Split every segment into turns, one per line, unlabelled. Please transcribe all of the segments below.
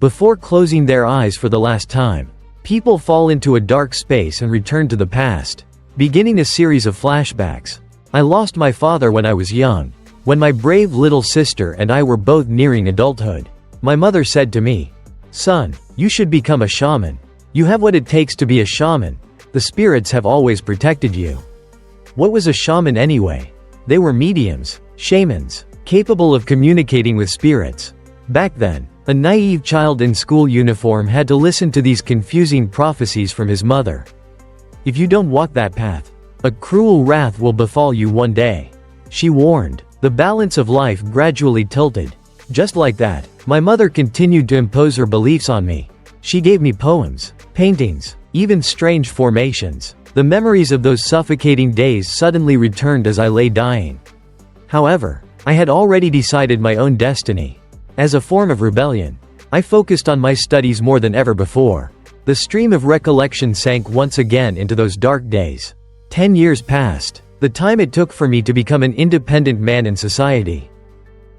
Before closing their eyes for the last time, people fall into a dark space and return to the past, beginning a series of flashbacks. I lost my father when I was young, when my brave little sister and I were both nearing adulthood. My mother said to me, "Son, you should become a shaman. You have what it takes to be a shaman. The spirits have always protected you." What was a shaman anyway? They were mediums, shamans, capable of communicating with spirits. Back then, a naive child in school uniform had to listen to these confusing prophecies from his mother. "If you don't walk that path, a cruel wrath will befall you one day," she warned. The balance of life gradually tilted. Just like that, my mother continued to impose her beliefs on me. She gave me poems, paintings, even strange formations. The memories of those suffocating days suddenly returned as I lay dying. However, I had already decided my own destiny. As a form of rebellion, I focused on my studies more than ever before. The stream of recollection sank once again into those dark days. 10 years passed, the time it took for me to become an independent man in society.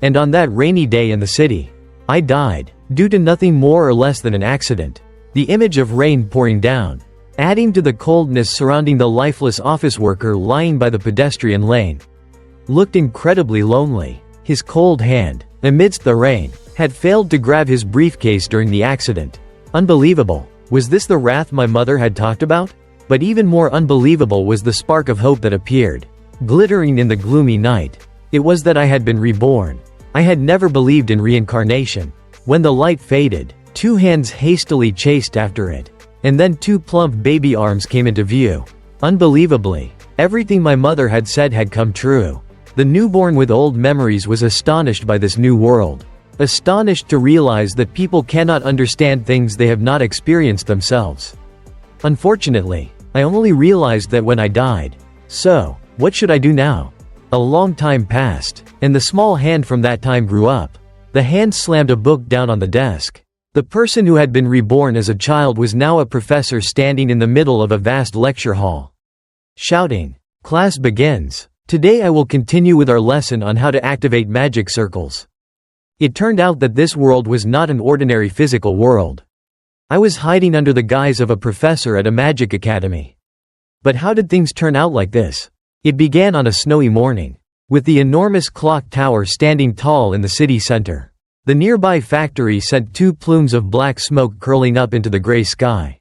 And on that rainy day in the city, I died, due to nothing more or less than an accident. The image of rain pouring down, adding to the coldness surrounding the lifeless office worker lying by the pedestrian lane, looked incredibly lonely. His cold hand, amidst the rain, had failed to grab his briefcase during the accident. Unbelievable. Was this the wrath my mother had talked about? But even more unbelievable was the spark of hope that appeared, glittering in the gloomy night. It was that I had been reborn. I had never believed in reincarnation. When the light faded, 2 hands hastily chased after it, and then 2 plump baby arms came into view. Unbelievably, everything my mother had said had come true. The newborn with old memories was astonished by this new world, astonished to realize that people cannot understand things they have not experienced themselves. Unfortunately, I only realized that when I died. So, what should I do now? A long time passed, and the small hand from that time grew up. The hand slammed a book down on the desk. The person who had been reborn as a child was now a professor standing in the middle of a vast lecture hall, shouting, "Class begins. Today I will continue with our lesson on how to activate magic circles." It turned out that this world was not an ordinary physical world. I was hiding under the guise of a professor at a magic academy. But how did things turn out like this? It began on a snowy morning, with the enormous clock tower standing tall in the city center. The nearby factory sent 2 plumes of black smoke curling up into the gray sky.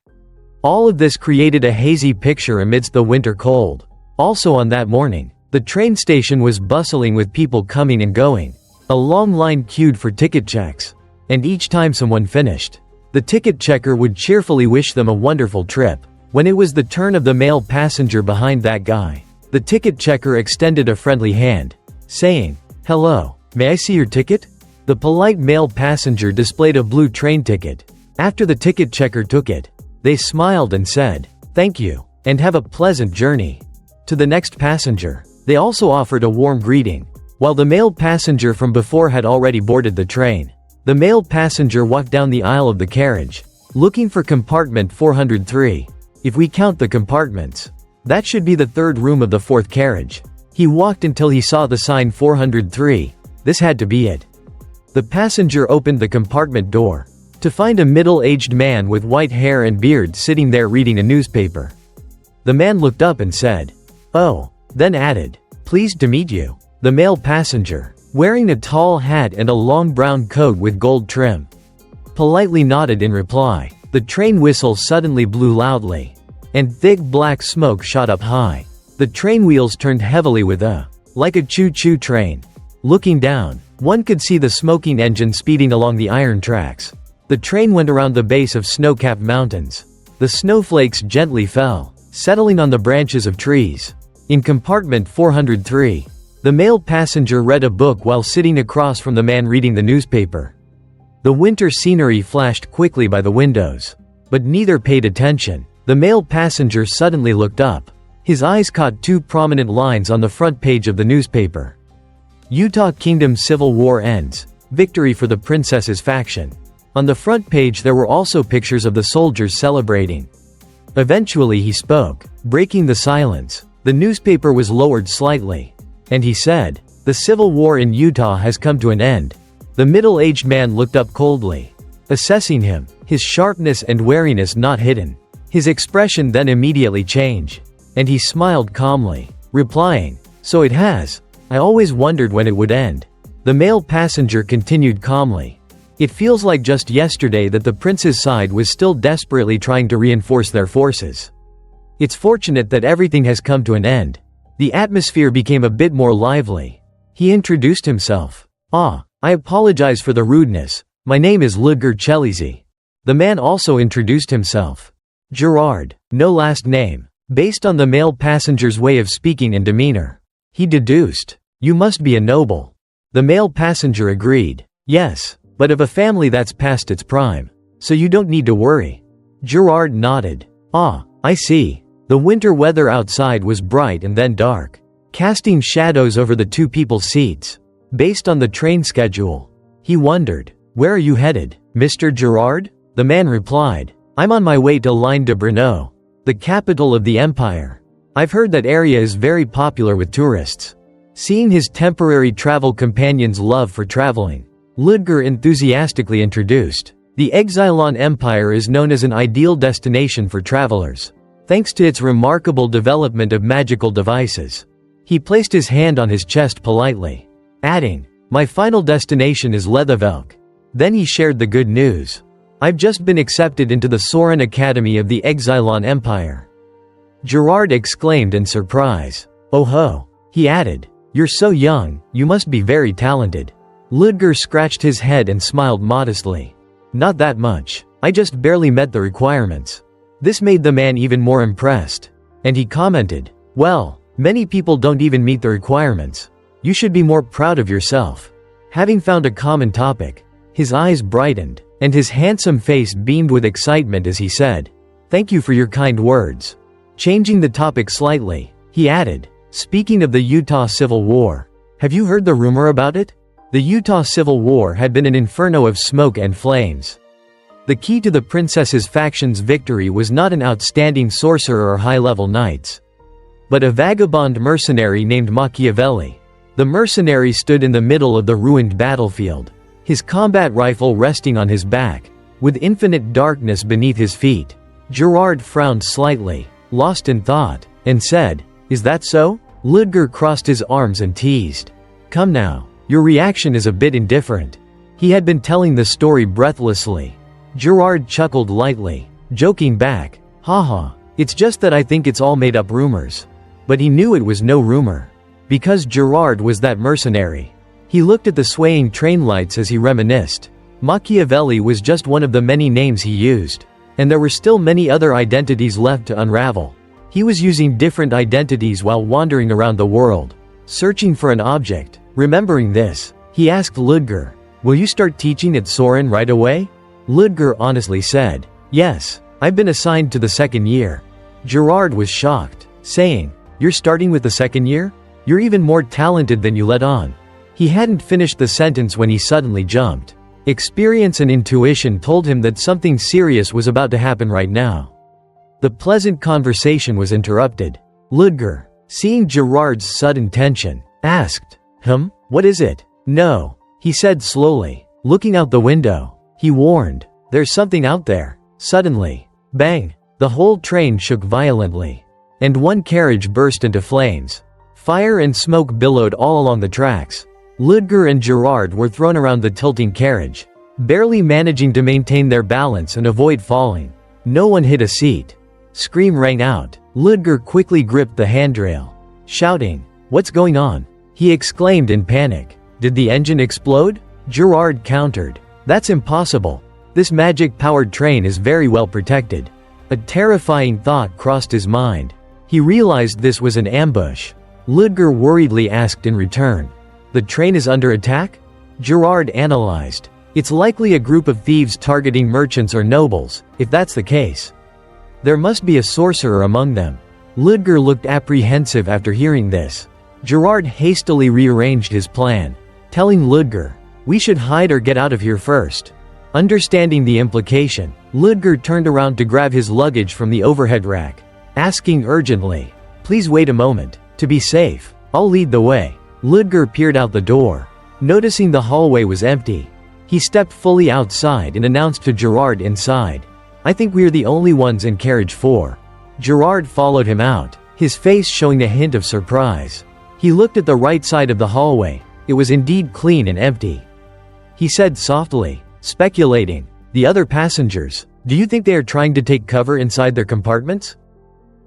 All of this created a hazy picture amidst the winter cold. Also on that morning, the train station was bustling with people coming and going. A long line queued for ticket checks. And each time someone finished, the ticket checker would cheerfully wish them a wonderful trip. When it was the turn of the male passenger behind that guy, the ticket checker extended a friendly hand, saying, "Hello, may I see your ticket?" The polite male passenger displayed a blue train ticket. After the ticket checker took it, they smiled and said, "Thank you, and have a pleasant journey." To the next passenger, they also offered a warm greeting. While the male passenger from before had already boarded the train, the male passenger walked down the aisle of the carriage, looking for compartment 403. If we count the compartments, that should be the 3rd room of the 4th carriage. He walked until he saw the sign 403. This had to be it. The passenger opened the compartment door, to find a middle-aged man with white hair and beard sitting there reading a newspaper. The man looked up and said, "Oh," then added, "Pleased to meet you." The male passenger, wearing a tall hat and a long brown coat with gold trim, politely nodded in reply. The train whistle suddenly blew loudly, and thick black smoke shot up high. The train wheels turned heavily with like a choo-choo train. Looking down, one could see the smoking engine speeding along the iron tracks. The train went around the base of snow-capped mountains. The snowflakes gently fell, settling on the branches of trees. In compartment 403, the male passenger read a book while sitting across from the man reading the newspaper. The winter scenery flashed quickly by the windows, but neither paid attention. The male passenger suddenly looked up. His eyes caught 2 prominent lines on the front page of the newspaper. Utah Kingdom Civil War ends. Victory for the princess's faction. On the front page there were also pictures of the soldiers celebrating. Eventually he spoke, breaking the silence. The newspaper was lowered slightly, and he said, "The Civil War in Utah has come to an end." The middle-aged man looked up coldly. assessing him, his sharpness and wariness not hidden. His expression then immediately changed, and he smiled calmly, replying, "So it has. I always wondered when it would end." The male passenger continued calmly. "It feels like just yesterday that the prince's side was still desperately trying to reinforce their forces. It's fortunate that everything has come to an end." The atmosphere became a bit more lively. He introduced himself. "I apologize for the rudeness. My name is Ludger Chelizy." The man also introduced himself. "Gerard, no last name." Based on the male passenger's way of speaking and demeanor, he deduced, "You must be a noble." The male passenger agreed, "Yes, but of a family that's past its prime. So you don't need to worry." Gerard nodded. I see." The winter weather outside was bright and then dark, casting shadows over the two people's seats. Based on the train schedule, he wondered, "Where are you headed, Mr. Gerard?" The man replied, "I'm on my way to Line de Brno, the capital of the empire. I've heard that area is very popular with tourists." Seeing his temporary travel companion's love for traveling, Ludger enthusiastically introduced, "The Exilon Empire is known as an ideal destination for travelers, thanks to its remarkable development of magical devices." He placed his hand on his chest politely, adding, "My final destination is Leathervelk." Then he shared the good news. "I've just been accepted into the Saurin Academy of the Exilon Empire." Gerard exclaimed in surprise. "Oh ho," he added, "you're so young, you must be very talented." Ludger scratched his head and smiled modestly. "Not that much. I just barely met the requirements." This made the man even more impressed, and he commented, "Well, many people don't even meet the requirements. You should be more proud of yourself." Having found a common topic, his eyes brightened, and his handsome face beamed with excitement as he said, "Thank you for your kind words." Changing the topic slightly, he added, "Speaking of the Utah Civil War, have you heard the rumor about it?" The Utah Civil War had been an inferno of smoke and flames. The key to the princess's faction's victory was not an outstanding sorcerer or high-level knights, but a vagabond mercenary named Machiavelli. The mercenary stood in the middle of the ruined battlefield, his combat rifle resting on his back, with infinite darkness beneath his feet. Gerard frowned slightly, lost in thought, and said, "Is that so?" Ludger crossed his arms and teased, "Come now, your reaction is a bit indifferent." He had been telling the story breathlessly. Gerard chuckled lightly, joking back, "Haha, it's just that I think it's all made-up rumors." But he knew it was no rumor, because Gerard was that mercenary. He looked at the swaying train lights as he reminisced. Machiavelli was just one of the many names he used, and there were still many other identities left to unravel. He was using different identities while wandering around the world, searching for an object. Remembering this, he asked Ludger, "Will you start teaching at Saurin right away?" Ludger honestly said, "Yes, I've been assigned to the second year." Gerard was shocked, saying, "You're starting with the second year? You're even more talented than you let on." He hadn't finished the sentence when he suddenly jumped. Experience and intuition told him that something serious was about to happen right now. The pleasant conversation was interrupted. Ludger, seeing Gerard's sudden tension, asked, What is it?" "No," he said slowly, looking out the window. He warned, "There's something out there." Suddenly, bang! The whole train shook violently, and one carriage burst into flames. Fire and smoke billowed all along the tracks. Ludger and Gerard were thrown around the tilting carriage, barely managing to maintain their balance and avoid falling. No one hit a seat. Scream rang out. Ludger quickly gripped the handrail, shouting, "What's going on?" He exclaimed in panic. "Did the engine explode?" Gerard countered, "That's impossible. This magic-powered train is very well protected." A terrifying thought crossed his mind. He realized this was an ambush. Ludger worriedly asked in return, "The train is under attack?" Gerard analyzed. "It's likely a group of thieves targeting merchants or nobles. If that's the case, there must be a sorcerer among them." Ludger looked apprehensive after hearing this. Gerard hastily rearranged his plan, telling Ludger, "We should hide or get out of here first." Understanding the implication, Ludger turned around to grab his luggage from the overhead rack, asking urgently, "Please wait a moment. To be safe, I'll lead the way." Ludger peered out the door, noticing the hallway was empty. He stepped fully outside and announced to Gerard inside, "I think we're the only ones in carriage 4. Gerard followed him out, his face showing a hint of surprise. He looked at the right side of the hallway. It was indeed clean and empty. He said softly, speculating, "The other passengers, do you think they are trying to take cover inside their compartments?"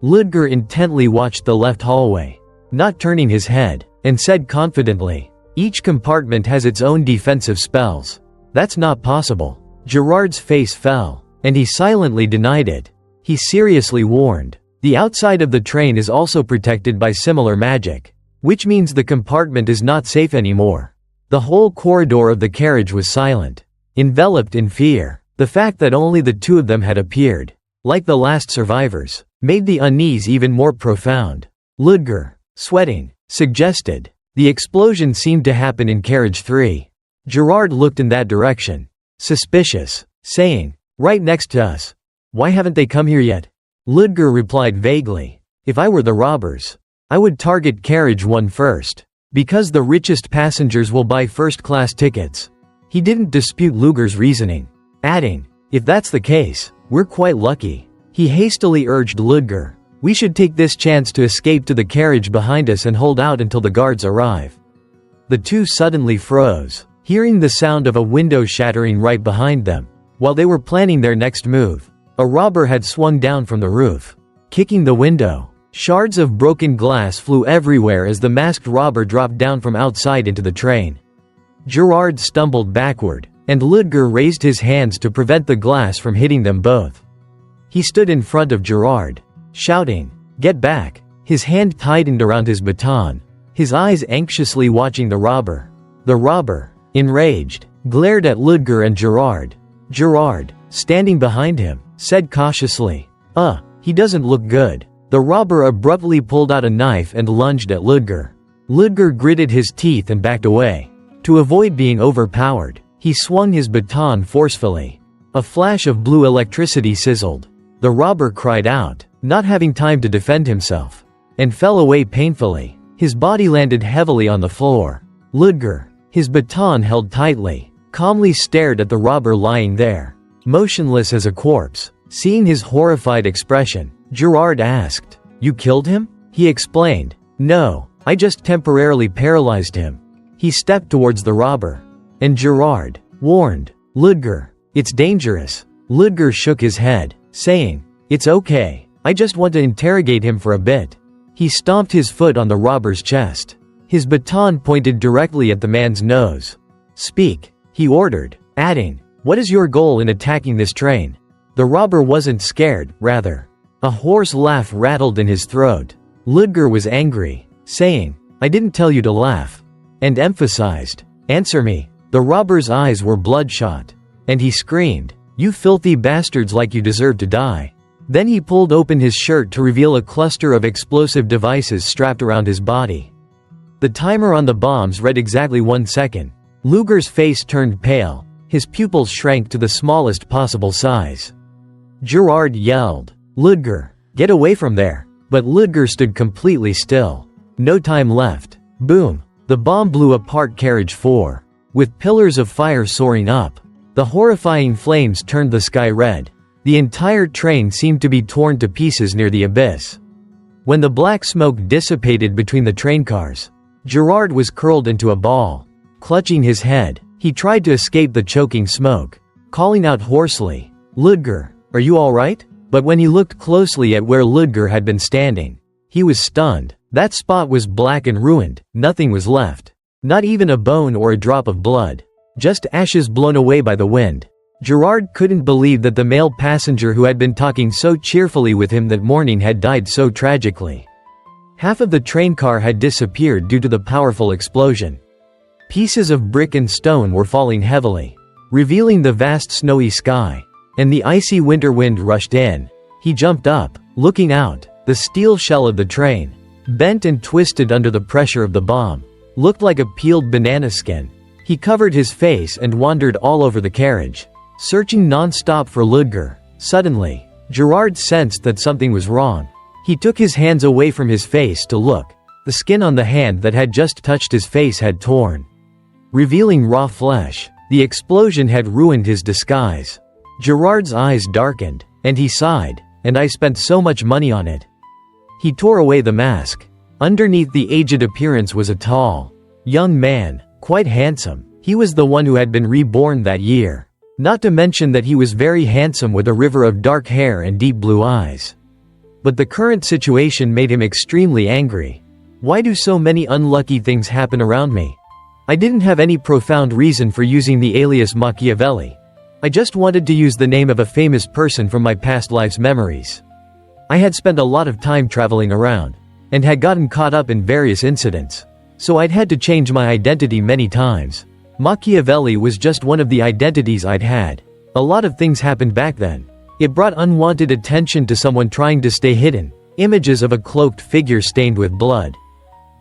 Ludger intently watched the left hallway, not turning his head, and said confidently, "Each compartment has its own defensive spells. That's not possible." Gerard's face fell, and he silently denied it. He seriously warned, "The outside of the train is also protected by similar magic, which means the compartment is not safe anymore." The whole corridor of the carriage was silent, enveloped in fear. The fact that only the two of them had appeared, like the last survivors, made the unease even more profound. Ludger, sweating, suggested, "The explosion seemed to happen in carriage 3. Gerard looked in that direction, suspicious, saying, "Right next to us. Why haven't they come here yet?" Ludger replied vaguely, "If I were the robbers, I would target carriage 1 first, because the richest passengers will buy first-class tickets." He didn't dispute Luger's reasoning, adding, "If that's the case, we're quite lucky." He hastily urged Ludger, "We should take this chance to escape to the carriage behind us and hold out until the guards arrive." The two suddenly froze, hearing the sound of a window shattering right behind them. While they were planning their next move, a robber had swung down from the roof, kicking the window. Shards of broken glass flew everywhere as the masked robber dropped down from outside into the train. Gerard stumbled backward, and Ludger raised his hands to prevent the glass from hitting them both. He stood in front of Gerard, shouting, "Get back!" His hand tightened around his baton, his eyes anxiously watching the robber. The robber, enraged, glared at Ludger and Gerard. Gerard, standing behind him, said cautiously, He doesn't look good." The robber abruptly pulled out a knife and lunged at Ludger. Ludger gritted his teeth and backed away. To avoid being overpowered, he swung his baton forcefully. A flash of blue electricity sizzled. The robber cried out, not having time to defend himself, and fell away painfully. His body landed heavily on the floor. Ludger, his baton held tightly, calmly stared at the robber lying there, motionless as a corpse. Seeing his horrified expression, Gerard asked, "You killed him?" He explained, "No, I just temporarily paralyzed him." He stepped towards the robber, and Gerard warned, "Ludger, it's dangerous." Ludger shook his head, saying, "It's okay, I just want to interrogate him for a bit." He stomped his foot on the robber's chest. His baton pointed directly at the man's nose. "Speak," he ordered, adding, "What is your goal in attacking this train?" The robber wasn't scared, rather. A hoarse laugh rattled in his throat. Ludger was angry, saying, "I didn't tell you to laugh," and emphasized, "Answer me." The robber's eyes were bloodshot, and he screamed, "You filthy bastards, like you deserve to die." Then he pulled open his shirt to reveal a cluster of explosive devices strapped around his body. The timer on the bombs read exactly 1 second. Ludger's face turned pale, his pupils shrank to the smallest possible size. Gerard yelled, "Ludger, get away from there!" But Ludger stood completely still. No time left. Boom! The bomb blew apart carriage 4, with pillars of fire soaring up. The horrifying flames turned the sky red. The entire train seemed to be torn to pieces near the abyss. When the black smoke dissipated between the train cars, Gerard was curled into a ball. Clutching his head, he tried to escape the choking smoke, calling out hoarsely, "Ludger, are you all right?" But when he looked closely at where Ludger had been standing, he was stunned. That spot was black and ruined. Nothing was left. Not even a bone or a drop of blood. Just ashes blown away by the wind. Gerard couldn't believe that the male passenger who had been talking so cheerfully with him that morning had died so tragically. Half of the train car had disappeared due to the powerful explosion. Pieces of brick and stone were falling heavily, revealing the vast snowy sky. And the icy winter wind rushed in. He jumped up, looking out. The steel shell of the train, bent and twisted under the pressure of the bomb, looked like a peeled banana skin. He covered his face and wandered all over the carriage, searching non-stop for Ludger. Suddenly, Gerard sensed that something was wrong. He took his hands away from his face to look. The skin on the hand that had just touched his face had torn, revealing raw flesh. The explosion had ruined his disguise. Gerard's eyes darkened, and he sighed, and I spent so much money on it. He tore away the mask. Underneath the aged appearance was a tall, young man, quite handsome. He was the one who had been reborn that year. Not to mention that he was very handsome with a river of dark hair and deep blue eyes. But the current situation made him extremely angry. Why do so many unlucky things happen around me? I didn't have any profound reason for using the alias Machiavelli. I just wanted to use the name of a famous person from my past life's memories. I had spent a lot of time traveling around, and had gotten caught up in various incidents. So I'd had to change my identity many times. Machiavelli was just one of the identities I'd had. A lot of things happened back then. It brought unwanted attention to someone trying to stay hidden. Images of a cloaked figure stained with blood,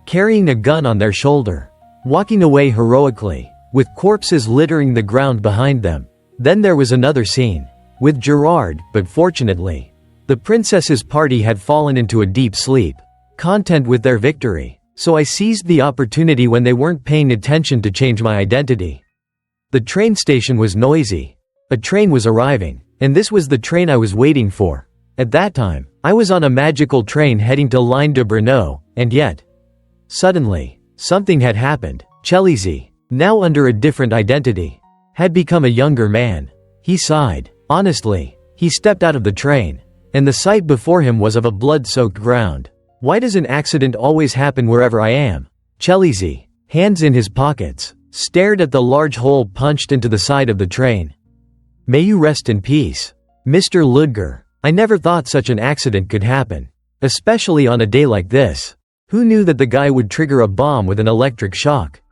carrying a gun on their shoulder, walking away heroically, with corpses littering the ground behind them. Then there was another scene, with Gerard, but fortunately, the princess's party had fallen into a deep sleep, content with their victory. So I seized the opportunity when they weren't paying attention to change my identity. The train station was noisy. A train was arriving, and this was the train I was waiting for. At that time, I was on a magical train heading to Line de Brno, and yet, suddenly, something had happened. Chelizy, now under a different identity, had become a younger man. He sighed. Honestly, he stepped out of the train, and the sight before him was of a blood-soaked ground. Why does an accident always happen wherever I am? Chelizy, hands in his pockets, stared at the large hole punched into the side of the train. May you rest in peace, Mr. Ludger. I never thought such an accident could happen. Especially on a day like this. Who knew that the guy would trigger a bomb with an electric shock?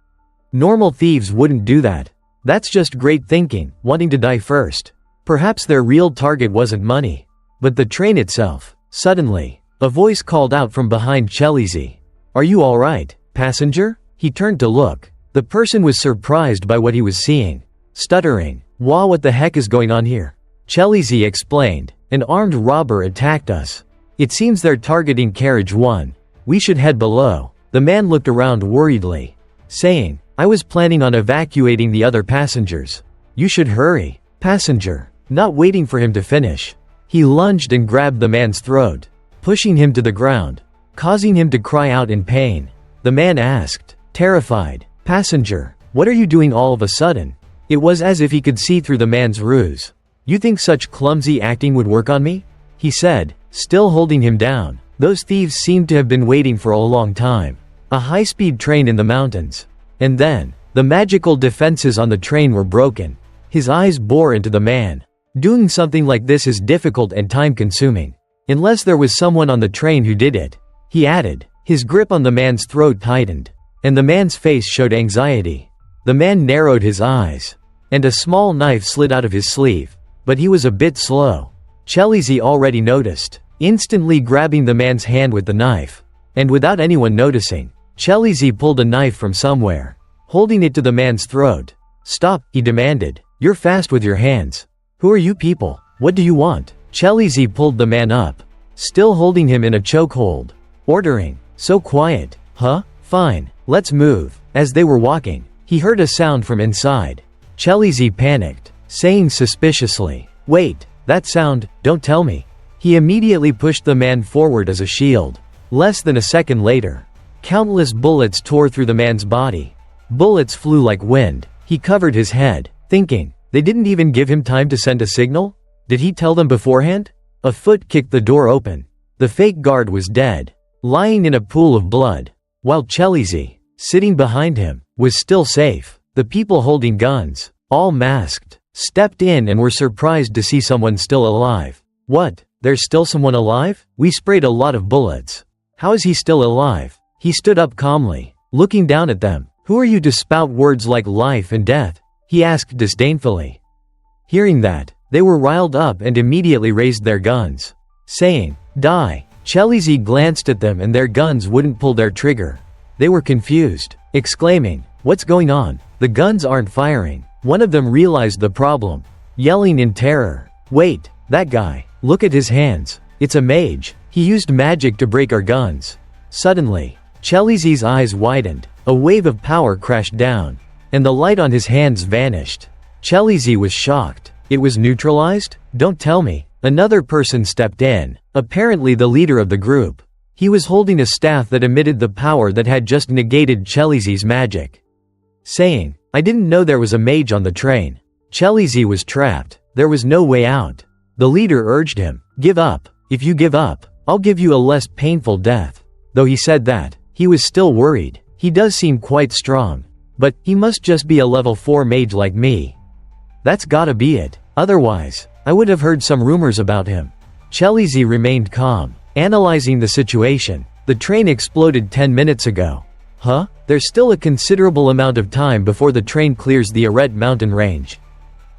Normal thieves wouldn't do that. That's just great thinking, wanting to die first. Perhaps their real target wasn't money, but the train itself. Suddenly, a voice called out from behind Chelizy. Are you alright, passenger? He turned to look. The person was surprised by what he was seeing. Stuttering, what the heck is going on here? Chelizy explained. An armed robber attacked us. It seems they're targeting carriage 1. We should head below. The man looked around worriedly, saying, I was planning on evacuating the other passengers. You should hurry, passenger. Not waiting for him to finish, he lunged and grabbed the man's throat, pushing him to the ground, causing him to cry out in pain. The man asked, terrified, passenger, what are you doing all of a sudden? It was as if he could see through the man's ruse. You think such clumsy acting would work on me? He said, still holding him down. Those thieves seemed to have been waiting for a long time. A high-speed train in the mountains. And then, the magical defenses on the train were broken. His eyes bore into the man. Doing something like this is difficult and time-consuming. Unless there was someone on the train who did it. He added. His grip on the man's throat tightened, and the man's face showed anxiety. The man narrowed his eyes, and a small knife slid out of his sleeve. But he was a bit slow. Chelizy already noticed, instantly grabbing the man's hand with the knife. And without anyone noticing, Chelizy pulled a knife from somewhere, holding it to the man's throat. Stop, he demanded. You're fast with your hands. Who are you people? What do you want? Chelizy pulled the man up, still holding him in a chokehold, ordering, so quiet, huh? Fine, let's move. As they were walking, he heard a sound from inside. Chelizy panicked, saying suspiciously, wait, that sound, don't tell me. He immediately pushed the man forward as a shield. Less than a second later, countless bullets tore through the man's body. Bullets flew like wind. He covered his head, thinking, they didn't even give him time to send a signal? Did he tell them beforehand? A foot kicked the door open. The fake guard was dead, lying in a pool of blood, while Chelizy, sitting behind him, was still safe. The people holding guns, all masked, stepped in and were surprised to see someone still alive. What? There's still someone alive? We sprayed a lot of bullets. How is he still alive? He stood up calmly, looking down at them. Who are you to spout words like life and death? He asked disdainfully. Hearing that, they were riled up and immediately raised their guns, saying, die. Chelizy glanced at them and their guns wouldn't pull their trigger. They were confused, exclaiming, what's going on? The guns aren't firing. One of them realized the problem, yelling in terror, wait, that guy, look at his hands. It's a mage. He used magic to break our guns. Suddenly, Chelizy's eyes widened. A wave of power crashed down. and the light on his hands vanished. Chelizy was shocked. It was neutralized? Don't tell me. Another person stepped in, apparently the leader of the group. He was holding a staff that emitted the power that had just negated Chelizy's magic. Saying, I didn't know there was a mage on the train. Chelizy was trapped. There was no way out. The leader urged him, give up. If you give up, I'll give you a less painful death. Though he said that, he was still worried. He does seem quite strong. But, he must just be a level 4 mage like me. That's gotta be it. Otherwise, I would have heard some rumors about him. Chelizy remained calm, analyzing the situation. The train exploded 10 minutes ago. Huh? There's still a considerable amount of time before the train clears the Aret mountain range.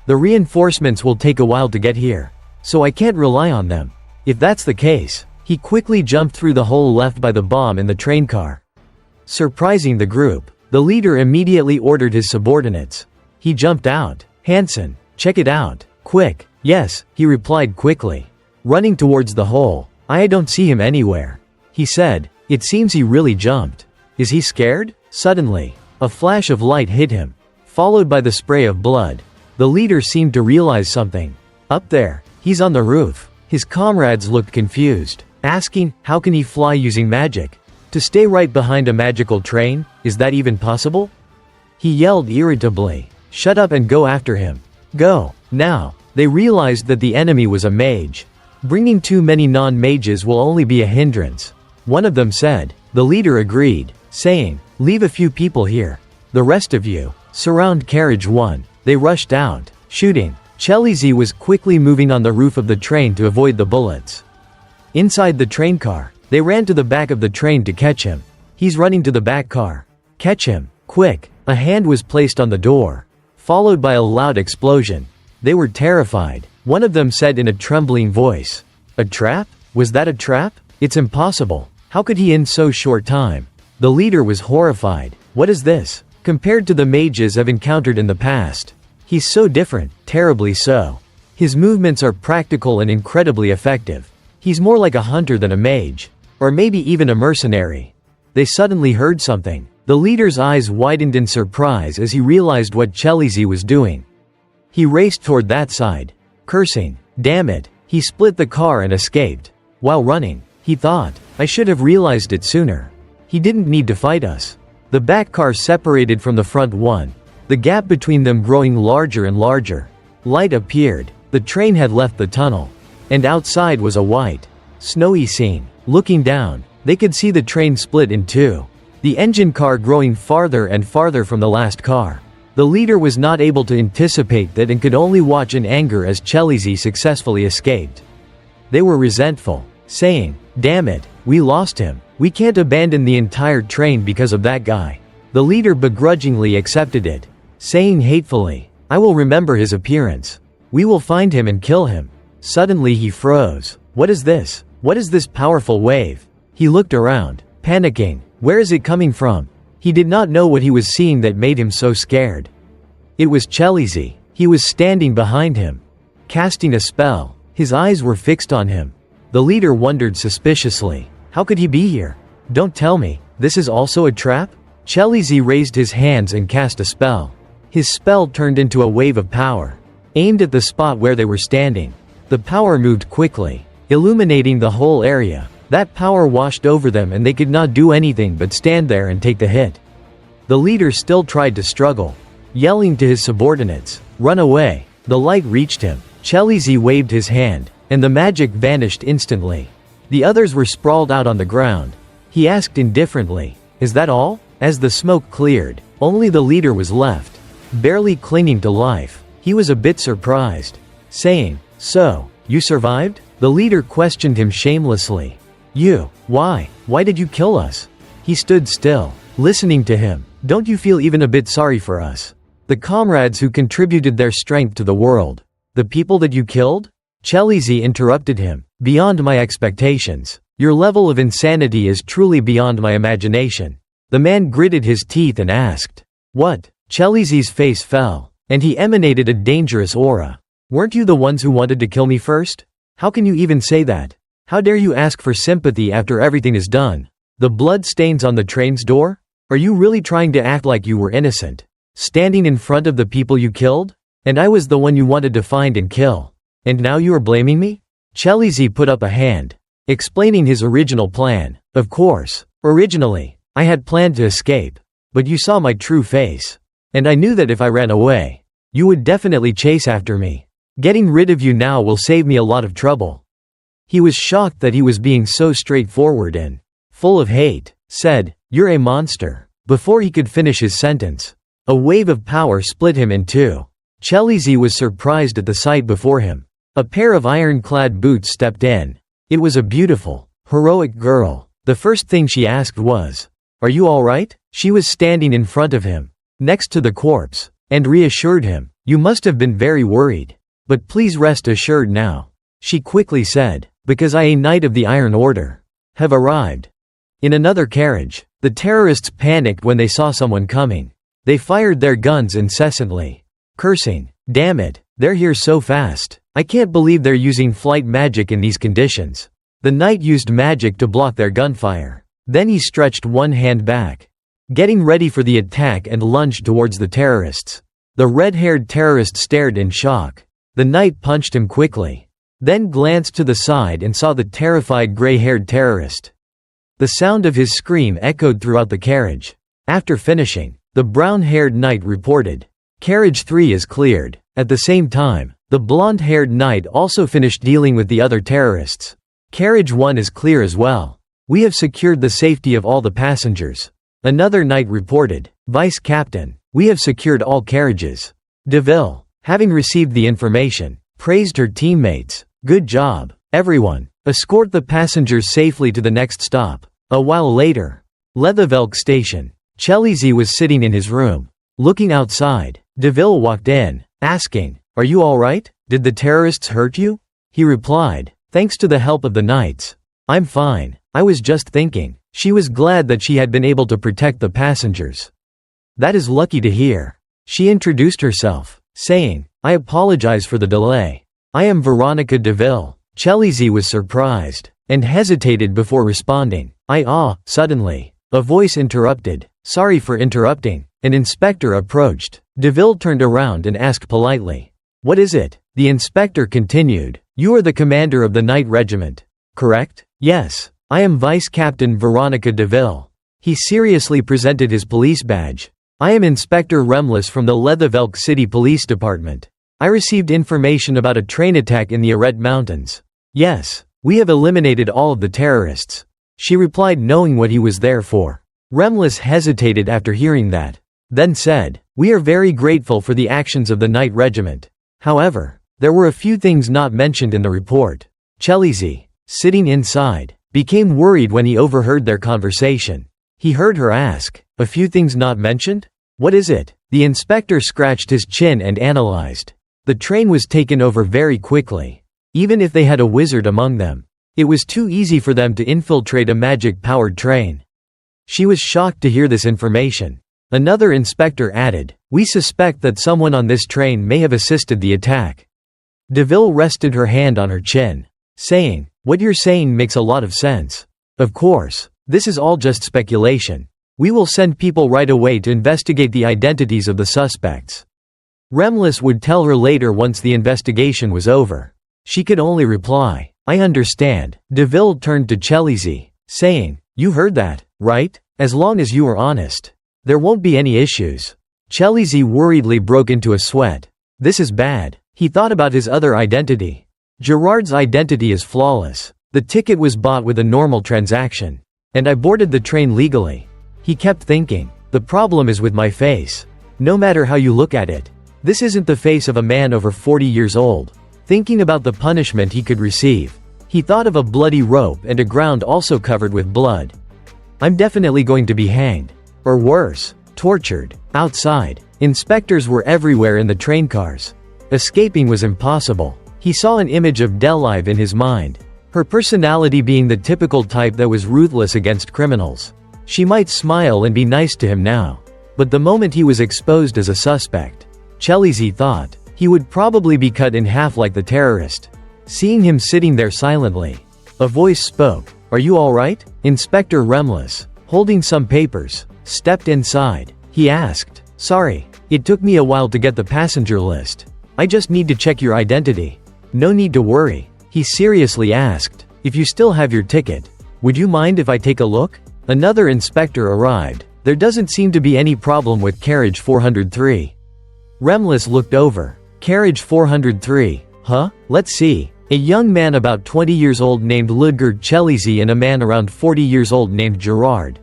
The reinforcements will take a while to get here, so I can't rely on them. If that's the case, he quickly jumped through the hole left by the bomb in the train car. Surprising the group, the leader immediately ordered his subordinates. He jumped out. Hansen, check it out. Quick. Yes, he replied quickly. Running towards the hole. I don't see him anywhere. He said, it seems he really jumped. Is he scared? Suddenly, a flash of light hit him, followed by the spray of blood. The leader seemed to realize something. Up there, he's on the roof. His comrades looked confused, asking, how can he fly using magic? To stay right behind a magical train, is that even possible? He yelled irritably, shut up and go after him. Go, now. They realized that the enemy was a mage. Bringing too many non-mages will only be a hindrance. One of them said. The leader agreed, saying, leave a few people here. The rest of you, surround carriage 1. They rushed out, shooting. Chelizy was quickly moving on the roof of the train to avoid the bullets. Inside the train car, they ran to the back of the train to catch him. He's running to the back car. Catch him, quick. A hand was placed on the door, followed by a loud explosion. They were terrified. One of them said in a trembling voice, a trap? Was that a trap? It's impossible. How could he in so short time? The leader was horrified. What is this? Compared to the mages I've encountered in the past. He's so different, terribly so. His movements are practical and incredibly effective. He's more like a hunter than a mage. Or maybe even a mercenary. They suddenly heard something. The leader's eyes widened in surprise as he realized what Chelizy was doing. He raced toward that side, cursing, damn it. He split the car and escaped. While running, he thought, I should have realized it sooner. He didn't need to fight us. The back car separated from the front one, the gap between them growing larger and larger. Light appeared. The train had left the tunnel, and outside was a white, snowy scene. Looking down, they could see the train split in two, the engine car growing farther and farther from the last car. The leader was not able to anticipate that and could only watch in anger as Chelizy successfully escaped. They were resentful, saying, damn it, we lost him. We can't abandon the entire train because of that guy. The leader begrudgingly accepted it, saying hatefully, I will remember his appearance. We will find him and kill him. Suddenly he froze. What is this? What is this powerful wave? He looked around, panicking. Where is it coming from? He did not know what he was seeing that made him so scared. It was Chelizy. He was standing behind him, casting a spell. His eyes were fixed on him. The leader wondered suspiciously. How could he be here? Don't tell me, this is also a trap? Chelizy raised his hands and cast a spell. His spell turned into a wave of power, aimed at the spot where they were standing. The power moved quickly, illuminating the whole area. That power washed over them and they could not do anything but stand there and take the hit. The leader still tried to struggle, yelling to his subordinates, run away. The light reached him. Chelizy waved his hand, and the magic vanished instantly. The others were sprawled out on the ground. He asked indifferently, is that all? As the smoke cleared, only the leader was left, barely clinging to life. He was a bit surprised, saying, so, you survived? The leader questioned him shamelessly. You, why did you kill us? He stood still, listening to him. Don't you feel even a bit sorry for us? The comrades who contributed their strength to the world. The people that you killed? Chelizy interrupted him. Beyond my expectations. Your level of insanity is truly beyond my imagination. The man gritted his teeth and asked, what? Chelizy's face fell, and he emanated a dangerous aura. Weren't you the ones who wanted to kill me first? How can you even say that? How dare you ask for sympathy after everything is done? The blood stains on the train's door? Are you really trying to act like you were innocent? Standing in front of the people you killed? And I was the one you wanted to find and kill. And now you are blaming me? Chelizy put up a hand, explaining his original plan. Of course, originally, I had planned to escape. But you saw my true face. And I knew that if I ran away, you would definitely chase after me. Getting rid of you now will save me a lot of trouble. He was shocked that he was being so straightforward and full of hate, said, "You're a monster." Before he could finish his sentence, a wave of power split him in two. Chelizy was surprised at the sight before him. A pair of ironclad boots stepped in. It was a beautiful, heroic girl. The first thing she asked was, "Are you all right?" She was standing in front of him, next to the corpse, and reassured him, "You must have been very worried. But please rest assured now," she quickly said, "because I, a knight of the Iron Order, have arrived." In another carriage, the terrorists panicked when they saw someone coming. They fired their guns incessantly, cursing, "Damn it, they're here so fast. I can't believe they're using flight magic in these conditions." The knight used magic to block their gunfire. Then he stretched one hand back, getting ready for the attack, and lunged towards the terrorists. The red-haired terrorist stared in shock. The knight punched him quickly, then glanced to the side and saw the terrified gray-haired terrorist. The sound of his scream echoed throughout the carriage. After finishing, the brown-haired knight reported, "Carriage 3 is cleared." At the same time, the blonde-haired knight also finished dealing with the other terrorists. "Carriage 1 is clear as well. We have secured the safety of all the passengers." Another knight reported, "Vice Captain, we have secured all carriages." Deville, having received the information, praised her teammates. "Good job, everyone. Escort the passengers safely to the next stop." A while later, Leathervelk Station. Chelizy was sitting in his room, looking outside. Deville walked in, asking, "Are you all right? Did the terrorists hurt you?" He replied, "Thanks to the help of the knights, I'm fine. I was just thinking." She was glad that she had been able to protect the passengers. "That is lucky to hear." She introduced herself, saying, "I apologize for the delay. I am Veronica Deville." Chelizy was surprised, and hesitated before responding. Suddenly, a voice interrupted. "Sorry for interrupting." An inspector approached. Deville turned around and asked politely, "What is it?" The inspector continued, "You are the commander of the Knight Regiment, correct?" "Yes, I am Vice Captain Veronica Deville." He seriously presented his police badge. "I am Inspector Remlis from the Leathervelk City Police Department. I received information about a train attack in the Aret Mountains." "Yes, we have eliminated all of the terrorists," she replied, knowing what he was there for. Remlis hesitated after hearing that, then said, "We are very grateful for the actions of the Knight Regiment. However, there were a few things not mentioned in the report." Chelizy, sitting inside, became worried when he overheard their conversation. He heard her ask, "A few things not mentioned? What is it?" The inspector scratched his chin and analyzed. The train was taken over very quickly. Even if they had a wizard among them, it was too easy for them to infiltrate a magic-powered train. She was shocked to hear this information. Another inspector added, "We suspect that someone on this train may have assisted the attack." Deville rested her hand on her chin, saying, "What you're saying makes a lot of sense. Of course, this is all just speculation. We will send people right away to investigate the identities of the suspects." Remlis would tell her later once the investigation was over. She could only reply, "I understand." Deville turned to Chelizy, saying, "You heard that, right? As long as you are honest, there won't be any issues." Chelizy worriedly broke into a sweat. This is bad. He thought about his other identity. Gerard's identity is flawless. The ticket was bought with a normal transaction. And I boarded the train legally. He kept thinking, the problem is with my face. No matter how you look at it, this isn't the face of a man over 40 years old. Thinking about the punishment he could receive, he thought of a bloody rope and a ground also covered with blood. I'm definitely going to be hanged. Or worse, tortured. Outside, inspectors were everywhere in the train cars. Escaping was impossible. He saw an image of Delive in his mind. Her personality being the typical type that was ruthless against criminals. She might smile and be nice to him now. But the moment he was exposed as a suspect, Chelizy thought, he would probably be cut in half like the terrorist. Seeing him sitting there silently, a voice spoke, "Are you all right?" Inspector Remlis, holding some papers, stepped inside. He asked, "Sorry, It took me a while to get the passenger list. I just need to check your identity. No need to worry. He seriously asked. If you still have your ticket, would you mind if I take a look? Another inspector arrived. There doesn't seem to be any problem with carriage 403. Remlis looked over. Carriage 403. Huh? Let's see. A young man about 20 years old named Ludger Chelizy and a man around 40 years old named Gerard.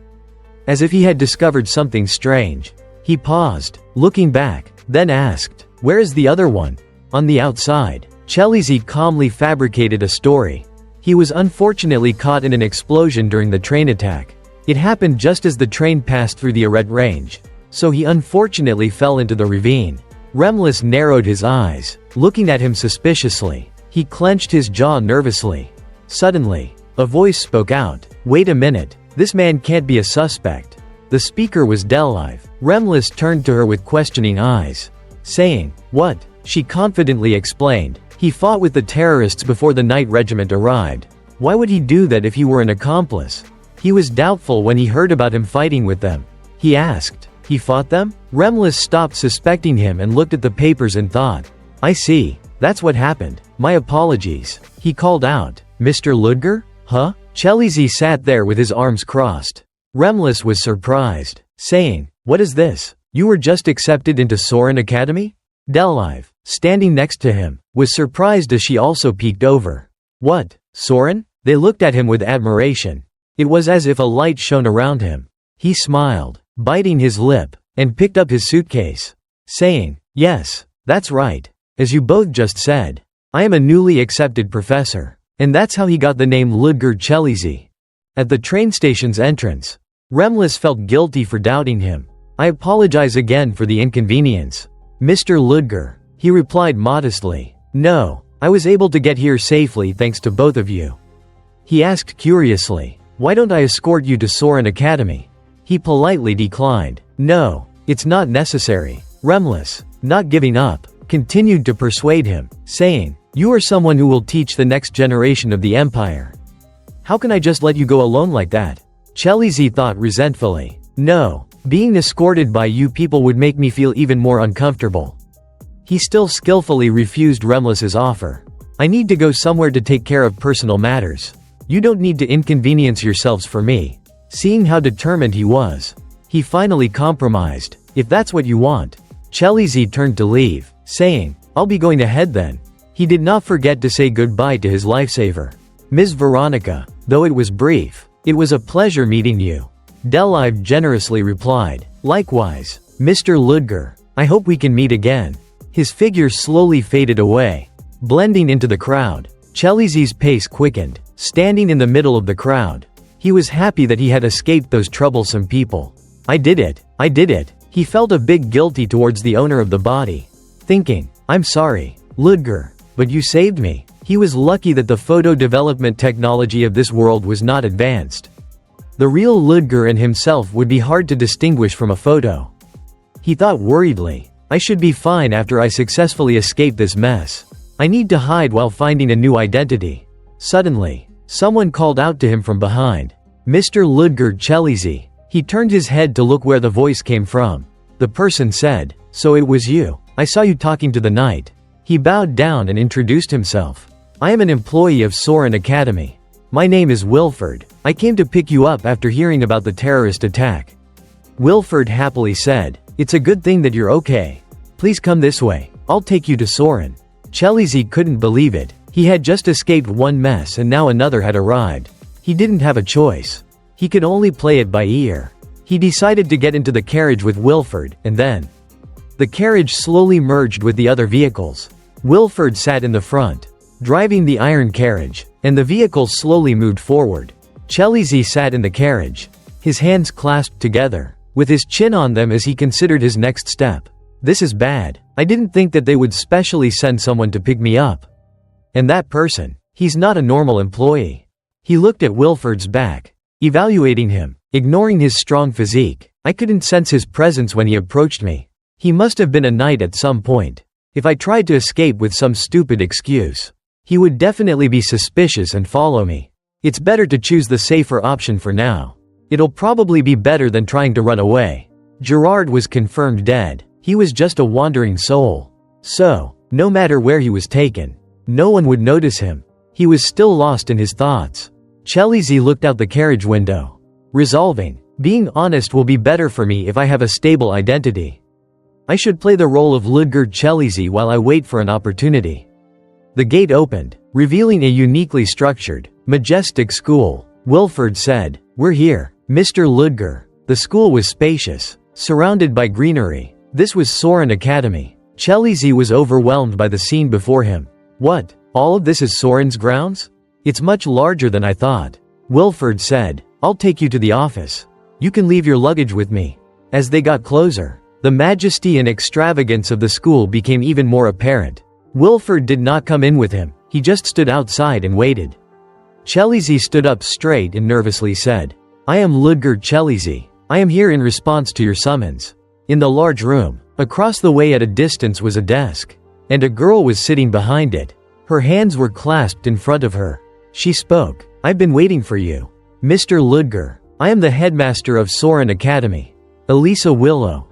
As if he had discovered something strange. He paused, looking back, then asked, "Where is the other one?" "On the outside." Chelizy calmly fabricated a story. He was unfortunately caught in an explosion during the train attack. It happened just as the train passed through the Aret range. So he unfortunately fell into the ravine. Remlis narrowed his eyes, looking at him suspiciously. He clenched his jaw nervously. Suddenly, a voice spoke out. "Wait a minute. This man can't be a suspect." The speaker was Delive. Remlis turned to her with questioning eyes, saying, "What?" She confidently explained. "He fought with the terrorists before the night regiment arrived. Why would he do that if he were an accomplice?" He was doubtful when he heard about him fighting with them. He asked, "He fought them?" Remlis stopped suspecting him and looked at the papers and thought, "I see. That's what happened. My apologies." He called out, "Mr. Ludger? Huh?" Chelizy sat there with his arms crossed. Remlis was surprised, saying, "What is this? You were just accepted into Saurin Academy?" Delive, standing next to him, was surprised as she also peeked over. "What? Saurin?" They looked at him with admiration. It was as if a light shone around him. He smiled, biting his lip, and picked up his suitcase, saying, "Yes, that's right. As you both just said, I am a newly accepted professor." And that's how he got the name Ludger Chelizy. At the train station's entrance, Remlis felt guilty for doubting him. "I apologize again for the inconvenience, Mr. Ludger," he replied modestly. "No, I was able to get here safely thanks to both of you." He asked curiously, "Why don't I escort you to Saurin Academy?" He politely declined. "No, it's not necessary." Remlis, not giving up, continued to persuade him, saying, "You are someone who will teach the next generation of the Empire. How can I just let you go alone like that?" Chelizy thought resentfully. "No, being escorted by you people would make me feel even more uncomfortable." He still skillfully refused Remlis's offer. "I need to go somewhere to take care of personal matters. You don't need to inconvenience yourselves for me." Seeing how determined he was, he finally compromised. "If that's what you want." Chelizy turned to leave, saying, "I'll be going ahead then." He did not forget to say goodbye to his lifesaver, Ms. Veronica, though it was brief. "It was a pleasure meeting you," Delive generously replied. "Likewise, Mr. Ludger. I hope we can meet again." His figure slowly faded away, blending into the crowd. Chelizy's pace quickened, standing in the middle of the crowd. He was happy that he had escaped those troublesome people. I did it. He felt a bit guilty towards the owner of the body, thinking, "I'm sorry, Ludger, but you saved me." He was lucky that the photo development technology of this world was not advanced. The real Ludger and himself would be hard to distinguish from a photo. He thought worriedly, "I should be fine after I successfully escape this mess. I need to hide while finding a new identity." Suddenly, someone called out to him from behind, "Mr. Ludger Chelizy." He turned his head to look where the voice came from. The person said, "So it was you. I saw you talking to the knight." He bowed down and introduced himself. "I am an employee of Saurin Academy. My name is Wilford. I came to pick you up after hearing about the terrorist attack." Wilford happily said, "It's a good thing that you're okay. Please come this way. I'll take you to Saurin." Chelizy couldn't believe it. He had just escaped one mess and now another had arrived. He didn't have a choice. He could only play it by ear. He decided to get into the carriage with Wilford, and then the carriage slowly merged with the other vehicles. Wilford sat in the front, driving the iron carriage, and the vehicle slowly moved forward. Chelizy sat in the carriage, his hands clasped together, with his chin on them as he considered his next step. "This is bad. I didn't think that they would specially send someone to pick me up. And that person, he's not a normal employee." He looked at Wilford's back, evaluating him, ignoring his strong physique. "I couldn't sense his presence when he approached me. He must have been a knight at some point. If I tried to escape with some stupid excuse, he would definitely be suspicious and follow me. It's better to choose the safer option for now. It'll probably be better than trying to run away." Gerard was confirmed dead. He was just a wandering soul. So, no matter where he was taken, no one would notice him. He was still lost in his thoughts. Chelizy looked out the carriage window, resolving, being honest will be better for me if I have a stable identity. I should play the role of Ludger Chelizy while I wait for an opportunity. The gate opened, revealing a uniquely structured, majestic school. Wilford said, "We're here, Mr. Ludger." The school was spacious, surrounded by greenery. This was Saurin Academy. Chelizy was overwhelmed by the scene before him. What? All of this is Saurin's grounds? It's much larger than I thought. Wilford said, "I'll take you to the office. You can leave your luggage with me." As they got closer, the majesty and extravagance of the school became even more apparent. Wilford did not come in with him, he just stood outside and waited. Chelizy stood up straight and nervously said, "I am Ludger Chelizy. I am here in response to your summons." In the large room, across the way at a distance was a desk, and a girl was sitting behind it. Her hands were clasped in front of her. She spoke, "I've been waiting for you, Mr. Ludger. I am the headmaster of Saurin Academy, Elisa Willow."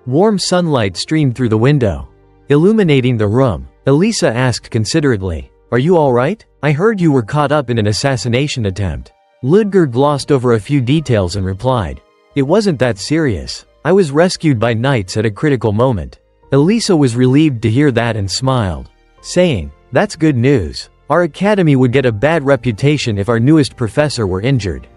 Warm sunlight streamed through the window, illuminating the room. Elisa asked considerately, "Are you all right? I heard you were caught up in an assassination attempt." Ludger glossed over a few details and replied, "It wasn't that serious. I was rescued by knights at a critical moment." Elisa was relieved to hear that and smiled, saying, "That's good news. Our academy would get a bad reputation if our newest professor were injured."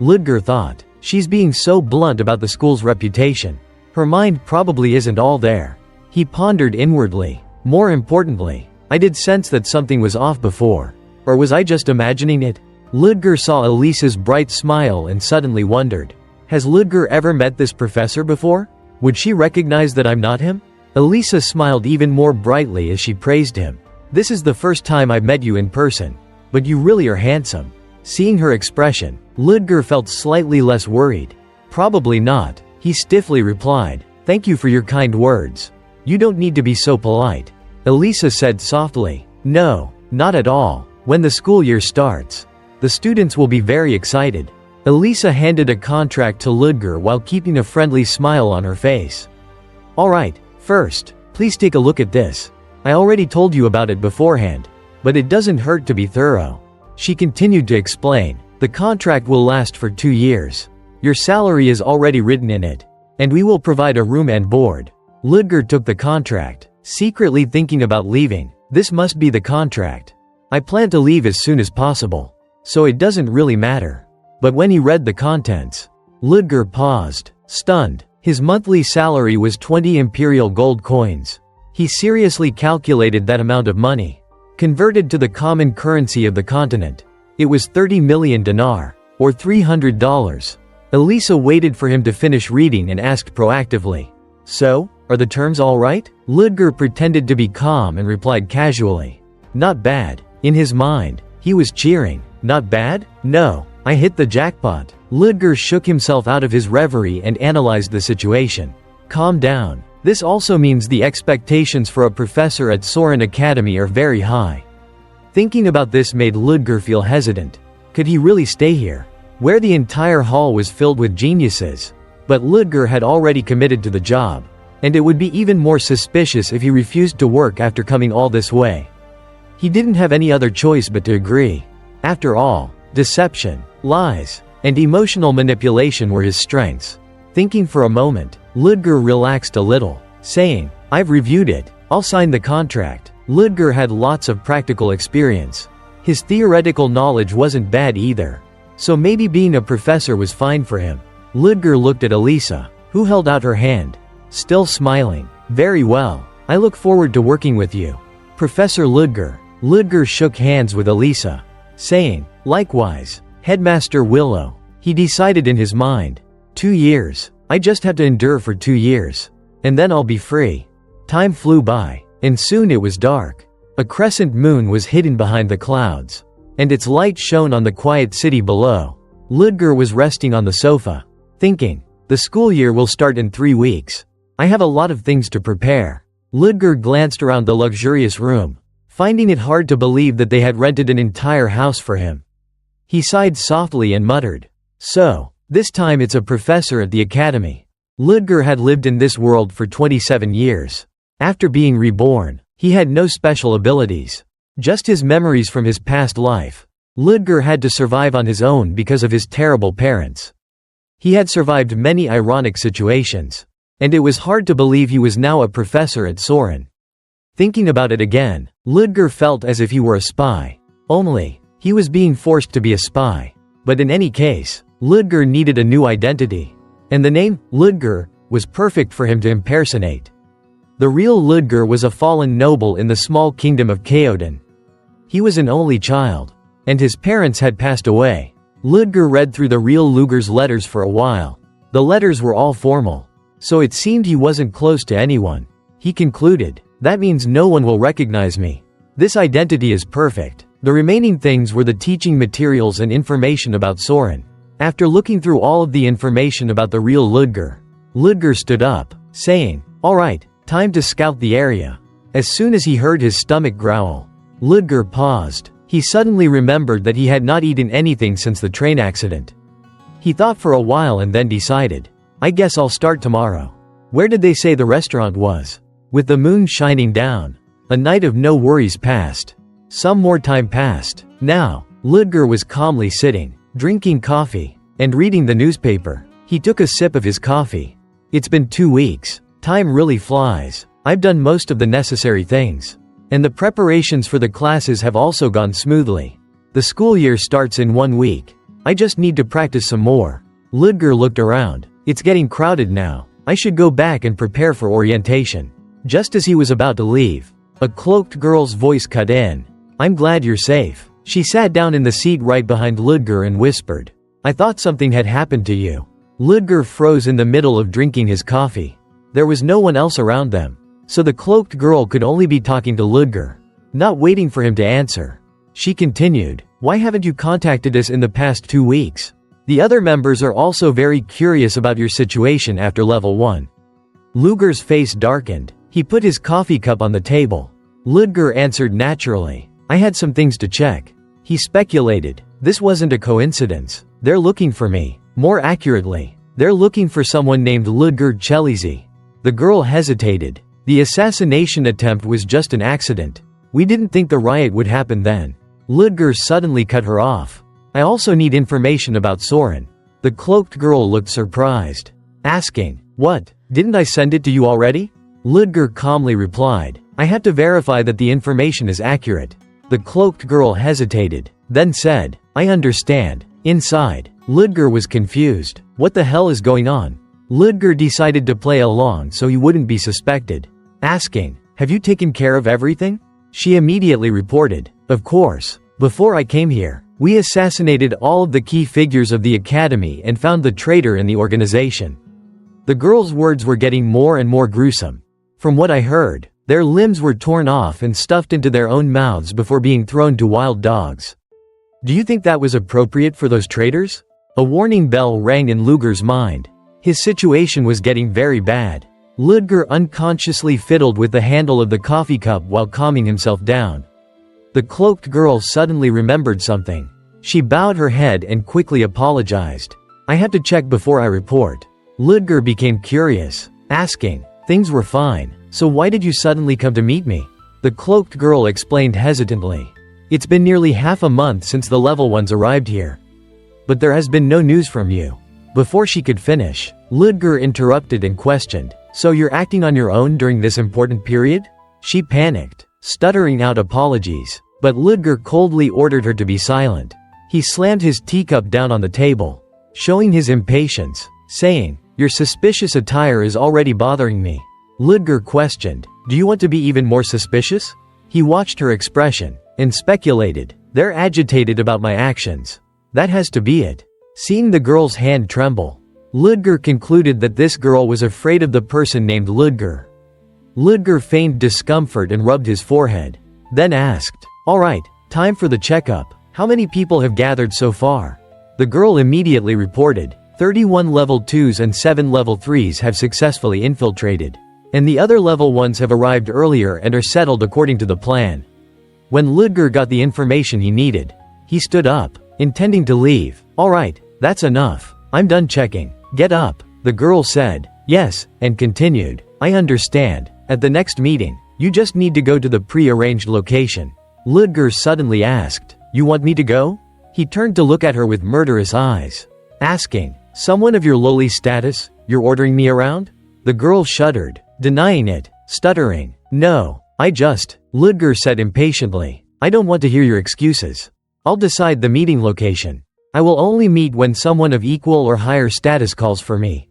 Ludger thought, "She's being so blunt about the school's reputation. Her mind probably isn't all there." He pondered inwardly. More importantly, I did sense that something was off before. Or was I just imagining it? Ludger saw Elisa's bright smile and suddenly wondered, has Ludger ever met this professor before? Would she recognize that I'm not him? Elisa smiled even more brightly as she praised him. "This is the first time I've met you in person, but you really are handsome." Seeing her expression, Ludger felt slightly less worried. "Probably not," he stiffly replied. "Thank you for your kind words. You don't need to be so polite." Elisa said softly, "No, not at all. When the school year starts, the students will be very excited." Elisa handed a contract to Ludger while keeping a friendly smile on her face. "All right, first, please take a look at this. I already told you about it beforehand, but it doesn't hurt to be thorough." She continued to explain, "The contract will last for 2 years. Your salary is already written in it, and we will provide a room and board." Ludger took the contract, secretly thinking about leaving. This must be the contract. "I plan to leave as soon as possible, so it doesn't really matter." But when he read the contents, Ludger paused, stunned. His monthly salary was 20 imperial gold coins. He seriously calculated that amount of money. Converted to the common currency of the continent, it was 30 million dinar, or $300. Elisa waited for him to finish reading and asked proactively, "So, are the terms all right?" Ludger pretended to be calm and replied casually, "Not bad." In his mind, he was cheering. "Not bad? No, I hit the jackpot." Ludger shook himself out of his reverie and analyzed the situation. "Calm down. This also means the expectations for a professor at Saurin Academy are very high." Thinking about this made Ludger feel hesitant. Could he really stay here, where the entire hall was filled with geniuses? But Ludger had already committed to the job, and it would be even more suspicious if he refused to work after coming all this way. He didn't have any other choice but to agree. After all, deception, lies, and emotional manipulation were his strengths. Thinking for a moment, Ludger relaxed a little, saying, "I've reviewed it. I'll sign the contract." Ludger had lots of practical experience. His theoretical knowledge wasn't bad either, so maybe being a professor was fine for him. Ludger looked at Elisa, who held out her hand, still smiling. "Very well. I look forward to working with you, Professor Ludger." Ludger shook hands with Elisa, saying, "Likewise, Headmaster Willow." He decided in his mind, 2 years. I just have to endure for 2 years, and then I'll be free. Time flew by, and soon it was dark. A crescent moon was hidden behind the clouds, and its light shone on the quiet city below. Ludger was resting on the sofa, thinking, the school year will start in 3 weeks. I have a lot of things to prepare. Ludger glanced around the luxurious room, finding it hard to believe that they had rented an entire house for him. He sighed softly and muttered, "So, this time it's a professor at the academy." Ludger had lived in this world for 27 years. After being reborn, he had no special abilities. Just his memories from his past life. Ludger had to survive on his own because of his terrible parents. He had survived many ironic situations. And it was hard to believe he was now a professor at Saurin. Thinking about it again, Ludger felt as if he were a spy. Only, he was being forced to be a spy. But in any case, Ludger needed a new identity. And the name, Ludger, was perfect for him to impersonate. The real Ludger was a fallen noble in the small kingdom of Chaoden. He was an only child. And his parents had passed away. Ludger read through the real Ludger's letters for a while. The letters were all formal. So it seemed he wasn't close to anyone. He concluded, that means no one will recognize me. This identity is perfect. The remaining things were the teaching materials and information about Saurin. After looking through all of the information about the real Ludger, Ludger stood up, saying, alright, time to scout the area. As soon as he heard his stomach growl, Ludger paused. He suddenly remembered that he had not eaten anything since the train accident. He thought for a while and then decided, I guess I'll start tomorrow. Where did they say the restaurant was? With the moon shining down, a night of no worries passed. Some more time passed. Now, Ludger was calmly sitting, drinking coffee, and reading the newspaper. He took a sip of his coffee. It's been 2 weeks. Time really flies. I've done most of the necessary things. And the preparations for the classes have also gone smoothly. The school year starts in 1 week. I just need to practice some more. Ludger looked around. It's getting crowded now. I should go back and prepare for orientation. Just as he was about to leave, a cloaked girl's voice cut in. I'm glad you're safe. She sat down in the seat right behind Ludger and whispered, I thought something had happened to you. Ludger froze in the middle of drinking his coffee. There was no one else around them, so the cloaked girl could only be talking to Ludger, not waiting for him to answer. She continued, why haven't you contacted us in the past 2 weeks? The other members are also very curious about your situation after level 1. Ludger's face darkened. He put his coffee cup on the table. Ludger answered naturally, I had some things to check. He speculated, this wasn't a coincidence. They're looking for me. More accurately, they're looking for someone named Ludger Chelizy. The girl hesitated. The assassination attempt was just an accident. We didn't think the riot would happen then. Ludger suddenly cut her off. I also need information about Saurin. The cloaked girl looked surprised, asking, what, didn't I send it to you already? Ludger calmly replied, I have to verify that the information is accurate. The cloaked girl hesitated, then said, I understand. Inside, Ludger was confused. What the hell is going on? Ludger decided to play along so he wouldn't be suspected, asking, have you taken care of everything? She immediately reported, of course. Before I came here, we assassinated all of the key figures of the academy and found the traitor in the organization. The girl's words were getting more and more gruesome. From what I heard, their limbs were torn off and stuffed into their own mouths before being thrown to wild dogs. Do you think that was appropriate for those traitors? A warning bell rang in Ludger's mind. His situation was getting very bad. Ludger unconsciously fiddled with the handle of the coffee cup while calming himself down. The cloaked girl suddenly remembered something. She bowed her head and quickly apologized. I have to check before I report. Ludger became curious, asking, things were fine, so why did you suddenly come to meet me? The cloaked girl explained hesitantly. It's been nearly half a month since the level 1s arrived here. But there has been no news from you. Before she could finish, Ludger interrupted and questioned, so you're acting on your own during this important period? She panicked, stuttering out apologies, but Ludger coldly ordered her to be silent. He slammed his teacup down on the table, showing his impatience, saying, your suspicious attire is already bothering me. Ludger questioned, do you want to be even more suspicious? He watched her expression, and speculated, they're agitated about my actions. That has to be it. Seeing the girl's hand tremble, Ludger concluded that this girl was afraid of the person named Ludger. Ludger feigned discomfort and rubbed his forehead, then asked, alright, time for the checkup. How many people have gathered so far? The girl immediately reported, 31 level 2s and 7 level 3s have successfully infiltrated. And the other level 1s have arrived earlier and are settled according to the plan. When Ludger got the information he needed, he stood up, intending to leave. Alright, that's enough. I'm done checking. Get up, the girl said, Yes, and continued, I understand. At the next meeting, you just need to go to the pre-arranged location. Ludger suddenly asked, you want me to go? He turned to look at her with murderous eyes, asking, someone of your lowly status, you're ordering me around? The girl shuddered, denying it, stuttering, no, Ludger said impatiently, I don't want to hear your excuses. I'll decide the meeting location. I will only meet when someone of equal or higher status calls for me.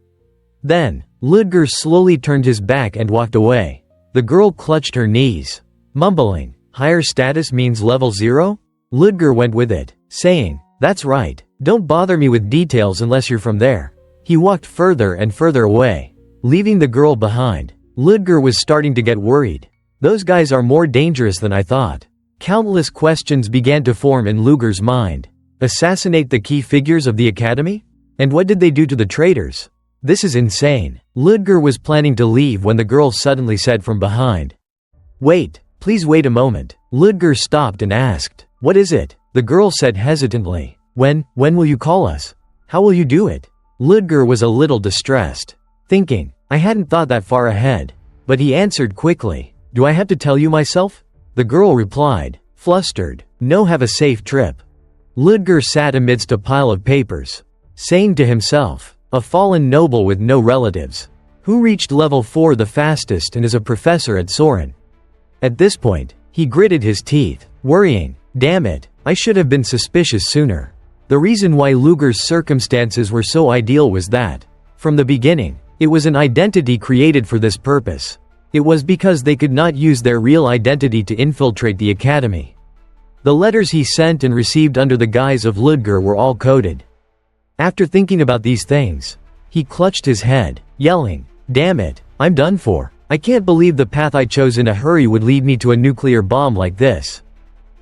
Then, Ludger slowly turned his back and walked away. The girl clutched her knees, mumbling, higher status means level 0? Ludger went with it, saying, that's right, don't bother me with details unless you're from there. He walked further and further away, leaving the girl behind. Ludger was starting to get worried. Those guys are more dangerous than I thought. Countless questions began to form in Ludger's mind. Assassinate the key figures of the academy? And what did they do to the traitors? This is insane. Ludger was planning to leave when the girl suddenly said from behind, wait, please wait a moment. Ludger stopped and asked, what is it? The girl said hesitantly, when will you call us? How will you do it? Ludger was a little distressed, thinking, I hadn't thought that far ahead. But he answered quickly, do I have to tell you myself? The girl replied, flustered, no, have a safe trip. Ludger sat amidst a pile of papers, saying to himself, a fallen noble with no relatives, who reached level 4 the fastest and is a professor at Saurin. At this point, he gritted his teeth, worrying, damn it, I should have been suspicious sooner. The reason why Ludger's circumstances were so ideal was that, from the beginning, it was an identity created for this purpose. It was because they could not use their real identity to infiltrate the academy. The letters he sent and received under the guise of Ludger were all coded. After thinking about these things, he clutched his head, yelling, damn it, I'm done for. I can't believe the path I chose in a hurry would lead me to a nuclear bomb like this.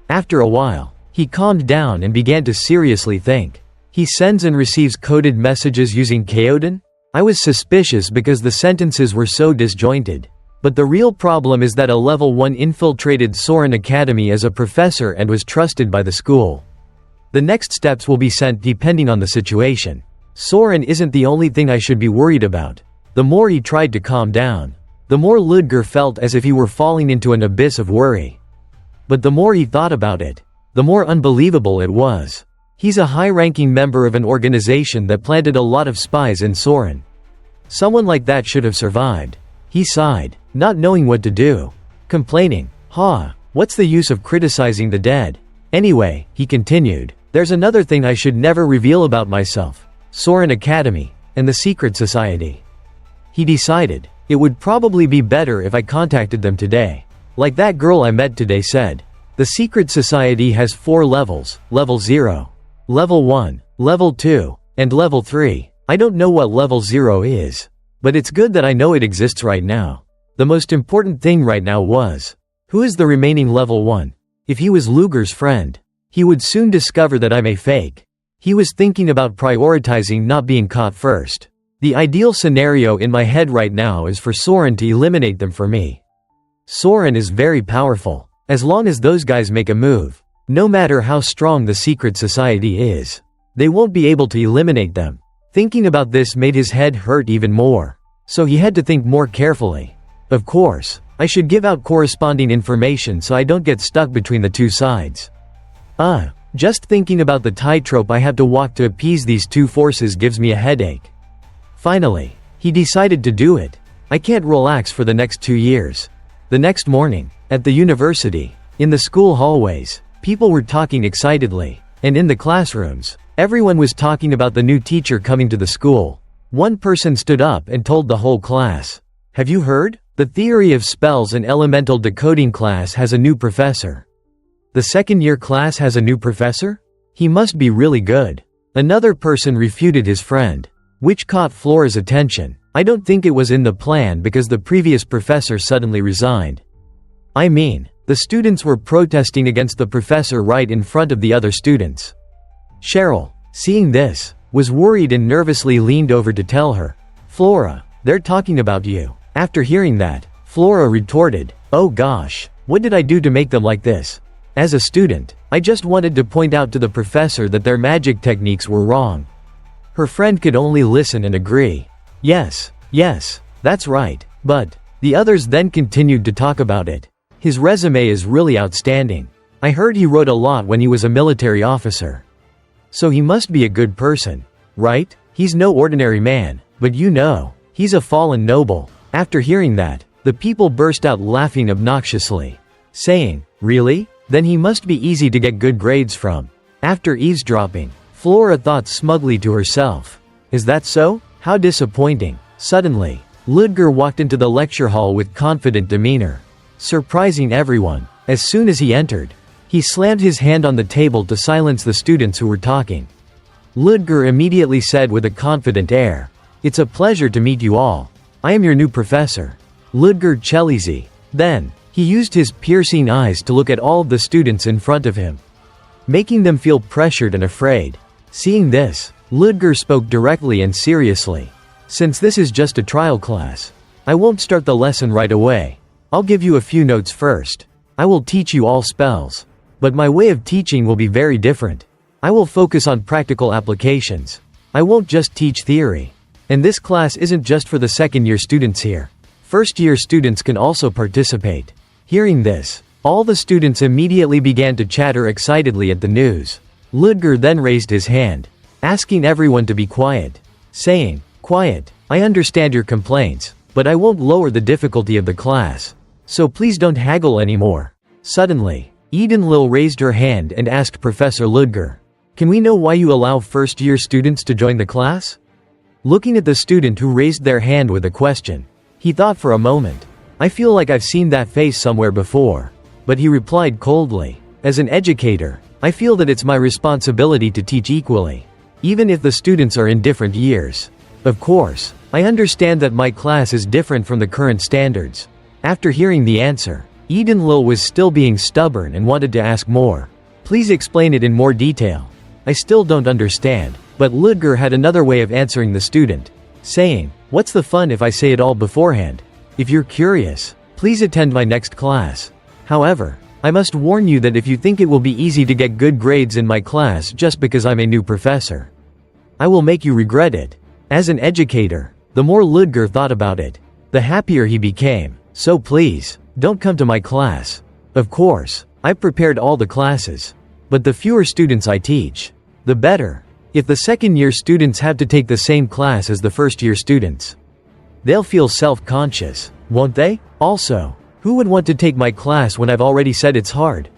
After a while, he calmed down and began to seriously think. He sends and receives coded messages using Kaoden? I was suspicious because the sentences were so disjointed. But the real problem is that a level 1 infiltrated Saurin Academy as a professor and was trusted by the school. The next steps will be sent depending on the situation. Saurin isn't the only thing I should be worried about. The more he tried to calm down, the more Ludger felt as if he were falling into an abyss of worry. But the more he thought about it, the more unbelievable it was. He's a high-ranking member of an organization that planted a lot of spies in Saurin. Someone like that should have survived. He sighed, not knowing what to do. Complaining, what's the use of criticizing the dead? Anyway, he continued, there's another thing I should never reveal about myself. Saurin Academy, and the secret society. He decided, it would probably be better if I contacted them today. Like that girl I met today said. The secret society has 4 levels, level 0, level 1, level 2, and level 3. I don't know what level 0 is. But it's good that I know it exists right now. The most important thing right now was, who is the remaining level 1? If he was Ludger's friend, he would soon discover that I'm a fake. He was thinking about prioritizing not being caught first. The ideal scenario in my head right now is for Saurin to eliminate them for me. Saurin is very powerful. As long as those guys make a move, no matter how strong the secret society is, they won't be able to eliminate them. Thinking about this made his head hurt even more. So he had to think more carefully. Of course, I should give out corresponding information so I don't get stuck between the two sides. Just thinking about the tightrope I have to walk to appease these two forces gives me a headache. Finally, he decided to do it. I can't relax for the next 2 years. The next morning, at the university, in the school hallways, people were talking excitedly, and in the classrooms, everyone was talking about the new teacher coming to the school. One person stood up and told the whole class, have you heard? The theory of spells and elemental decoding class has a new professor. The second-year class has a new professor? He must be really good. Another person refuted his friend, which caught Flora's attention. I don't think it was in the plan because the previous professor suddenly resigned. I mean, the students were protesting against the professor right in front of the other students. Cheryl, seeing this, was worried and nervously leaned over to tell her, Flora, they're talking about you. After hearing that, Flora retorted, oh gosh, what did I do to make them like this? As a student, I just wanted to point out to the professor that their magic techniques were wrong. Her friend could only listen and agree. Yes, Yes, that's right, but the others then continued to talk about it. His resume is really outstanding. I heard he wrote a lot when he was a military officer. So he must be a good person, right? He's no ordinary man, but he's a fallen noble. After hearing that, the people burst out laughing obnoxiously, saying, "Really? Then he must be easy to get good grades from." After eavesdropping, Flora thought smugly to herself, "Is that so? How disappointing." Suddenly, Ludger walked into the lecture hall with confident demeanor, surprising everyone. As soon as he entered, he slammed his hand on the table to silence the students who were talking. Ludger immediately said with a confident air, "It's a pleasure to meet you all. I am your new professor, Ludger Chelizy." Then, he used his piercing eyes to look at all of the students in front of him, making them feel pressured and afraid. Seeing this, Ludger spoke directly and seriously. "Since this is just a trial class, I won't start the lesson right away. I'll give you a few notes first. I will teach you all spells. But my way of teaching will be very different. I will focus on practical applications. I won't just teach theory. And this class isn't just for the second-year students here. First-year students can also participate." Hearing this, all the students immediately began to chatter excitedly at the news. Ludger then raised his hand, asking everyone to be quiet, saying, "Quiet, I understand your complaints, but I won't lower the difficulty of the class. So please don't haggle anymore." Suddenly, Eden-Lil raised her hand and asked Professor Ludger, "Can we know why you allow first-year students to join the class?" Looking at the student who raised their hand with a question, he thought for a moment. "I feel like I've seen that face somewhere before." But he replied coldly, "As an educator, I feel that it's my responsibility to teach equally, even if the students are in different years. Of course, I understand that my class is different from the current standards." After hearing the answer, Eden-Lil was still being stubborn and wanted to ask more. "Please explain it in more detail. I still don't understand." But Ludger had another way of answering the student, saying, "What's the fun if I say it all beforehand? If you're curious, please attend my next class. However, I must warn you that if you think it will be easy to get good grades in my class just because I'm a new professor, I will make you regret it." As an educator, the more Ludger thought about it, the happier he became. "So please, don't come to my class. Of course, I've prepared all the classes. But the fewer students I teach, the better. If the second-year students have to take the same class as the first-year students, they'll feel self-conscious, won't they? Also, who would want to take my class when I've already said it's hard?"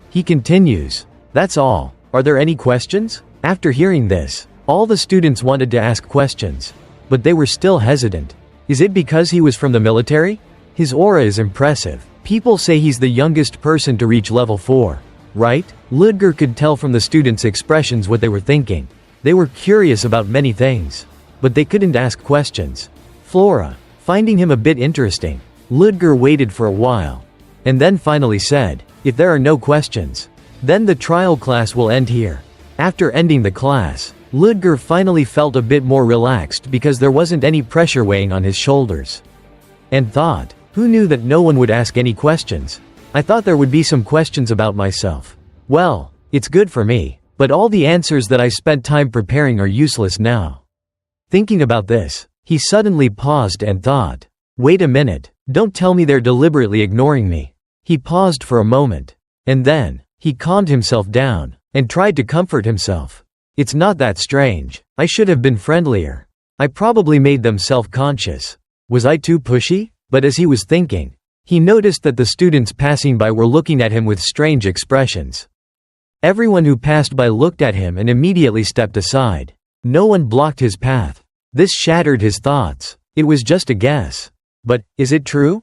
He continues, "That's all. Are there any questions?" After hearing this, all the students wanted to ask questions, but they were still hesitant. Is it because he was from the military? His aura is impressive. People say he's the youngest person to reach level 4, right? Ludger could tell from the students' expressions what they were thinking. They were curious about many things, but they couldn't ask questions. Flora, finding him a bit interesting, Ludger waited for a while, and then finally said, "If there are no questions, then the trial class will end here." After ending the class, Ludger finally felt a bit more relaxed because there wasn't any pressure weighing on his shoulders. And thought, who knew that no one would ask any questions? I thought there would be some questions about myself. Well, it's good for me. But all the answers that I spent time preparing are useless now. Thinking about this, he suddenly paused and thought, "Wait a minute, don't tell me they're deliberately ignoring me." He paused for a moment, and then, he calmed himself down, and tried to comfort himself. "It's not that strange. I should have been friendlier. I probably made them self-conscious. Was I too pushy?" But as he was thinking, he noticed that the students passing by were looking at him with strange expressions. Everyone who passed by looked at him and immediately stepped aside. No one blocked his path. This shattered his thoughts. It was just a guess. But, is it true?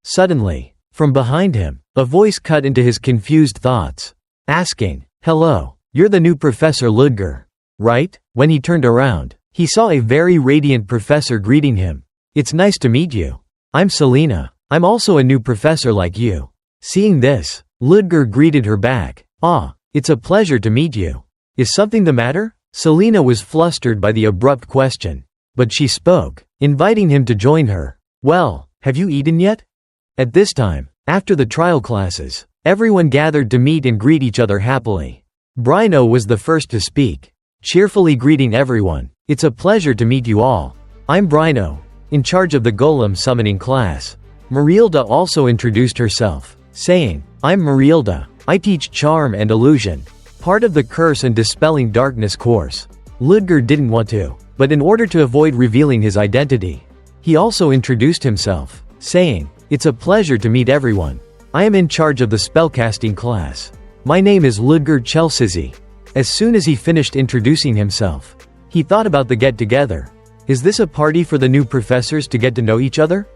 Suddenly, from behind him, a voice cut into his confused thoughts, asking, "Hello, you're the new Professor Ludger, right?" When he turned around, he saw a very radiant professor greeting him. "It's nice to meet you. I'm Selena. I'm also a new professor like you." Seeing this, Ludger greeted her back. "Ah, it's a pleasure to meet you. Is something the matter?" Selena was flustered by the abrupt question, but she spoke, inviting him to join her. "Well, have you eaten yet?" At this time, after the trial classes, everyone gathered to meet and greet each other happily. Brino was the first to speak, cheerfully greeting everyone. "It's a pleasure to meet you all. I'm Brino, in charge of the golem summoning class. Marilda also introduced herself, saying, "I'm Marilda. I teach charm and illusion, part of the curse and dispelling darkness course." Ludger didn't want to, but in order to avoid revealing his identity, he also introduced himself, saying, "It's a pleasure to meet everyone. I am in charge of the spellcasting class. My name is Ludger Chelsizzy." As soon as he finished introducing himself, he thought about the get-together. Is this a party for the new professors to get to know each other?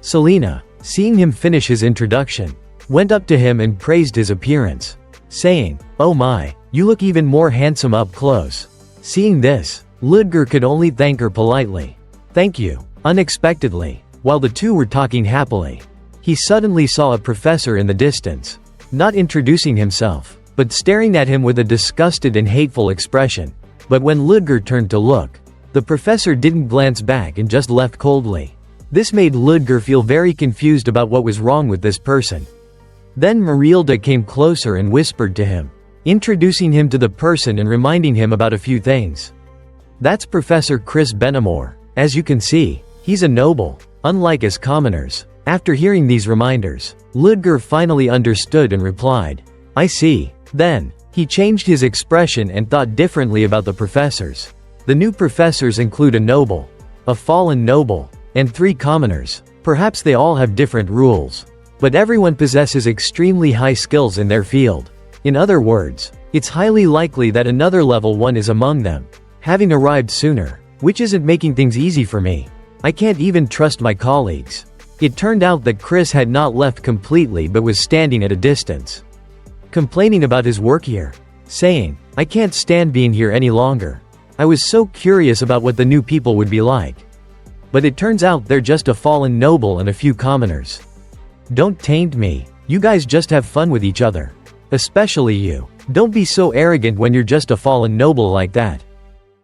Selena, seeing him finish his introduction, went up to him and praised his appearance, saying, "Oh my, you look even more handsome up close." Seeing this, Ludger could only thank her politely. "Thank you." Unexpectedly, while the two were talking happily, he suddenly saw a professor in the distance, not introducing himself, but staring at him with a disgusted and hateful expression. But when Ludger turned to look, the professor didn't glance back and just left coldly. This made Ludger feel very confused about what was wrong with this person. Then Marilda came closer and whispered to him, introducing him to the person and reminding him about a few things. "That's Professor Chris Benamor. As you can see, he's a noble, unlike us commoners." After hearing these reminders, Ludger finally understood and replied, "I see." Then, he changed his expression and thought differently about the professors. The new professors include a noble, a fallen noble, and 3 commoners. Perhaps they all have different rules, but everyone possesses extremely high skills in their field. In other words, it's highly likely that another level 1 is among them, having arrived sooner, which isn't making things easy for me. I can't even trust my colleagues. It turned out that Chris had not left completely but was standing at a distance, complaining about his work here, saying, "I can't stand being here any longer. I was so curious about what the new people would be like. But it turns out they're just a fallen noble and a few commoners. Don't taint me. You guys just have fun with each other. Especially you. Don't be so arrogant when you're just a fallen noble like that."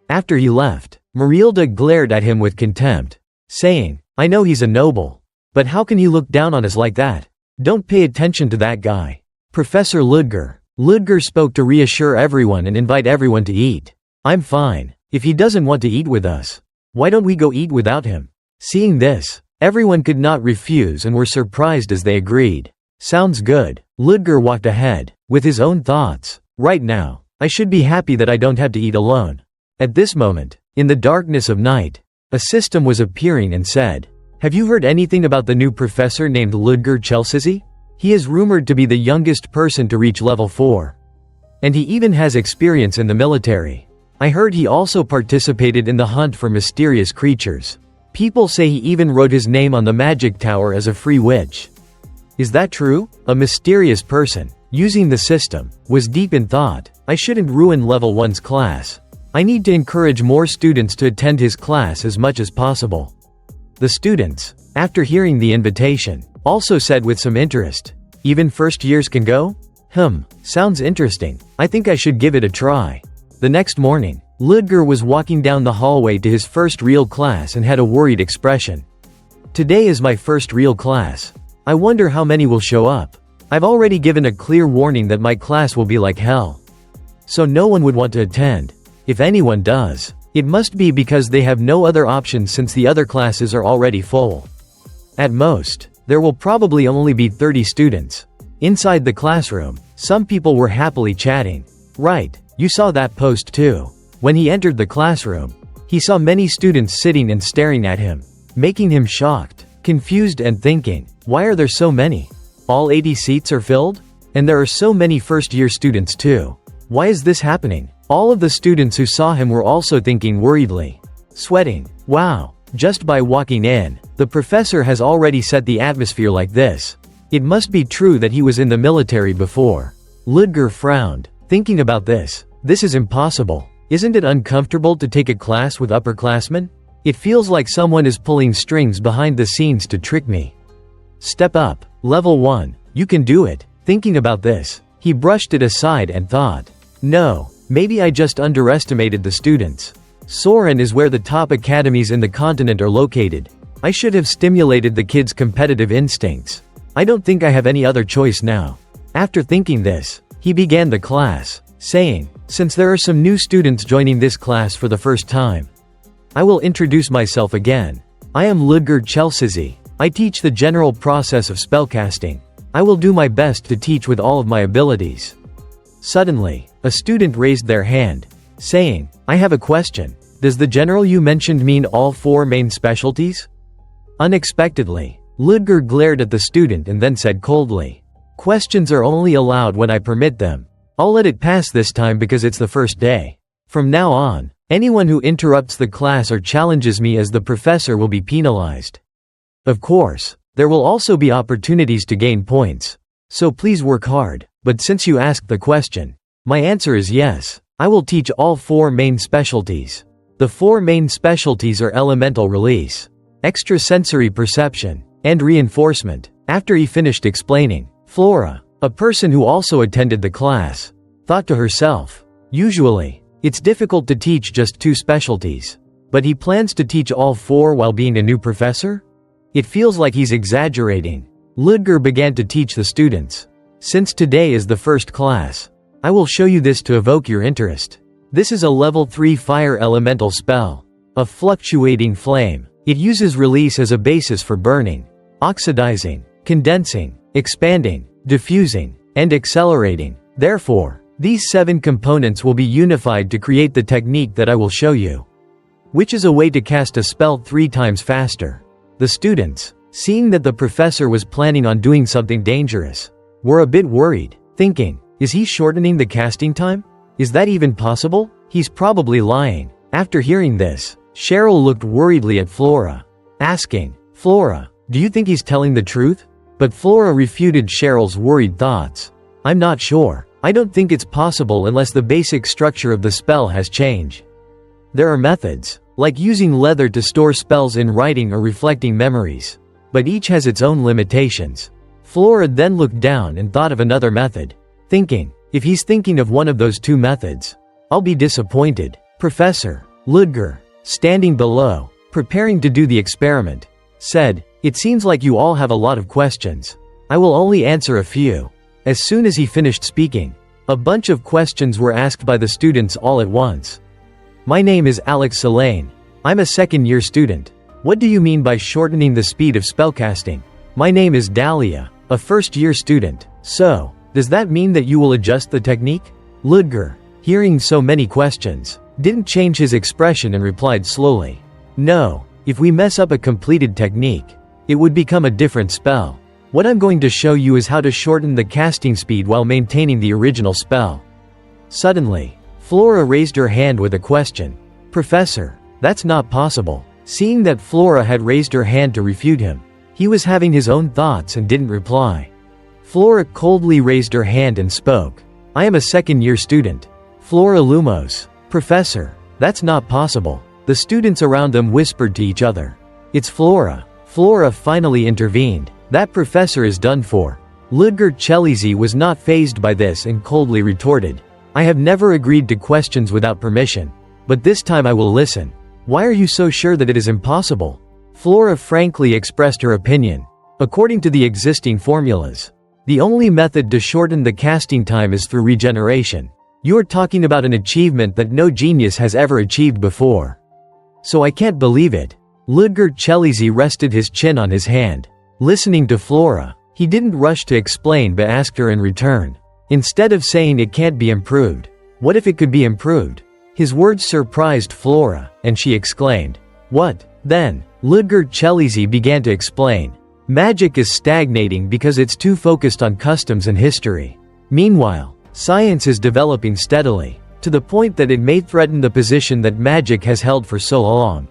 After he left, Marilda glared at him with contempt, saying, "I know he's a noble, but how can he look down on us like that? Don't pay attention to that guy." Professor Ludger. Ludger spoke to reassure everyone and invite everyone to eat. "I'm fine. If he doesn't want to eat with us, why don't we go eat without him?" Seeing this, everyone could not refuse and were surprised as they agreed. "Sounds good." Ludger walked ahead, with his own thoughts. "Right now, I should be happy that I don't have to eat alone." At this moment, in the darkness of night, a system was appearing and said, "Have you heard anything about the new professor named Ludger Chelsizzy? He is rumored to be the youngest person to reach level 4. And he even has experience in the military. I heard he also participated in the hunt for mysterious creatures. People say he even wrote his name on the magic tower as a free witch." Is that true? A mysterious person, using the system, was deep in thought. "I shouldn't ruin level 1's class. I need to encourage more students to attend his class as much as possible." The students, after hearing the invitation, also said with some interest, "Even first years can go? Sounds interesting. I think I should give it a try." The next morning, Ludger was walking down the hallway to his first real class and had a worried expression. "Today is my first real class. I wonder how many will show up. I've already given a clear warning that my class will be like hell. So no one would want to attend. If anyone does, it must be because they have no other options since the other classes are already full. At most, there will probably only be 30 students." Inside the classroom, some people were happily chatting. "Right, you saw that post too." When he entered the classroom, he saw many students sitting and staring at him, making him shocked, confused and thinking, "Why are there so many? All 80 seats are filled? And there are so many first-year students too. Why is this happening?" All of the students who saw him were also thinking worriedly, sweating, "Wow, just by walking in, the professor has already set the atmosphere like this. It must be true that he was in the military before." Ludger frowned, thinking about this. This is impossible. Isn't it uncomfortable to take a class with upperclassmen? It feels like someone is pulling strings behind the scenes to trick me. Step up. Level 1. You can do it. Thinking about this, he brushed it aside and thought, "No, maybe I just underestimated the students. Saurin is where the top academies in the continent are located. I should have stimulated the kids' competitive instincts. I don't think I have any other choice now." After thinking this, he began the class, saying, "Since there are some new students joining this class for the first time, I will introduce myself again. I am Ludger Chelsea. I teach the general process of spellcasting. I will do my best to teach with all of my abilities. Suddenly, a student raised their hand, saying, I have a question. Does the general you mentioned mean all 4 main specialties? Unexpectedly, Ludger glared at the student and then said coldly, questions are only allowed when I permit them. I'll let it pass this time because it's the first day. From now on, anyone who interrupts the class or challenges me as the professor will be penalized. Of course, there will also be opportunities to gain points. So please work hard, but since you asked the question, my answer is yes. I will teach all 4 main specialties. The 4 main specialties are elemental release, extrasensory perception, and reinforcement. After he finished explaining, Flora, a person who also attended the class, thought to herself, usually, it's difficult to teach just 2 specialties. But he plans to teach all 4 while being a new professor? It feels like he's exaggerating. Ludger began to teach the students. Since today is the first class, I will show you this to evoke your interest. This is a level 3 fire elemental spell. A fluctuating flame. It uses release as a basis for burning, oxidizing, condensing, expanding, diffusing, and accelerating. Therefore, these 7 components will be unified to create the technique that I will show you, which is a way to cast a spell 3 times faster. The students, seeing that the professor was planning on doing something dangerous, were a bit worried, thinking, is he shortening the casting time? Is that even possible? He's probably lying. After hearing this, Cheryl looked worriedly at Flora, asking, Flora, do you think he's telling the truth? But Flora refuted Cheryl's worried thoughts. I'm not sure. I don't think it's possible unless the basic structure of the spell has changed. There are methods, like using leather to store spells in writing or reflecting memories. But each has its own limitations. Flora then looked down and thought of another method, thinking, if he's thinking of one of those 2 methods, I'll be disappointed. Professor Ludger, standing below, preparing to do the experiment, said, it seems like you all have a lot of questions. I will only answer a few. As soon as he finished speaking, a bunch of questions were asked by the students all at once. My name is Alex Selane. I'm a 2nd-year student. What do you mean by shortening the speed of spellcasting? My name is Dahlia, a 1st-year student. So, does that mean that you will adjust the technique? Ludger, hearing so many questions, didn't change his expression and replied slowly. No, if we mess up a completed technique, it would become a different spell. What I'm going to show you is how to shorten the casting speed while maintaining the original spell. Suddenly, Flora raised her hand with a question. Professor, that's not possible. Seeing that Flora had raised her hand to refute him, he was having his own thoughts and didn't reply. Flora coldly raised her hand and spoke. I am a 2nd-year student. Flora Lumos. Professor, that's not possible. The students around them whispered to each other. It's Flora. Flora finally intervened. That professor is done for. Ludger Chelsea was not fazed by this and coldly retorted. I have never agreed to questions without permission. But this time I will listen. Why are you so sure that it is impossible? Flora frankly expressed her opinion. According to the existing formulas, the only method to shorten the casting time is through regeneration. You're talking about an achievement that no genius has ever achieved before. So I can't believe it. Ludger Chelsea rested his chin on his hand. Listening to Flora, he didn't rush to explain but asked her in return. Instead of saying it can't be improved, what if it could be improved? His words surprised Flora, and she exclaimed, what? Then, Ludger Chelsea began to explain. Magic is stagnating because it's too focused on customs and history. Meanwhile, science is developing steadily, to the point that it may threaten the position that magic has held for so long.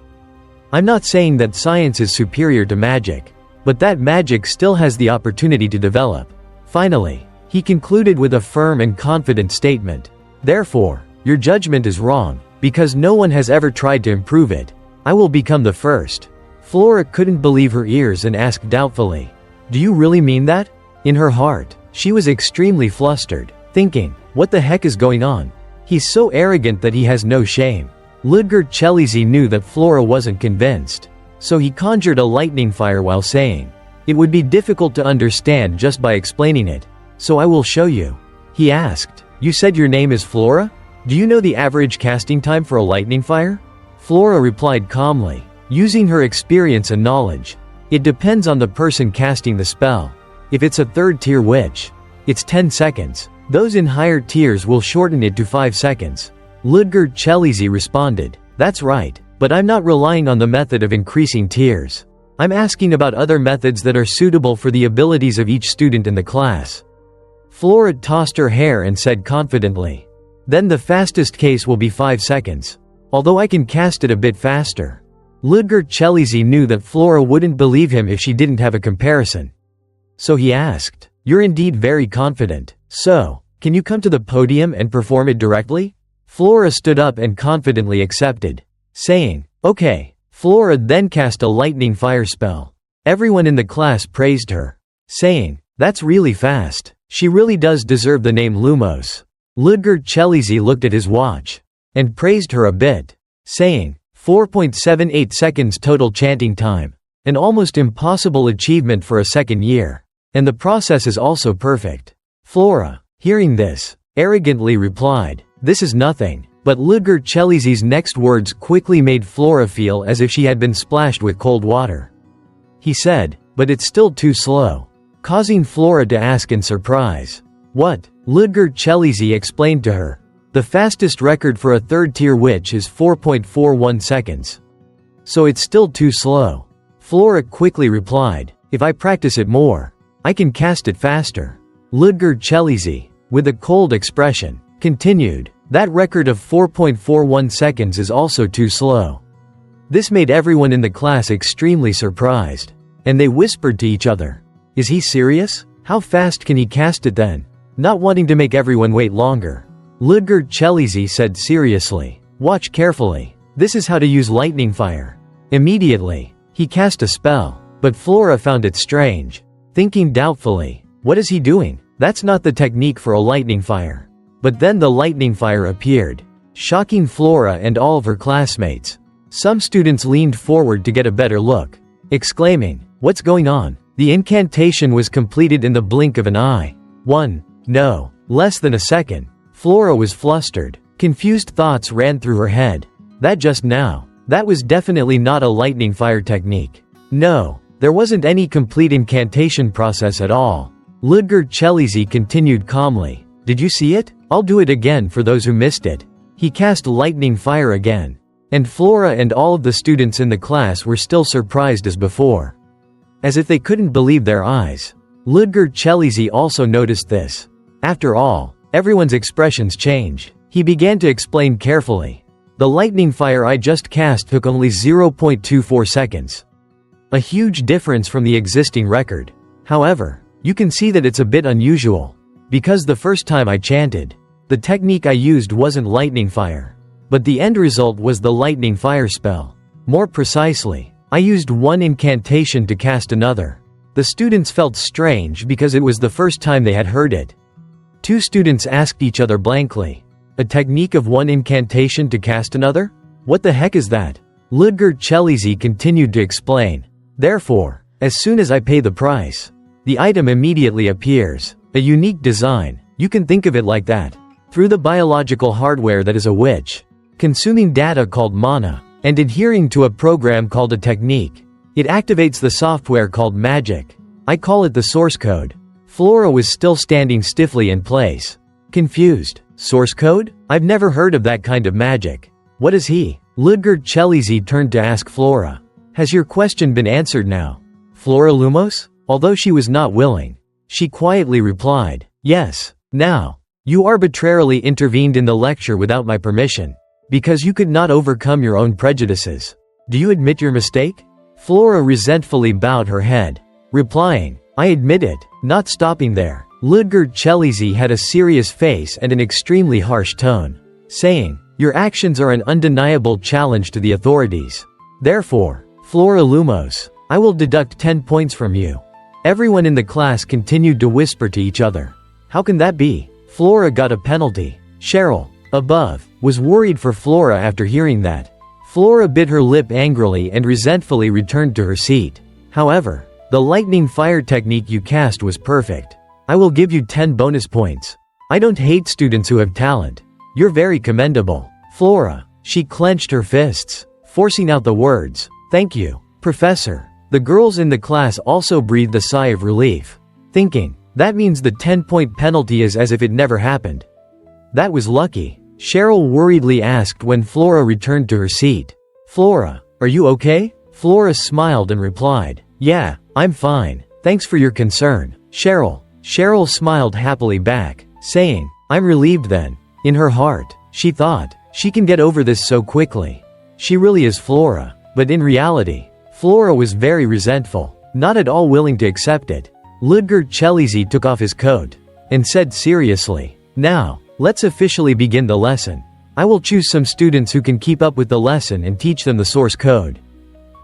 I'm not saying that science is superior to magic, but that magic still has the opportunity to develop. Finally, he concluded with a firm and confident statement. Therefore, your judgment is wrong, because no one has ever tried to improve it. I will become the first. Flora couldn't believe her ears and asked doubtfully, do you really mean that? In her heart, she was extremely flustered, thinking, what the heck is going on? He's so arrogant that he has no shame. Ludger Chelsea knew that Flora wasn't convinced, so he conjured a lightning fire while saying, it would be difficult to understand just by explaining it, so I will show you. He asked, you said your name is Flora? Do you know the average casting time for a lightning fire? Flora replied calmly, using her experience and knowledge. It depends on the person casting the spell. If it's a third-tier witch, it's 10 seconds. Those in higher tiers will shorten it to 5 seconds. Ludgard Chelizy responded, "That's right, but I'm not relying on the method of increasing tiers. I'm asking about other methods that are suitable for the abilities of each student in the class." Flora tossed her hair and said confidently, "Then the fastest case will be 5 seconds. Although I can cast it a bit faster." Ludgard Chelizy knew that Flora wouldn't believe him if she didn't have a comparison. So he asked, "You're indeed very confident. So, can you come to the podium and perform it directly?" Flora stood up and confidently accepted, saying, "Okay." Flora then cast a lightning fire spell. Everyone in the class praised her, saying, "That's really fast. She really does deserve the name Lumos." Ludgard Chelizy looked at his watch and praised her a bit, saying, 4.78 seconds total chanting time. An almost impossible achievement for a second year. And the process is also perfect. Flora, hearing this, arrogantly replied, "This is nothing." But Ludgard Chelizy's next words quickly made Flora feel as if she had been splashed with cold water. He said, "But it's still too slow," causing Flora to ask in surprise, "What?" Ludgard Chelizy explained to her, "The fastest record for a third-tier witch is 4.41 seconds. So it's still too slow." Flora quickly replied, "If I practice it more, I can cast it faster." Ludgard Chelizy, with a cold expression, continued, "That record of 4.41 seconds is also too slow." This made everyone in the class extremely surprised, and they whispered to each other, "Is he serious? How fast can he cast it then?" Not wanting to make everyone wait longer, Ludgard Chelizy said seriously, "Watch carefully. This is how to use lightning fire." Immediately, he cast a spell, but Flora found it strange, thinking doubtfully, "What is he doing? That's not the technique for a lightning fire." But then the lightning fire appeared, shocking Flora and all of her classmates. Some students leaned forward to get a better look, exclaiming, "What's going on?" The incantation was completed in the blink of an eye. Less than a second. Flora was flustered. Confused thoughts ran through her head. That was definitely not a lightning fire technique. No, there wasn't any complete incantation process at all. Ludgard Chelizy continued calmly, "Did you see it? I'll do it again for those who missed it." He cast lightning fire again. And Flora and all of the students in the class were still surprised as before. As if they couldn't believe their eyes. Ludgard Chelizy also noticed this. After all, everyone's expressions change. He began to explain carefully. "The lightning fire I just cast took only 0.24 seconds. A huge difference from the existing record. However, you can see that it's a bit unusual. Because the first time I chanted, the technique I used wasn't lightning fire. But the end result was the lightning fire spell. More precisely, I used one incantation to cast another." The students felt strange because it was the first time they had heard it. Two students asked each other blankly, "A technique of one incantation to cast another? What the heck is that?" Ludgard Chelizy continued to explain. "Therefore, as soon as I pay the price, the item immediately appears. A unique design, you can think of it like that. Through the biological hardware that is a witch, consuming data called mana, and adhering to a program called a technique. It activates the software called magic. I call it the source code." Flora was still standing stiffly in place. Confused. "Source code? I've never heard of that kind of magic. What is he?" Ludgard Chelizy turned to ask Flora. "Has your question been answered now, Flora Lumos?" Although she was not willing, she quietly replied, "Yes. Now, you arbitrarily intervened in the lecture without my permission, because you could not overcome your own prejudices. Do you admit your mistake?" Flora resentfully bowed her head, replying, "I admit it." Not stopping there, Ludgard Chelizy had a serious face and an extremely harsh tone, saying, "Your actions are an undeniable challenge to the authorities. Therefore, Flora Lumos, I will deduct 10 points from you." Everyone in the class continued to whisper to each other, "How can that be? Flora got a penalty." Cheryl, above, was worried for Flora after hearing that. Flora bit her lip angrily and resentfully returned to her seat. "However, the lightning fire technique you cast was perfect. I will give you 10 bonus points. I don't hate students who have talent. You're very commendable." Flora, she clenched her fists, forcing out the words, "Thank you, Professor." The girls in the class also breathed a sigh of relief, thinking, that means the 10-point penalty is as if it never happened. That was lucky. Cheryl worriedly asked when Flora returned to her seat. "Flora, are you okay?" Flora smiled and replied, "Yeah, I'm fine. Thanks for your concern, Cheryl." Cheryl smiled happily back, saying, "I'm relieved then." In her heart, she thought, she can get over this so quickly. She really is Flora. But in reality, Flora was very resentful, not at all willing to accept it. Ludger Chelizy took off his coat and said seriously, "Now, let's officially begin the lesson. I will choose some students who can keep up with the lesson and teach them the source code.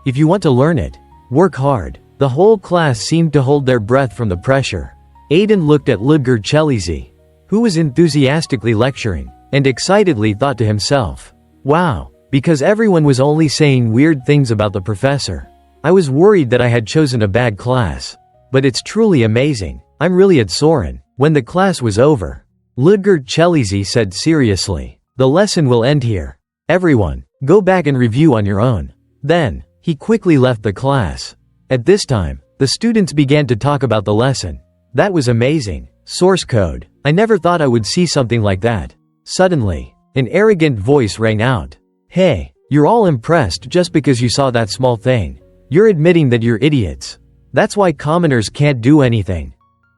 If you want to learn it, work hard." The whole class seemed to hold their breath from the pressure. Aiden looked at Ludger Chelizy, who was enthusiastically lecturing, and excitedly thought to himself, "Wow, because everyone was only saying weird things about the professor. I was worried that I had chosen a bad class. But it's truly amazing. I'm really at Saurin." When the class was over, Ludger Chelizy said seriously, "The lesson will end here. Everyone, go back and review on your own." Then, he quickly left the class. At this time, the students began to talk about the lesson. "That was amazing. Source code. I never thought I would see something like that." Suddenly, an arrogant voice rang out. "Hey, you're all impressed just because you saw that small thing. You're admitting that you're idiots. That's why commoners can't do anything."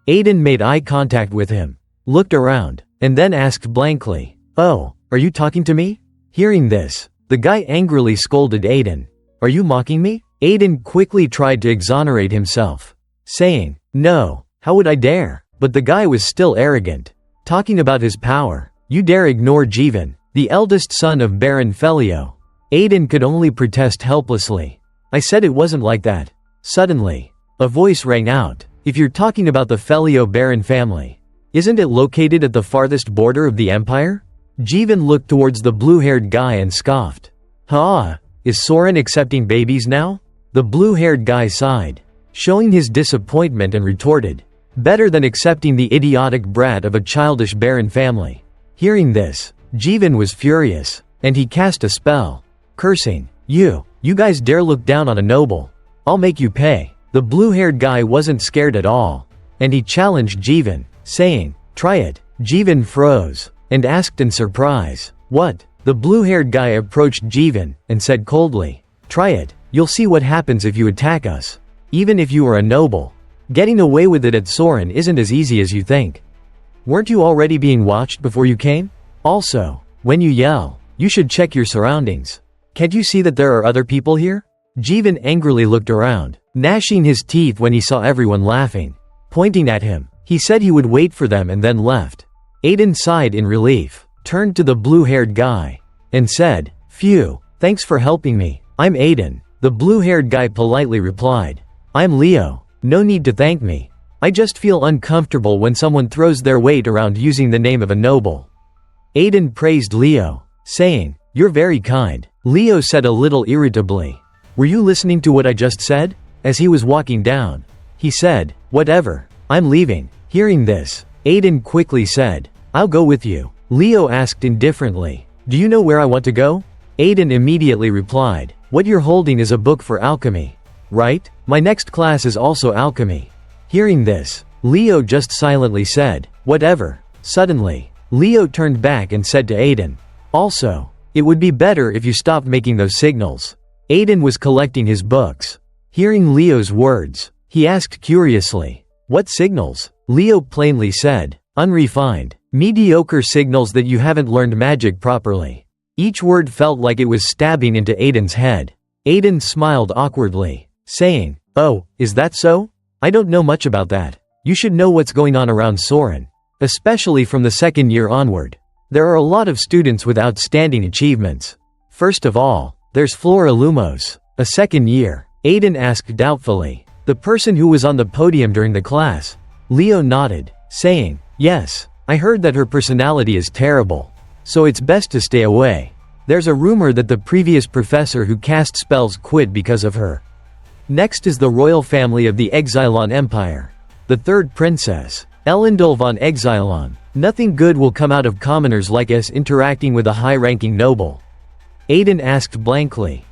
Aiden made eye contact with him, looked around, and then asked blankly, "Oh, are you talking to me?" Hearing this, the guy angrily scolded Aiden. "Are you mocking me?" Aiden quickly tried to exonerate himself, saying, "No, how would I dare?" But the guy was still arrogant, talking about his power. "You dare ignore Jeevan, the eldest son of Baron Felio." Aiden could only protest helplessly. "I said it wasn't like that." Suddenly, a voice rang out. "If you're talking about the Felio Baron family, isn't it located at the farthest border of the empire?" Jeevan looked towards the blue-haired guy and scoffed. "Ha! Is Saurin accepting babies now?" The blue-haired guy sighed, showing his disappointment and retorted, "Better than accepting the idiotic brat of a childish Baron family." Hearing this, Jeevan was furious, and he cast a spell, cursing, You guys dare look down on a noble? I'll make you pay." The blue-haired guy wasn't scared at all, and he challenged Jeevan, saying, "Try it." Jeevan froze, and asked in surprise, "What?" The blue-haired guy approached Jeevan, and said coldly, "Try it. You'll see what happens if you attack us. Even if you are a noble. Getting away with it at Saurin isn't as easy as you think. Weren't you already being watched before you came? Also, when you yell, you should check your surroundings. Can't you see that there are other people here?" Jeevan angrily looked around, gnashing his teeth when he saw everyone laughing. Pointing at him, he said he would wait for them and then left. Aiden sighed in relief, turned to the blue-haired guy, and said, "Phew, thanks for helping me. I'm Aiden." The blue-haired guy politely replied, "I'm Leo. No need to thank me. I just feel uncomfortable when someone throws their weight around using the name of a noble." Aiden praised Leo, saying, "You're very kind." Leo said a little irritably, "Were you listening to what I just said?" As he was walking down, he said, "Whatever. I'm leaving." Hearing this, Aiden quickly said, "I'll go with you." Leo asked indifferently, "Do you know where I want to go?" Aiden immediately replied, "What you're holding is a book for alchemy, right? My next class is also alchemy." Hearing this, Leo just silently said, "Whatever." Suddenly, Leo turned back and said to Aiden, "Also, it would be better if you stopped making those signals." Aiden was collecting his books. Hearing Leo's words, he asked curiously, "What signals?" Leo plainly said, "Unrefined, mediocre signals that you haven't learned magic properly." Each word felt like it was stabbing into Aiden's head. Aiden smiled awkwardly, saying, "Oh, is that so? I don't know much about that. You should know what's going on around Saurin, especially from the second year onward. There are a lot of students with outstanding achievements. First of all, there's Flora Lumos, a second year." Aiden asked doubtfully, "The person who was on the podium during the class?" Leo nodded, saying, "Yes, I heard that her personality is terrible, so it's best to stay away. There's a rumor that the previous professor who cast spells quit because of her." Next is the royal family of the Exilon Empire. The third princess, Elendil von Exilon. Nothing good will come out of commoners like us interacting with a high-ranking noble. Aiden asked blankly,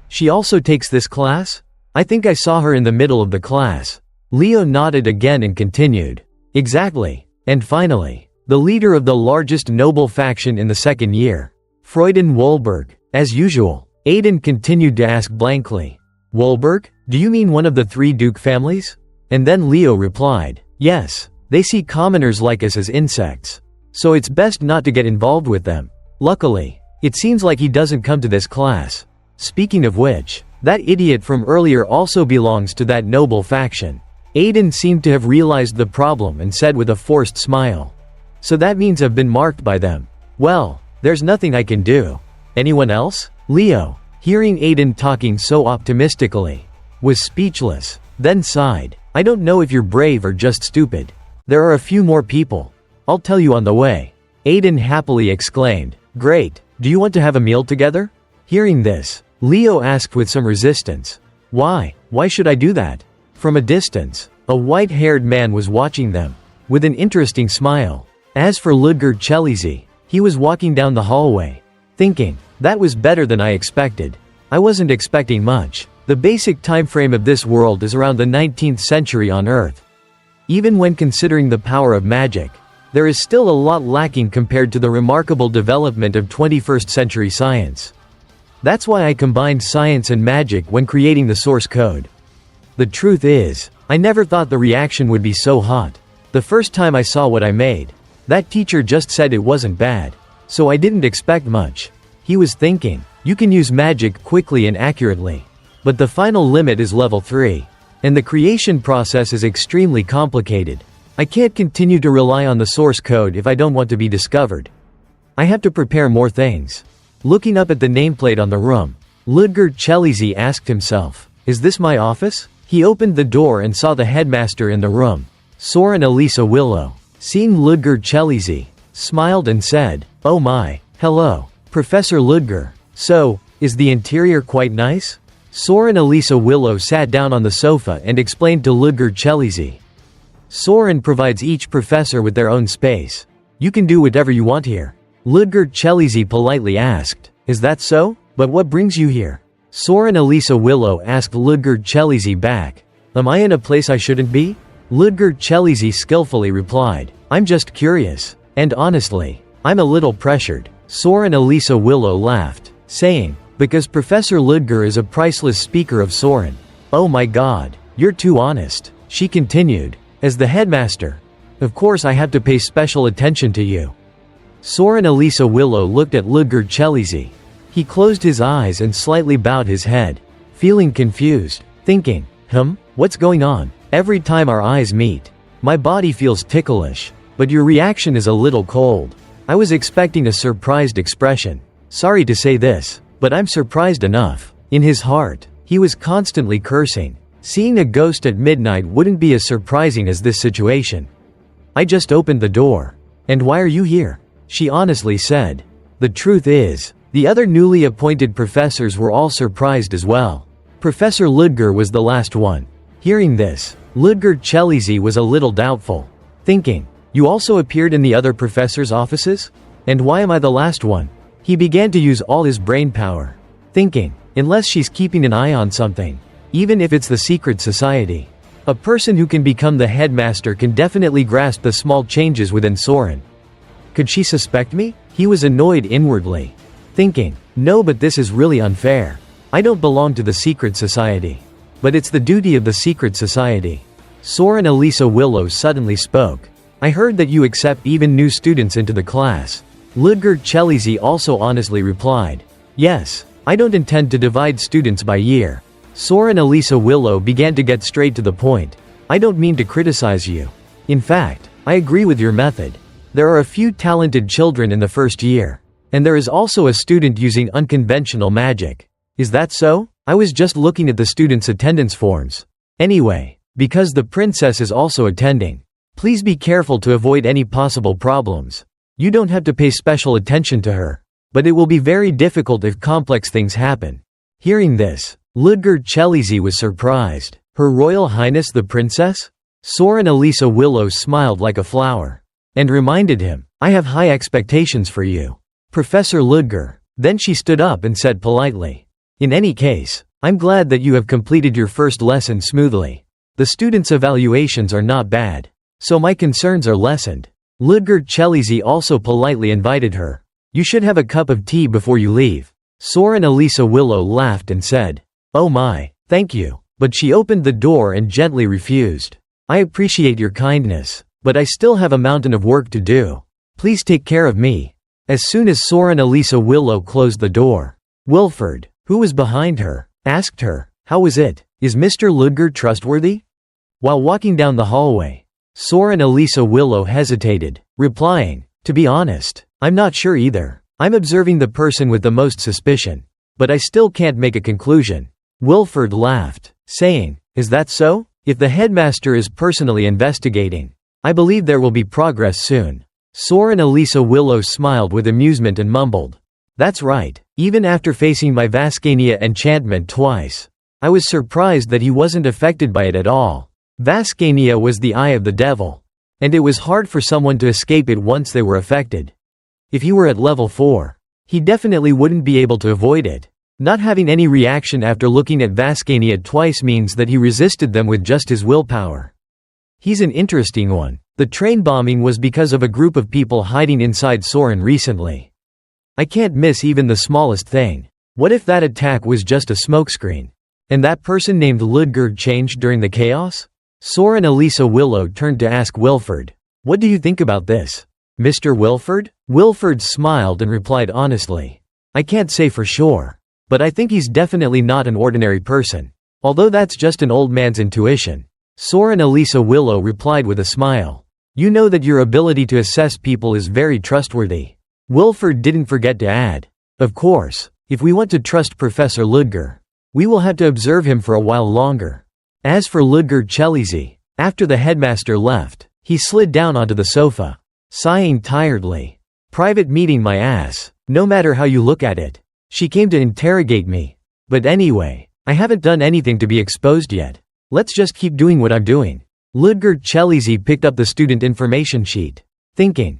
She also takes this class? I think I saw her in the middle of the class. Leo nodded again and continued. Exactly. And finally, the leader of the largest noble faction in the second year. Freuden Wolberg. As usual, Aiden continued to ask blankly. Wolberg? Do you mean one of the 3 Duke families? And then Leo replied. Yes. They see commoners like us as insects. So it's best not to get involved with them. Luckily, it seems like he doesn't come to this class. Speaking of which, that idiot from earlier also belongs to that noble faction. Aiden seemed to have realized the problem and said with a forced smile. So that means I've been marked by them. Well, there's nothing I can do. Anyone else? Leo, hearing Aiden talking so optimistically, was speechless, then sighed. I don't know if you're brave or just stupid. There are a few more people. I'll tell you on the way. Aiden happily exclaimed. Great, do you want to have a meal together? Hearing this, Leo asked with some resistance. Why should I do that? From a distance, a white-haired man was watching them, with an interesting smile. As for Ludger Chelizy, he was walking down the hallway, thinking, that was better than I expected. I wasn't expecting much. The basic time frame of this world is around the 19th century on Earth. Even when considering the power of magic, there is still a lot lacking compared to the remarkable development of 21st century science. That's why I combined science and magic when creating the source code. The truth is, I never thought the reaction would be so hot. The first time I saw what I made, that teacher just said it wasn't bad, so I didn't expect much. He was thinking, you can use magic quickly and accurately, but the final limit is level 3, and the creation process is extremely complicated. I can't continue to rely on the source code if I don't want to be discovered. I have to prepare more things. Looking up at the nameplate on the room, Ludger Chelizy asked himself, is this my office? He opened the door and saw the headmaster in the room, Saurin Elisa Willow. Seeing Ludger Chelizy, smiled and said, oh my, hello, Professor Ludger. So, is the interior quite nice? Saurin Elisa Willow sat down on the sofa and explained to Ludger Chelizy. Saurin provides each professor with their own space. You can do whatever you want here. Ludger Chelizy politely asked, is that so? But what brings you here? Saurin Elisa Willow asked Ludger Chelizy back. Am I in a place I shouldn't be? Ludger Chelizy skillfully replied, I'm just curious. And honestly, I'm a little pressured. Saurin Elisa Willow laughed, saying, because Professor Ludger is a priceless speaker of Saurin. Oh my god, you're too honest. She continued, as the headmaster. Of course I have to pay special attention to you. Saurin Elisa Willow looked at Ludger Chelizy. He closed his eyes and slightly bowed his head, feeling confused, thinking, what's going on? Every time our eyes meet, my body feels ticklish, but your reaction is a little cold. I was expecting a surprised expression. Sorry to say this, but I'm surprised enough. In his heart, he was constantly cursing. Seeing a ghost at midnight wouldn't be as surprising as this situation. I just opened the door. And why are you here? She honestly said. The truth is, the other newly appointed professors were all surprised as well. Professor Ludger was the last one. Hearing this, Ludger Chelizy was a little doubtful, thinking, you also appeared in the other professors' offices? And why am I the last one? He began to use all his brain power, thinking, unless she's keeping an eye on something, even if it's the secret society. A person who can become the headmaster can definitely grasp the small changes within Saurin. Could she suspect me? He was annoyed inwardly, thinking, no, but this is really unfair. I don't belong to the secret society. But it's the duty of the secret society. Saurin Elisa Willow suddenly spoke. I heard that you accept even new students into the class. Ludger Chelizy also honestly replied. Yes, I don't intend to divide students by year. Saurin Elisa Willow began to get straight to the point. I don't mean to criticize you. In fact, I agree with your method. There are a few talented children in the first year. And there is also a student using unconventional magic. Is that so? I was just looking at the students' attendance forms. Anyway, because the princess is also attending, please be careful to avoid any possible problems. You don't have to pay special attention to her, but it will be very difficult if complex things happen. Hearing this, Ludger Chelizy was surprised. Her Royal Highness the Princess? Saurin Elisa Willow smiled like a flower, and reminded him, I have high expectations for you, Professor Ludger. Then she stood up and said politely, In any case, I'm glad that you have completed your first lesson smoothly. The students' evaluations are not bad, so my concerns are lessened. Ludger Chelizy also politely invited her. You should have a cup of tea before you leave. Saurin Elisa Willow laughed and said, "Oh my, thank you," but she opened the door and gently refused. "I appreciate your kindness, but I still have a mountain of work to do. Please take care of me." As soon as Saurin Elisa Willow closed the door, Wilford, who was behind her, asked her, "How was it? Is Mr. Ludger trustworthy?" While walking down the hallway, Saurin Elisa Willow hesitated, replying, "To be honest, I'm not sure either. I'm observing the person with the most suspicion, but I still can't make a conclusion." Wilford laughed, saying, "Is that so? If the headmaster is personally investigating, I believe there will be progress soon." Saurin Elisa Willow smiled with amusement and mumbled, "That's right. Even after facing my Vascania enchantment twice, I was surprised that he wasn't affected by it at all. Vascania was the eye of the devil, and it was hard for someone to escape it once they were affected. If he were at level 4, he definitely wouldn't be able to avoid it. Not having any reaction after looking at Vascania twice means that he resisted them with just his willpower. He's an interesting one. The train bombing was because of a group of people hiding inside Saurin recently. I can't miss even the smallest thing. What if that attack was just a smokescreen? And that person named Ludger changed during the chaos?" Saurin Elisa Willow turned to ask Wilford, "What do you think about this, Mr. Wilford?" Wilford smiled and replied honestly, "I can't say for sure, but I think he's definitely not an ordinary person. Although that's just an old man's intuition." Saurin Elisa Willow replied with a smile, "You know that your ability to assess people is very trustworthy." Wilford didn't forget to add, "Of course, if we want to trust Professor Ludger, we will have to observe him for a while longer." As for Ludger Chelizy, after the headmaster left, he slid down onto the sofa, sighing tiredly. "Private meeting my ass. No matter how you look at it. She came to interrogate me. But anyway, I haven't done anything to be exposed yet. Let's just keep doing what I'm doing." Ludger Chelizy picked up the student information sheet, thinking,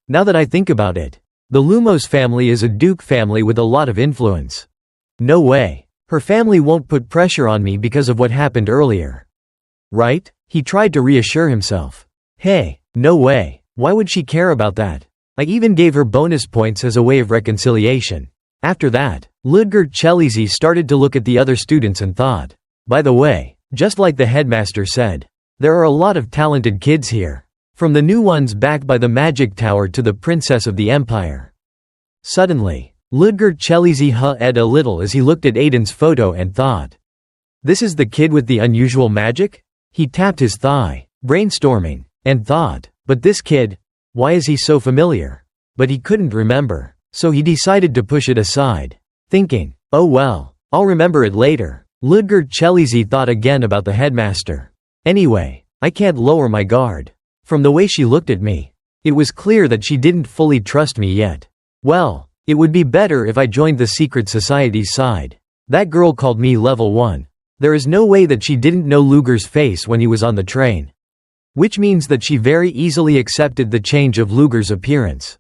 now that I think about it, the Lumos family is a duke family with a lot of influence. No way. Her family won't put pressure on me because of what happened earlier. Right? He tried to reassure himself. Hey, no way. Why would she care about that? I even gave her bonus points as a way of reconciliation. After that, Ludger Chelizy started to look at the other students and thought, by the way, just like the headmaster said, there are a lot of talented kids here. From the new ones back by the magic tower to the princess of the empire. Suddenly, Ludger Chelizy hed a little as he looked at Aiden's photo and thought, this is the kid with the unusual magic? He tapped his thigh, brainstorming, and thought, but this kid, why is he so familiar? But he couldn't remember, so he decided to push it aside, thinking, oh well, I'll remember it later. Ludger Chelizy thought again about the headmaster. Anyway, I can't lower my guard. From the way she looked at me, it was clear that she didn't fully trust me yet. Well, it would be better if I joined the secret society's side. That girl called me level 1. There is no way that she didn't know Ludger's face when he was on the train. Which means that she very easily accepted the change of Ludger's appearance.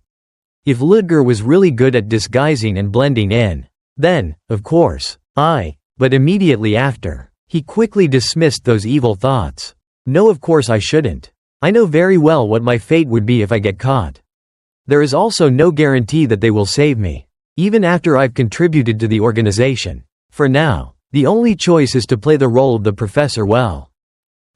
If Ludger was really good at disguising and blending in, then, of course, but immediately after, he quickly dismissed those evil thoughts. No, of course I shouldn't. I know very well what my fate would be if I get caught. There is also no guarantee that they will save me, even after I've contributed to the organization. For now, the only choice is to play the role of the professor well.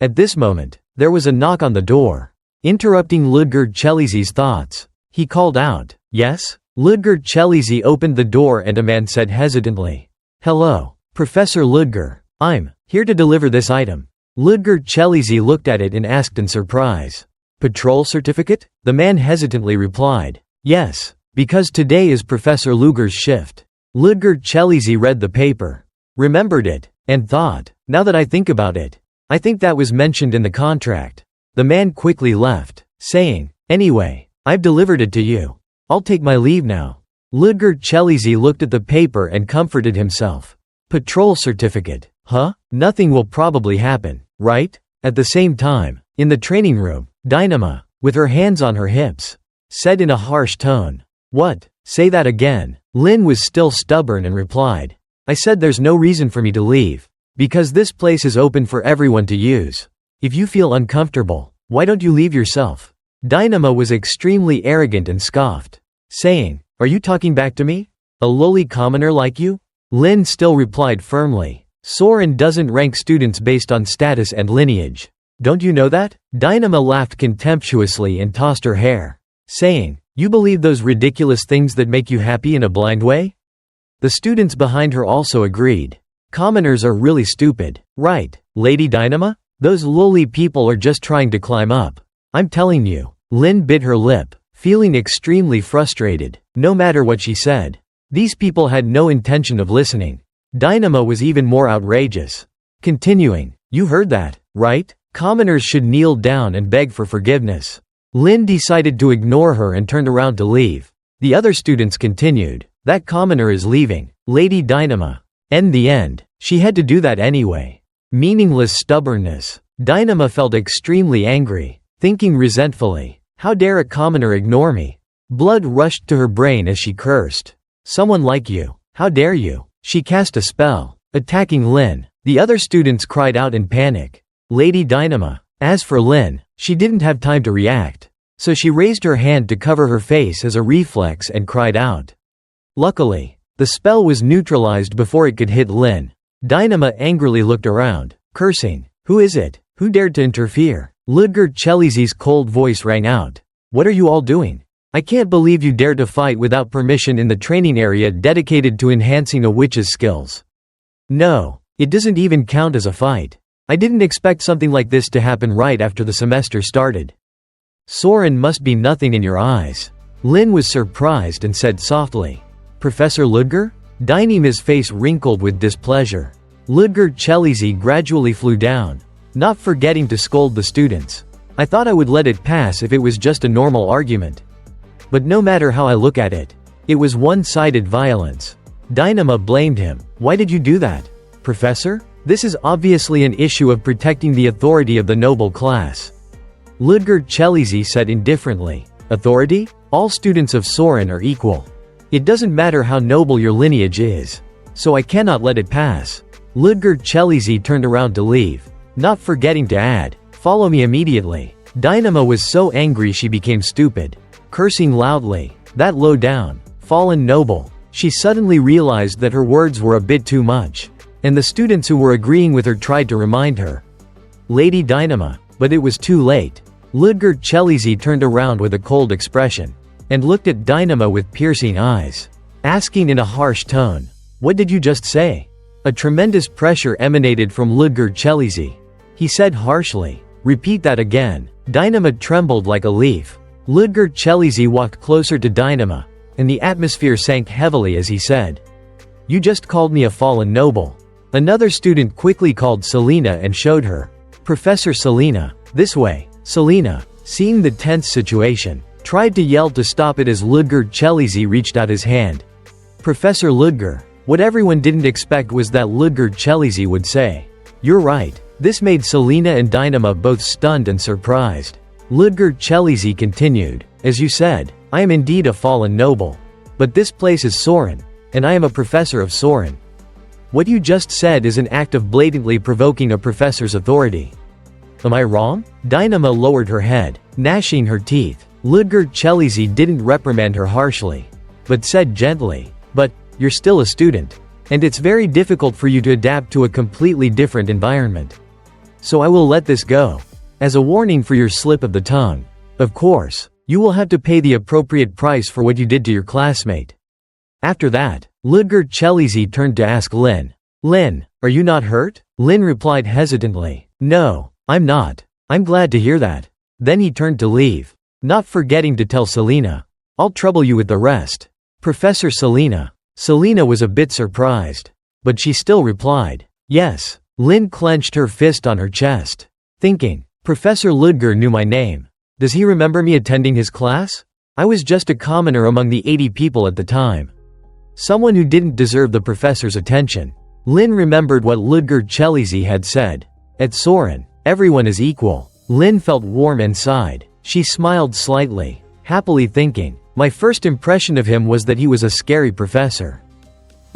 At this moment, there was a knock on the door, interrupting Ludger Chelizy's thoughts. He called out, yes? Ludger Chelizy opened the door and a man said hesitantly, hello, Professor Ludger, I'm here to deliver this item. Ludger Chelizy looked at it and asked in surprise. Patrol certificate? The man hesitantly replied, yes, because today is Professor Ludger's shift. Ludger Chelizy read the paper, remembered it, and thought, now that I think about it, I think that was mentioned in the contract. The man quickly left, saying, anyway, I've delivered it to you. I'll take my leave now. Ludger Chelizy looked at the paper and comforted himself. Patrol certificate, huh? Nothing will probably happen, right? At the same time, in the training room, Dynama, with her hands on her hips, said in a harsh tone, what? Say that again. Lin was still stubborn and replied, I said there's no reason for me to leave. Because this place is open for everyone to use. If you feel uncomfortable, why don't you leave yourself? Dynama was extremely arrogant and scoffed, saying, "Are you talking back to me? A lowly commoner like you?" Lin still replied firmly, "Saurin doesn't rank students based on status and lineage. Don't you know that?" Dynama laughed contemptuously and tossed her hair, saying, "You believe those ridiculous things that make you happy in a blind way?" The students behind her also agreed. Commoners are really stupid, right, Lady Dynama? Those lowly people are just trying to climb up. I'm telling you. Lin bit her lip, feeling extremely frustrated, no matter what she said. These people had no intention of listening. Dynama was even more outrageous. Continuing, "You heard that, right? Commoners should kneel down and beg for forgiveness." Lin decided to ignore her and turned around to leave. The other students continued, "That commoner is leaving, Lady Dynama." In the end, she had to do that anyway. Meaningless stubbornness. Dynama felt extremely angry, thinking resentfully, "How dare a commoner ignore me?" Blood rushed to her brain as she cursed. "Someone like you, how dare you?" She cast a spell, attacking Lin. The other students cried out in panic. Lady Dynama. As for Lin, she didn't have time to react, so she raised her hand to cover her face as a reflex and cried out. Luckily, the spell was neutralized before it could hit Lin. Dynama angrily looked around, cursing, "Who is it? Who dared to interfere?" Ludger Chelizi's cold voice rang out. "What are you all doing? I can't believe you dare to fight without permission in the training area dedicated to enhancing a witch's skills. No, it doesn't even count as a fight. I didn't expect something like this to happen right after the semester started. Saurin must be nothing in your eyes." Lin was surprised and said softly, "Professor Ludger?" Dyname's face wrinkled with displeasure. Ludger Chelizi gradually flew down, not forgetting to scold the students. "I thought I would let it pass if it was just a normal argument. But no matter how I look at it, it was one-sided violence." Dynama blamed him. "Why did you do that, Professor? This is obviously an issue of protecting the authority of the noble class." Ludger Chelizi said indifferently, "Authority? All students of Saurin are equal. It doesn't matter how noble your lineage is. So I cannot let it pass." Ludger Chelizi turned around to leave, not forgetting to add, "Follow me immediately." Dynama was so angry she became stupid, cursing loudly, "That low down, fallen noble." She suddenly realized that her words were a bit too much, and the students who were agreeing with her tried to remind her. Lady Dynama, but it was too late. Ludger Chelizi turned around with a cold expression, and looked at Dynama with piercing eyes, asking in a harsh tone, "What did you just say?" A tremendous pressure emanated from Ludger Chelizi. He said harshly, "Repeat that again." Dynama trembled like a leaf. Ludger Chelizi walked closer to Dynama, and the atmosphere sank heavily as he said, "You just called me a fallen noble." Another student quickly called Selena and showed her. "Professor Selena, this way." Selena, seeing the tense situation, tried to yell to stop it as Ludger Chelizi reached out his hand. "Professor Ludger." What everyone didn't expect was that Ludger Chelizi would say, "You're right." This made Selena and Dynama both stunned and surprised. Ludger Chelizi continued, "As you said, I am indeed a fallen noble. But this place is Saurin, and I am a professor of Saurin. What you just said is an act of blatantly provoking a professor's authority. Am I wrong?" Dynama lowered her head, gnashing her teeth. Ludger Chelizi didn't reprimand her harshly, but said gently, "But, you're still a student, and it's very difficult for you to adapt to a completely different environment. So I will let this go. As a warning for your slip of the tongue. Of course, you will have to pay the appropriate price for what you did to your classmate." After that, Ludger Chelizi turned to ask Lin. "Lin, are you not hurt?" Lin replied hesitantly, "No, I'm not. I'm glad to hear that." Then he turned to leave, not forgetting to tell Selena, "I'll trouble you with the rest." Professor Selena. Selena was a bit surprised, but she still replied, "Yes." Lin clenched her fist on her chest, thinking, "Professor Ludger knew my name. Does he remember me attending his class? I was just a commoner among the 80 people at the time. Someone who didn't deserve the professor's attention." Lin remembered what Ludger Chelizi had said. At Saurin, everyone is equal. Lin felt warm inside. She smiled slightly, happily thinking, "My first impression of him was that he was a scary professor.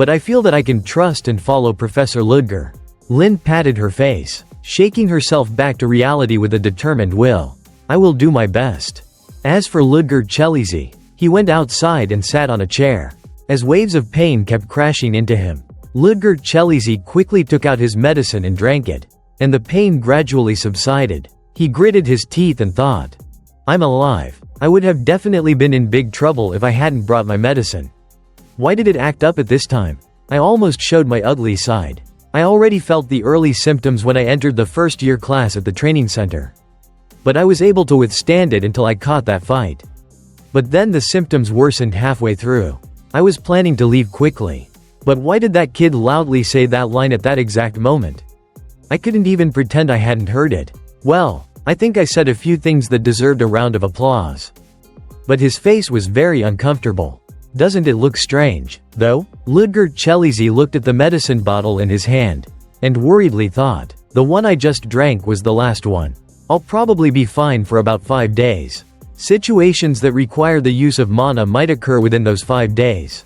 But I feel that I can trust and follow Professor Ludger. Lin patted her face, shaking herself back to reality with a determined will. I will do my best. As for Ludger Chelizy, he went outside and sat on a chair. As waves of pain kept crashing into him, Ludger Chelizy quickly took out his medicine and drank it, and the pain gradually subsided. He gritted his teeth and thought, I'm alive. I would have definitely been in big trouble if I hadn't brought my medicine. Why did it act up at this time? I almost showed my ugly side. I already felt the early symptoms when I entered the first-year class at the training center. But I was able to withstand it until I caught that fight. But then the symptoms worsened halfway through. I was planning to leave quickly. But why did that kid loudly say that line at that exact moment? I couldn't even pretend I hadn't heard it. Well, I think I said a few things that deserved a round of applause. But his face was very uncomfortable. Doesn't it look strange, though? Ludger Chelizy looked at the medicine bottle in his hand, and worriedly thought, the one I just drank was the last one. I'll probably be fine for about 5 days. Situations that require the use of mana might occur within those 5 days.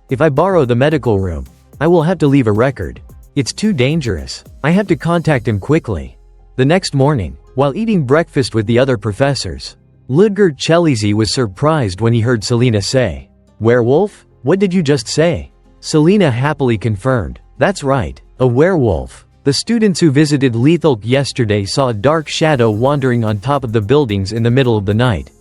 If I borrow the medical room, I will have to leave a record. It's too dangerous. I have to contact him quickly. The next morning, while eating breakfast with the other professors, Ludger Chelizy was surprised when he heard Selena say, Werewolf? What did you just say? Selena happily confirmed, that's right, a werewolf. The students who visited Lethalk yesterday saw a dark shadow wandering on top of the buildings in the middle of the night.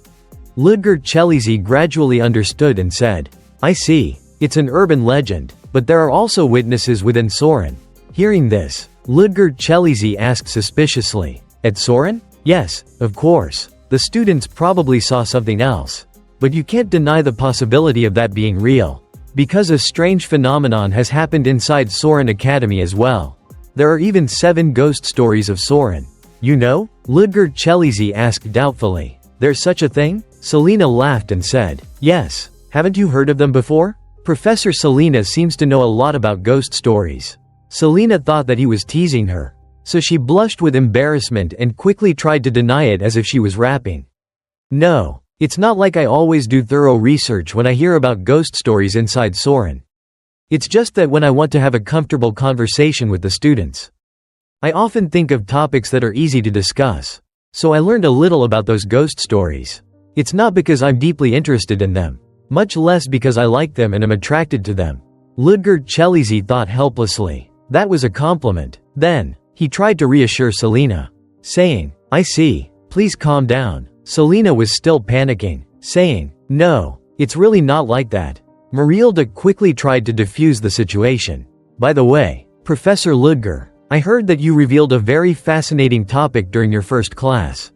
Ludger Chelizy gradually understood and said, I see. It's an urban legend, but there are also witnesses within Saurin. Hearing this, Ludger Chelizy asked suspiciously, at Saurin? Yes, of course. The students probably saw something else. But you can't deny the possibility of that being real. Because a strange phenomenon has happened inside Saurin Academy as well. There are even 7 ghost stories of Saurin. You know? Ludger Chelizy asked doubtfully. There's such a thing? Selena laughed and said, yes. Haven't you heard of them before? Professor Selena seems to know a lot about ghost stories. Selena thought that he was teasing her. So she blushed with embarrassment and quickly tried to deny it as if she was rapping. No. It's not like I always do thorough research when I hear about ghost stories inside Saurin. It's just that when I want to have a comfortable conversation with the students, I often think of topics that are easy to discuss. So I learned a little about those ghost stories. It's not because I'm deeply interested in them, much less because I like them and am attracted to them. Ludger Chelizy thought helplessly. That was a compliment. Then, he tried to reassure Selena, saying, I see. Please calm down. Selena was still panicking, saying, no, it's really not like that. Marilda quickly tried to defuse the situation. By the way, Professor Ludger, I heard that you revealed a very fascinating topic during your first class.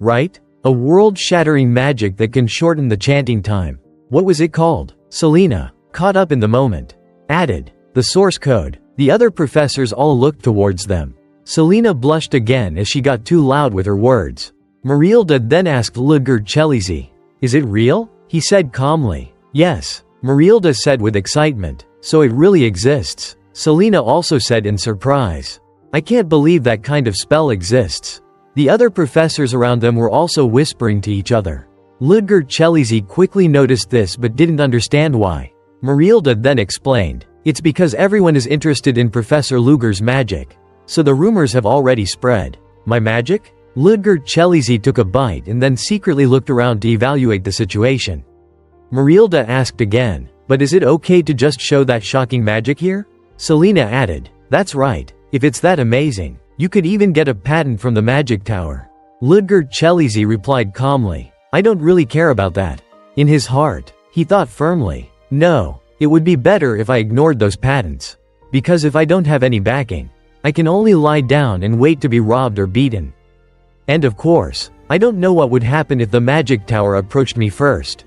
Right? A world-shattering magic that can shorten the chanting time. What was it called? Selena, caught up in the moment, added, the source code. The other professors all looked towards them. Selena blushed again as she got too loud with her words. Marilda then asked Ludger Chelizy, is it real? He said calmly, yes. Marilda said with excitement, so it really exists. Selena also said in surprise, I can't believe that kind of spell exists. The other professors around them were also whispering to each other. Ludger Chelizy quickly noticed this but didn't understand why. Marilda then explained, it's because everyone is interested in Professor Luger's magic. So the rumors have already spread. My magic? Ludger Chelizy took a bite and then secretly looked around to evaluate the situation. Marilda asked again, but is it okay to just show that shocking magic here? Selena added, that's right. If it's that amazing, you could even get a patent from the magic tower. Ludger Chelizy replied calmly, I don't really care about that. In his heart, he thought firmly, no, it would be better if I ignored those patents. Because if I don't have any backing, I can only lie down and wait to be robbed or beaten. And of course, I don't know what would happen if the magic tower approached me first.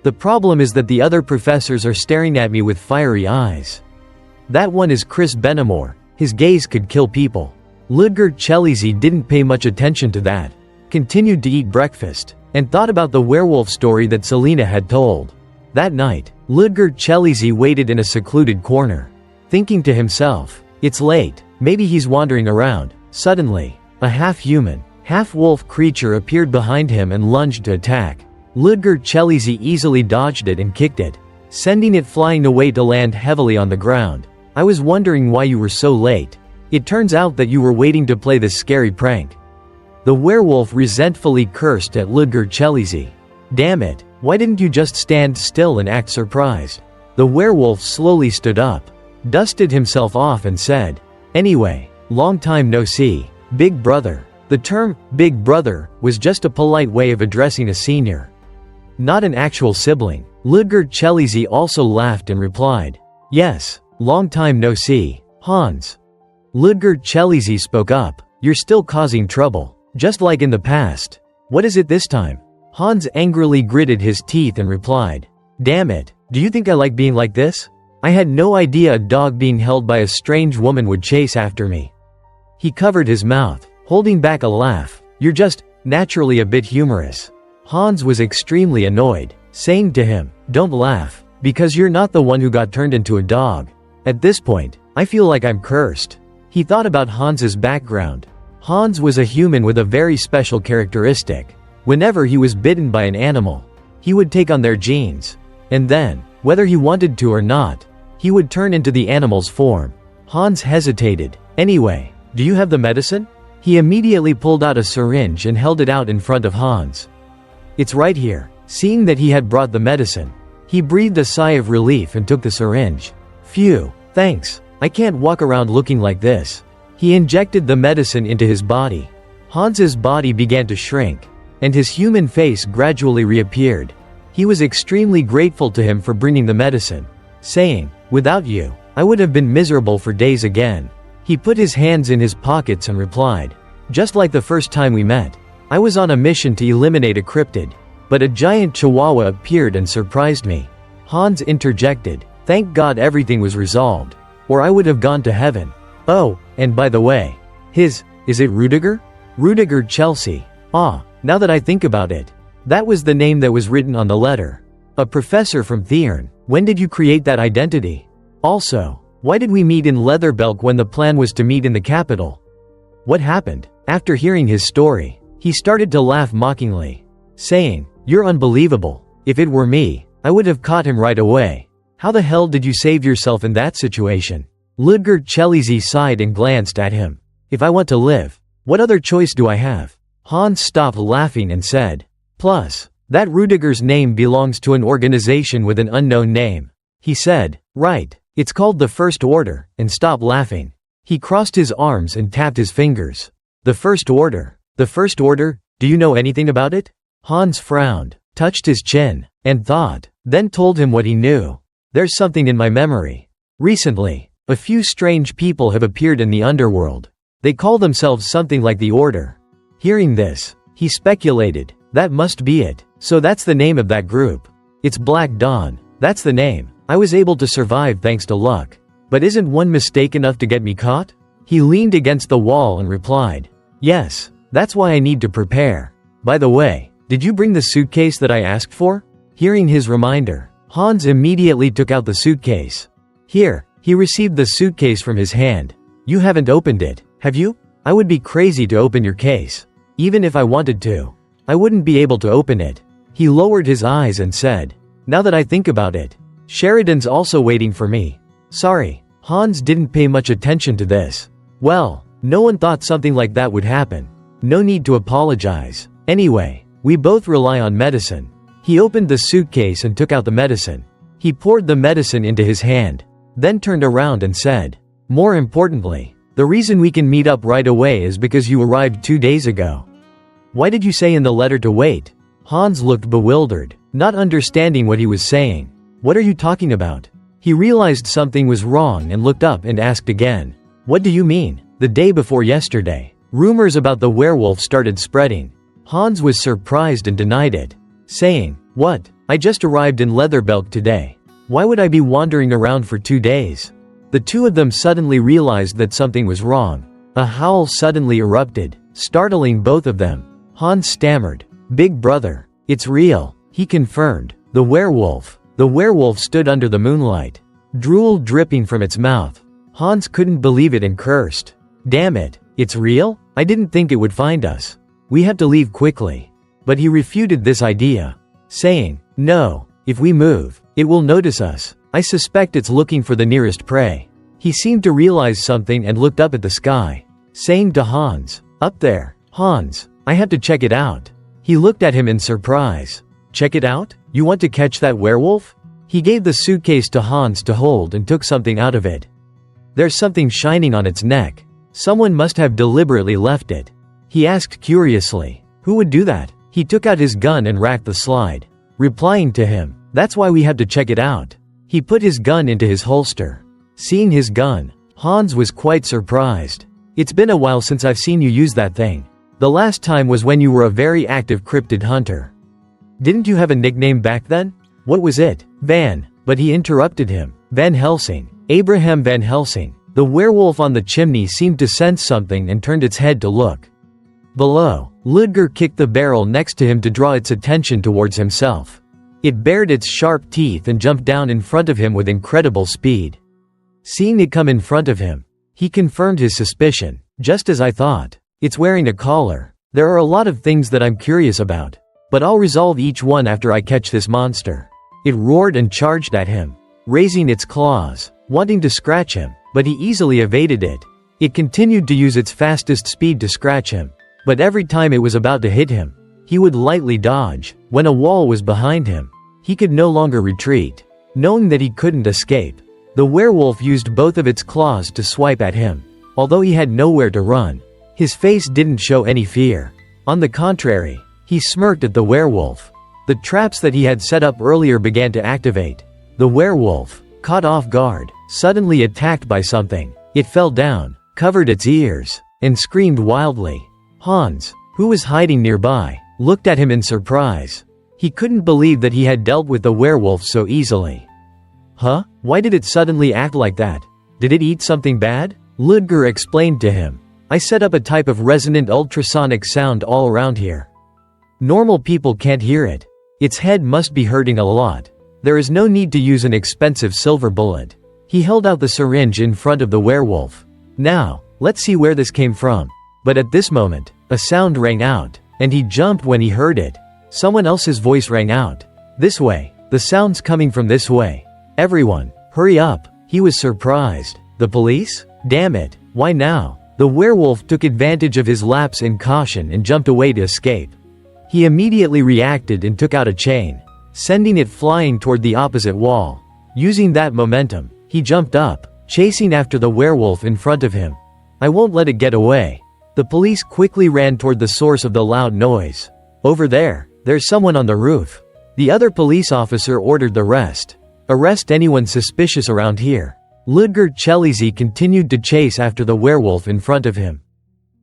The problem is that the other professors are staring at me with fiery eyes. That one is Chris Benamor. His gaze could kill people. Ludger Chelizy didn't pay much attention to that, continued to eat breakfast, and thought about the werewolf story that Selena had told. That night, Ludger Chelizy waited in a secluded corner, thinking to himself, it's late, maybe he's wandering around. Suddenly, a half-human, half-wolf creature appeared behind him and lunged to attack. Ludger Chelizy easily dodged it and kicked it. sending it flying away to land heavily on the ground. I was wondering why you were so late. It turns out that you were waiting to play this scary prank. The werewolf resentfully cursed at Ludger Chelizy. Damn it, why didn't you just stand still and act surprised? The werewolf slowly stood up, dusted himself off and said, "Anyway, long time no see, big brother." The term, big brother, was just a polite way of addressing a senior, not an actual sibling. Ludger Chelizy also laughed and replied, "Yes, long time no see, Hans." Ludger Chelizy spoke up, "You're still causing trouble, just like in the past. What is it this time?" Hans angrily gritted his teeth and replied, "Damn it, do you think I like being like this? I had no idea a dog being held by a strange woman would chase after me." He covered his mouth, holding back a laugh. "You're just naturally a bit humorous." Hans was extremely annoyed, saying to him, "Don't laugh, because you're not the one who got turned into a dog. At this point, I feel like I'm cursed." He thought about Hans's background. Hans was a human with a very special characteristic. Whenever he was bitten by an animal, he would take on their genes. And then, whether he wanted to or not, he would turn into the animal's form. Hans hesitated. "Anyway, do you have the medicine?" He immediately pulled out a syringe and held it out in front of Hans. "It's right here." Seeing that he had brought the medicine, he breathed a sigh of relief and took the syringe. "Phew, thanks. I can't walk around looking like this." He injected the medicine into his body. Hans's body began to shrink, and his human face gradually reappeared. He was extremely grateful to him for bringing the medicine, saying, "Without you, I would have been miserable for days again." He put his hands in his pockets and replied, "Just like the first time we met. I was on a mission to eliminate a cryptid, but a giant chihuahua appeared and surprised me." Hans interjected, "Thank God everything was resolved, or I would have gone to heaven. Oh, and by the way, is it Rudiger? Rudiger Chelsea. Ah, now that I think about it, that was the name that was written on the letter. A professor from Thiern. When did you create that identity? Also, why did we meet in Leatherbelk when the plan was to meet in the capital? What happened?" After hearing his story, he started to laugh mockingly, saying, "You're unbelievable. If it were me, I would have caught him right away. How the hell did you save yourself in that situation?" Ludger Chelizy sighed and glanced at him. "If I want to live, what other choice do I have?" Hans stopped laughing and said, "Plus, that Rudiger's name belongs to an organization with an unknown name." He said, "Right, it's called the First Order," and stopped laughing. He crossed his arms and tapped his fingers. "The First Order? The First Order? Do you know anything about it?" Hans frowned, touched his chin, and thought, then told him what he knew. "There's something in my memory. Recently, a few strange people have appeared in the underworld. They call themselves something like the Order." Hearing this, he speculated, "That must be it. So that's the name of that group. It's Black Dawn. That's the name. I was able to survive thanks to luck. But isn't one mistake enough to get me caught?" He leaned against the wall and replied, "Yes, that's why I need to prepare. By the way, did you bring the suitcase that I asked for?" Hearing his reminder, Hans immediately took out the suitcase. "Here." He received the suitcase from his hand. "You haven't opened it, have you? I would be crazy to open your case. Even if I wanted to, I wouldn't be able to open it." He lowered his eyes and said, "Now that I think about it, Sheridan's also waiting for me." Sorry, Hans didn't pay much attention to this. Well, no one thought something like that would happen. No need to apologize. Anyway, we both rely on medicine. He opened the suitcase and took out the medicine. He poured the medicine into his hand, then turned around and said, "More importantly, the reason we can meet up right away is because you arrived 2 days ago." "Why did you say in the letter to wait?" Hans looked bewildered, not understanding what he was saying. "What are you talking about?" He realized something was wrong and looked up and asked again, "What do you mean?" The day before yesterday, rumors about the werewolf started spreading. Hans was surprised and denied it, saying, "What? I just arrived in Leatherbelk today. Why would I be wandering around for 2 days?" The two of them suddenly realized that something was wrong. A howl suddenly erupted, startling both of them. Hans stammered, "Big brother, it's real," he confirmed. The werewolf stood under the moonlight, drool dripping from its mouth. Hans couldn't believe it and cursed, "Damn it, it's real? I didn't think it would find us. We have to leave quickly." But he refuted this idea, saying, "No, if we move, It will notice us. I suspect it's looking for the nearest prey." He seemed to realize something and looked up at the sky, saying to Hans, "Up there, Hans, I have to check it out." He looked at him in surprise. "Check it out? You want to catch that werewolf?" He gave the suitcase to Hans to hold and took something out of it. "There's something shining on its neck. Someone must have deliberately left it." He asked curiously, "Who would do that?" He took out his gun and racked the slide, replying to him, "That's why we have to check it out." He put his gun into his holster. Seeing his gun, Hans was quite surprised. "It's been a while since I've seen you use that thing. The last time was when you were a very active cryptid hunter. Didn't you have a nickname back then?" "What was it?" "Van," but he interrupted him. "Van Helsing. Abraham Van Helsing." The werewolf on the chimney seemed to sense something and turned its head to look. Below, Ludger kicked the barrel next to him to draw its attention towards himself. It bared its sharp teeth and jumped down in front of him with incredible speed. Seeing it come in front of him, he confirmed his suspicion. "Just as I thought. It's wearing a collar. There are a lot of things that I'm curious about, but I'll resolve each one after I catch this monster." It roared and charged at him, raising its claws, wanting to scratch him, but he easily evaded it. It continued to use its fastest speed to scratch him, but every time it was about to hit him, he would lightly dodge. When a wall was behind him, he could no longer retreat. Knowing that he couldn't escape, the werewolf used both of its claws to swipe at him. Although he had nowhere to run, his face didn't show any fear. On the contrary, he smirked at the werewolf. The traps that he had set up earlier began to activate. The werewolf, caught off guard, suddenly attacked by something. It fell down, covered its ears, and screamed wildly. Hans, who was hiding nearby, looked at him in surprise. He couldn't believe that he had dealt with the werewolf so easily. "Huh? Why did it suddenly act like that? Did it eat something bad?" Ludger explained to him. "I set up a type of resonant ultrasonic sound all around here. Normal people can't hear it. Its head must be hurting a lot. There is no need to use an expensive silver bullet." He held out the syringe in front of the werewolf. "Now, let's see where this came from." But at this moment, a sound rang out, and he jumped when he heard it. Someone else's voice rang out. "This way. The sound's coming from this way. Everyone, hurry up." He was surprised. "The police? Damn it, why now?" The werewolf took advantage of his lapse in caution and jumped away to escape. He immediately reacted and took out a chain, sending it flying toward the opposite wall. Using that momentum, he jumped up, chasing after the werewolf in front of him. "I won't let it get away." The police quickly ran toward the source of the loud noise. "Over there, there's someone on the roof." The other police officer ordered the rest. "Arrest anyone suspicious around here." Ludger Chelizy continued to chase after the werewolf in front of him.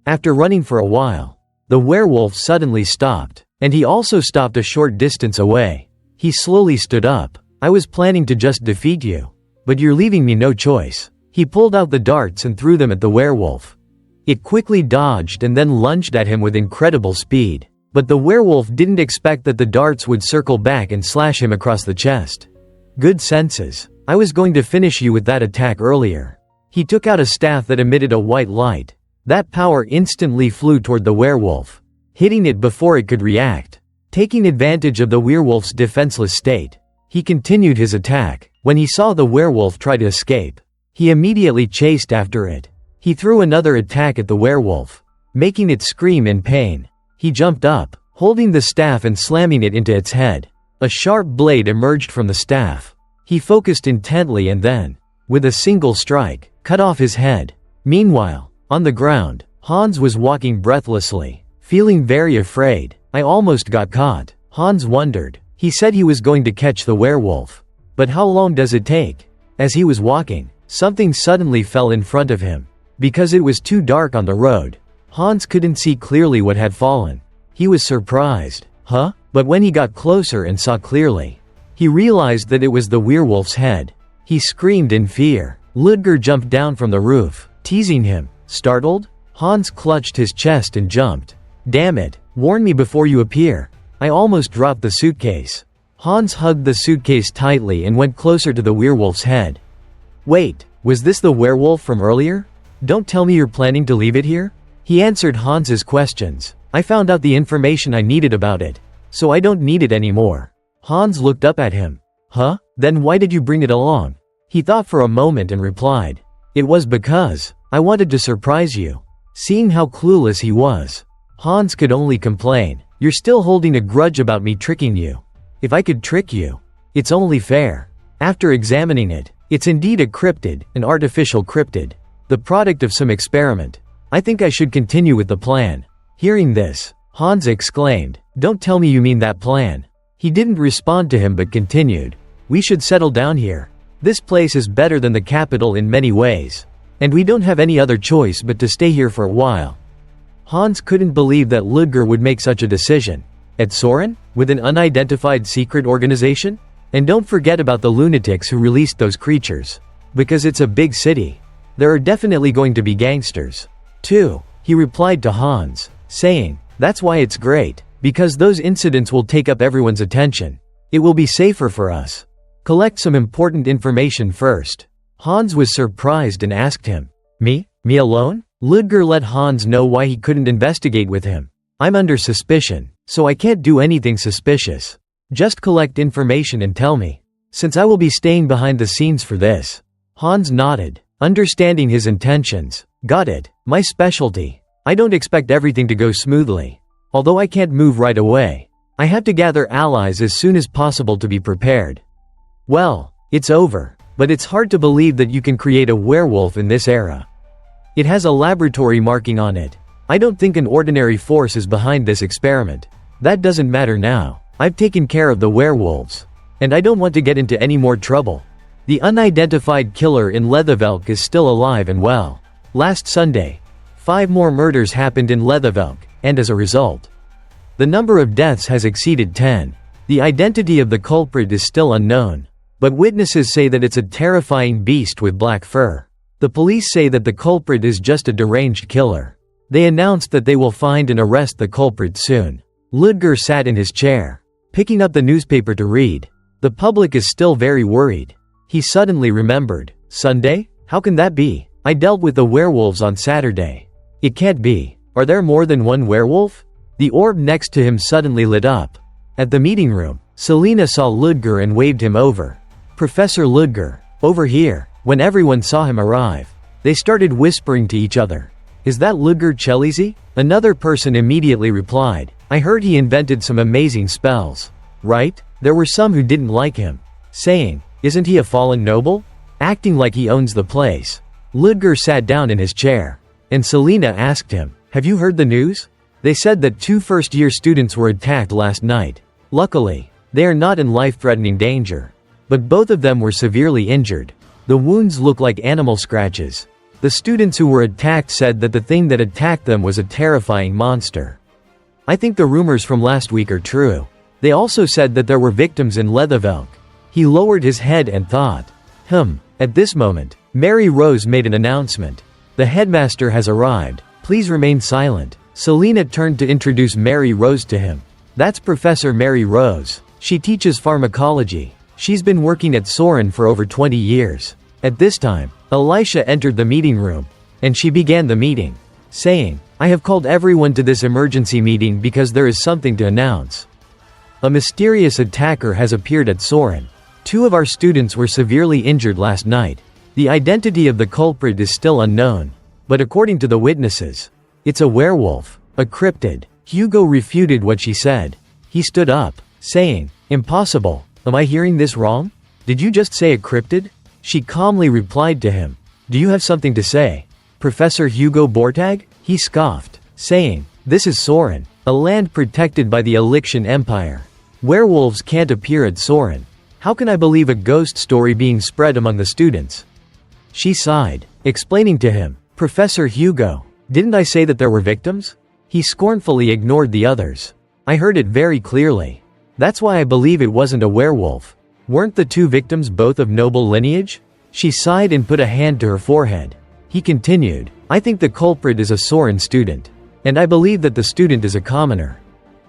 After running for a while, the werewolf suddenly stopped, and he also stopped a short distance away. He slowly stood up. "I was planning to just defeat you, but you're leaving me no choice." He pulled out the darts and threw them at the werewolf. It quickly dodged and then lunged at him with incredible speed. But the werewolf didn't expect that the darts would circle back and slash him across the chest. "Good senses. I was going to finish you with that attack earlier." He took out a staff that emitted a white light. That power instantly flew toward the werewolf, hitting it before it could react. Taking advantage of the werewolf's defenseless state, he continued his attack. When he saw the werewolf try to escape, he immediately chased after it. He threw another attack at the werewolf, making it scream in pain. He jumped up, holding the staff and slamming it into its head. A sharp blade emerged from the staff. He focused intently and then, with a single strike, cut off his head. Meanwhile, on the ground, Hans was walking breathlessly, feeling very afraid. "I almost got caught," Hans wondered. He said he was going to catch the werewolf. But how long does it take? As he was walking, something suddenly fell in front of him. Because it was too dark on the road, Hans couldn't see clearly what had fallen. He was surprised. "Huh?" But when he got closer and saw clearly, he realized that it was the werewolf's head. He screamed in fear. Ludger jumped down from the roof, teasing him. Startled, Hans clutched his chest and jumped. "Damn it, warn me before you appear." I almost dropped the suitcase. Hans hugged the suitcase tightly and went closer to the werewolf's head. "Wait, was this the werewolf from earlier? Don't tell me you're planning to leave it here?" He answered Hans's questions. "I found out the information I needed about it, so I don't need it anymore." Hans looked up at him. "Huh? Then why did you bring it along? He thought for a moment and replied, "It was because I wanted to surprise you." Seeing how clueless he was, Hans could only complain, "You're still holding a grudge about me tricking you. If I could trick you, it's only fair." After examining it, it's indeed a cryptid, an artificial cryptid, the product of some experiment. I think I should continue with the plan. Hearing this, Hans exclaimed, "Don't tell me you mean that plan." He didn't respond to him but continued, "We should settle down here. This place is better than the capital in many ways. And we don't have any other choice but to stay here for a while." Hans couldn't believe that Ludger would make such a decision. At Saurin? With an unidentified secret organization? And don't forget about the lunatics who released those creatures. Because it's a big city. There are definitely going to be gangsters, too, he replied to Hans, saying, "That's why it's great. Because those incidents will take up everyone's attention. It will be safer for us. Collect some important information first." Hans was surprised and asked him, Me? Me alone?" Ludger let Hans know why he couldn't investigate with him. "I'm under suspicion, so I can't do anything suspicious. Just collect information and tell me. Since I will be staying behind the scenes for this." Hans nodded, understanding his intentions. "Got it, my specialty. I don't expect everything to go smoothly. Although I can't move right away. I have to gather allies as soon as possible to be prepared." "Well, it's over, but it's hard to believe that you can create a werewolf in this era. It has a laboratory marking on it. I don't think an ordinary force is behind this experiment. That doesn't matter now. I've taken care of the werewolves. And I don't want to get into any more trouble. The unidentified killer in Leathervelk is still alive and well. Last Sunday, 5 more murders happened in Leathervelk, and as a result, the number of deaths has exceeded 10. The identity of the culprit is still unknown. But witnesses say that it's a terrifying beast with black fur. The police say that the culprit is just a deranged killer. They announced that they will find and arrest the culprit soon." Ludger sat in his chair, picking up the newspaper to read. The public is still very worried. He suddenly remembered. "Sunday? How can that be? I dealt with the werewolves on Saturday. It can't be. Are there more than one werewolf?" The orb next to him suddenly lit up. At the meeting room, Selina saw Ludger and waved him over. "Professor Ludger, over here." When everyone saw him arrive, they started whispering to each other. "Is that Ludger Chelizy?" Another person immediately replied, "I heard he invented some amazing spells." Right? There were some who didn't like him, saying, "Isn't he a fallen noble?" Acting like he owns the place. Ludger sat down in his chair, and Selina asked him, "Have you heard the news? They said that 2 first-year students were attacked last night. Luckily, they are not in life-threatening danger. But both of them were severely injured. The wounds look like animal scratches. The students who were attacked said that the thing that attacked them was a terrifying monster. I think the rumors from last week are true. They also said that there were victims in Leathervelk." He lowered his head and thought. At this moment, Mary Rose made an announcement. "The headmaster has arrived. Please remain silent." Selina turned to introduce Mary Rose to him. "That's Professor Mary Rose. She teaches pharmacology. She's been working at Saurin for over 20 years. At this time, Elisha entered the meeting room, and she began the meeting, saying, "I have called everyone to this emergency meeting because there is something to announce. A mysterious attacker has appeared at Saurin. 2 of our students were severely injured last night. The identity of the culprit is still unknown, but according to the witnesses, it's a werewolf, a cryptid." Hugo refuted what she said. He stood up, saying, "Impossible. Am I hearing this wrong? Did you just say a cryptid?" She calmly replied to him, "Do you have something to say, Professor Hugo Bortag?" He scoffed, saying, "This is Saurin, a land protected by the Elixian Empire. Werewolves can't appear at Saurin. How can I believe a ghost story being spread among the students?" She sighed, explaining to him, "Professor Hugo, didn't I say that there were victims?" He scornfully ignored the others. "I heard it very clearly. That's why I believe it wasn't a werewolf. Weren't the 2 victims both of noble lineage?" She sighed and put a hand to her forehead. He continued, "I think the culprit is a Saurin student. And I believe that the student is a commoner."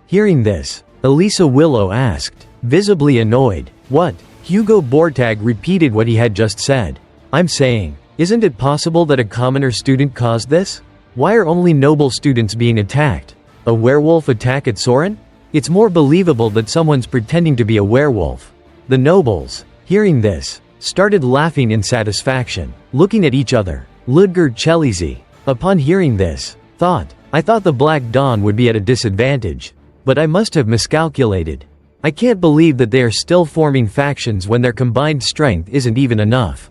Hearing this, Elisa Willow asked, visibly annoyed, "What?" Hugo Bortag repeated what he had just said. "I'm saying, isn't it possible that a commoner student caused this? Why are only noble students being attacked? A werewolf attack at Saurin? It's more believable that someone's pretending to be a werewolf. The nobles, hearing this, started laughing in satisfaction, looking at each other. Ludger Chelizy, upon hearing this, I thought the Black Dawn would be at a disadvantage. But I must have miscalculated. I can't believe that they are still forming factions when their combined strength isn't even enough.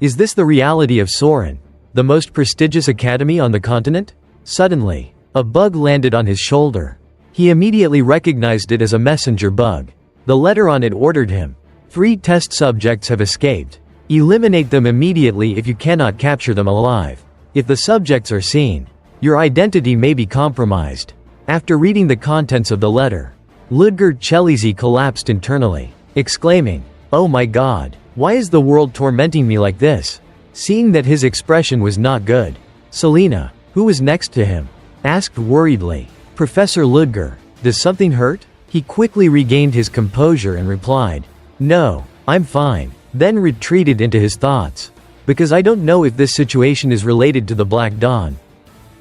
Is this the reality of Saurin, the most prestigious academy on the continent? Suddenly, a bug landed on his shoulder. He immediately recognized it as a messenger bug. The letter on it ordered him. 3 test subjects have escaped. Eliminate them immediately if you cannot capture them alive. If the subjects are seen, your identity may be compromised. After reading the contents of the letter, Ludger Chelizy collapsed internally, exclaiming, "Oh my God, why is the world tormenting me like this?" Seeing that his expression was not good, Selena, who was next to him, asked worriedly, "Professor Ludger, does something hurt?" He quickly regained his composure and replied, "No, I'm fine," then retreated into his thoughts. "Because I don't know if this situation is related to the Black Dawn."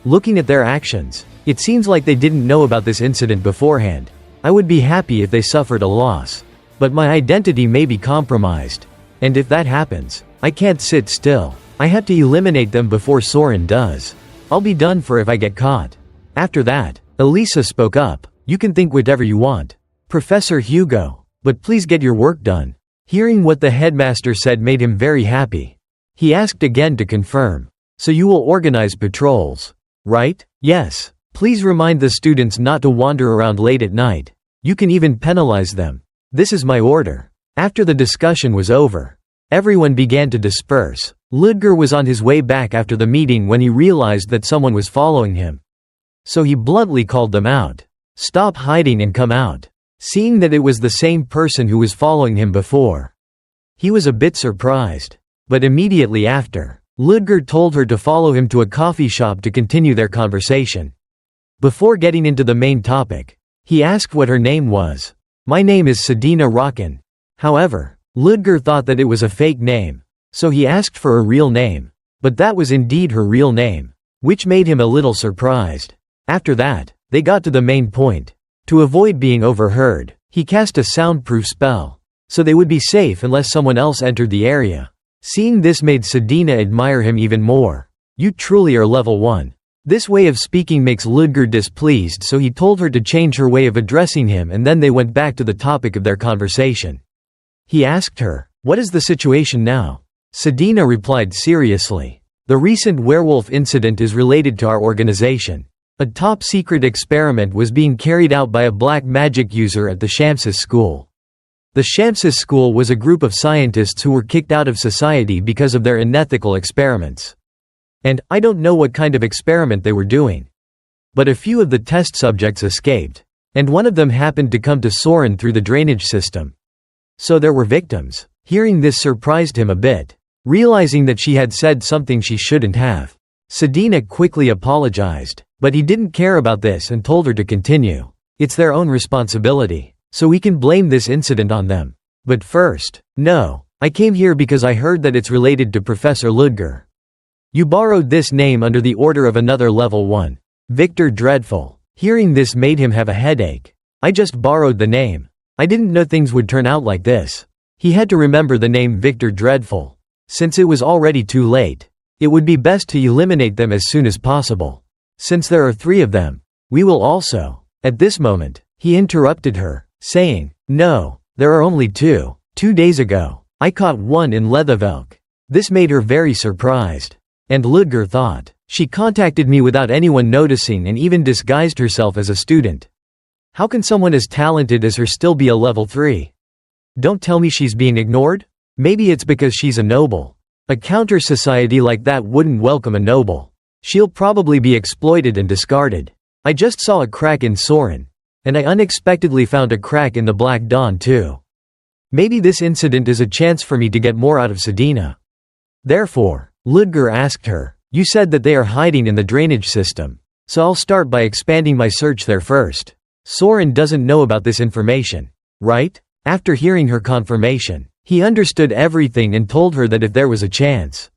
Looking at their actions, it seems like they didn't know about this incident beforehand. I would be happy if they suffered a loss. But my identity may be compromised. And if that happens, I can't sit still. I have to eliminate them before Saurin does. I'll be done for if I get caught. After that, Elisa spoke up. "You can think whatever you want, Professor Hugo, but please get your work done." Hearing what the headmaster said made him very happy. He asked again to confirm. "So you will organize patrols, right?" "Yes. Please remind the students not to wander around late at night. You can even penalize them. This is my order." After the discussion was over, everyone began to disperse. Ludger was on his way back after the meeting when he realized that someone was following him. So he bluntly called them out. "Stop hiding and come out." Seeing that it was the same person who was following him before, he was a bit surprised. But immediately after, Ludger told her to follow him to a coffee shop to continue their conversation. Before getting into the main topic, he asked what her name was. "My name is Sedina Rockin." However, Ludger thought that it was a fake name, so he asked for a real name. But that was indeed her real name, which made him a little surprised. After that, they got to the main point. To avoid being overheard, he cast a soundproof spell, so they would be safe unless someone else entered the area. Seeing this made Sedina admire him even more. "You truly are level 1. This way of speaking makes Ludger displeased, so he told her to change her way of addressing him, and then they went back to the topic of their conversation. He asked her, "What is the situation now?" Sedina replied seriously, "The recent werewolf incident is related to our organization. A top-secret experiment was being carried out by a black magic user at the Shamsis School. The Shamsis School was a group of scientists who were kicked out of society because of their unethical experiments. And, I don't know what kind of experiment they were doing. But a few of the test subjects escaped. And one of them happened to come to Saurin through the drainage system. So there were victims." Hearing this surprised him a bit, realizing that she had said something she shouldn't have. Sedina quickly apologized, but he didn't care about this and told her to continue. "It's their own responsibility, so we can blame this incident on them. But first, no, I came here because I heard that it's related to Professor Ludger. You borrowed this name under the order of another level 1. Victor Dreadful." Hearing this made him have a headache. "I just borrowed the name. I didn't know things would turn out like this." He had to remember the name Victor Dreadful. Since it was already too late, it would be best to eliminate them as soon as possible. "Since there are 3 of them, we will also." At this moment, he interrupted her, saying, "No, there are only 2. 2 days ago, I caught one in Leathervelk." This made her very surprised. And Ludger thought, "She contacted me without anyone noticing and even disguised herself as a student. How can someone as talented as her still be a level 3? Don't tell me she's being ignored? Maybe it's because she's a noble. A counter-society like that wouldn't welcome a noble. She'll probably be exploited and discarded. I just saw a crack in Saurin. And I unexpectedly found a crack in the Black Dawn too. Maybe this incident is a chance for me to get more out of Sedina." Therefore, Ludger asked her, "You said that they are hiding in the drainage system. So I'll start by expanding my search there first. Saurin doesn't know about this information, right?" After hearing her confirmation, he understood everything and told her that if there was a chance,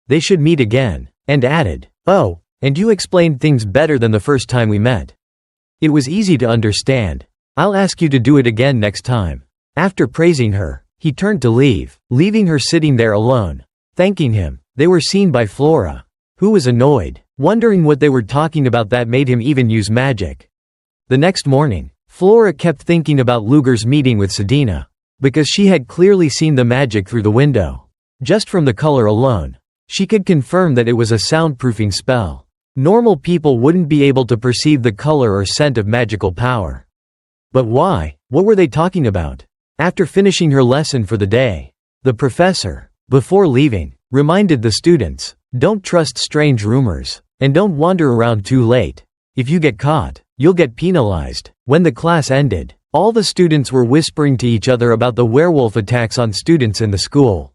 they should meet again, and added, "Oh, and you explained things better than the first time we met. It was easy to understand. I'll ask you to do it again next time." After praising her, He turned to leave, leaving her sitting there alone. Thanking him, they were seen by Flora, who was annoyed, wondering what they were talking about that made him even use magic. The next morning, Flora kept thinking about Luger's meeting with Sedina, because she had clearly seen the magic through the window. Just from the color alone, she could confirm that it was a soundproofing spell. Normal people wouldn't be able to perceive the color or scent of magical power. But why? What were they talking about? After finishing her lesson for the day, the professor, before leaving, reminded the students, don't trust strange rumors, and don't wander around too late. If you get caught, you'll get penalized. When the class ended, all the students were whispering to each other about the werewolf attacks on students in the school.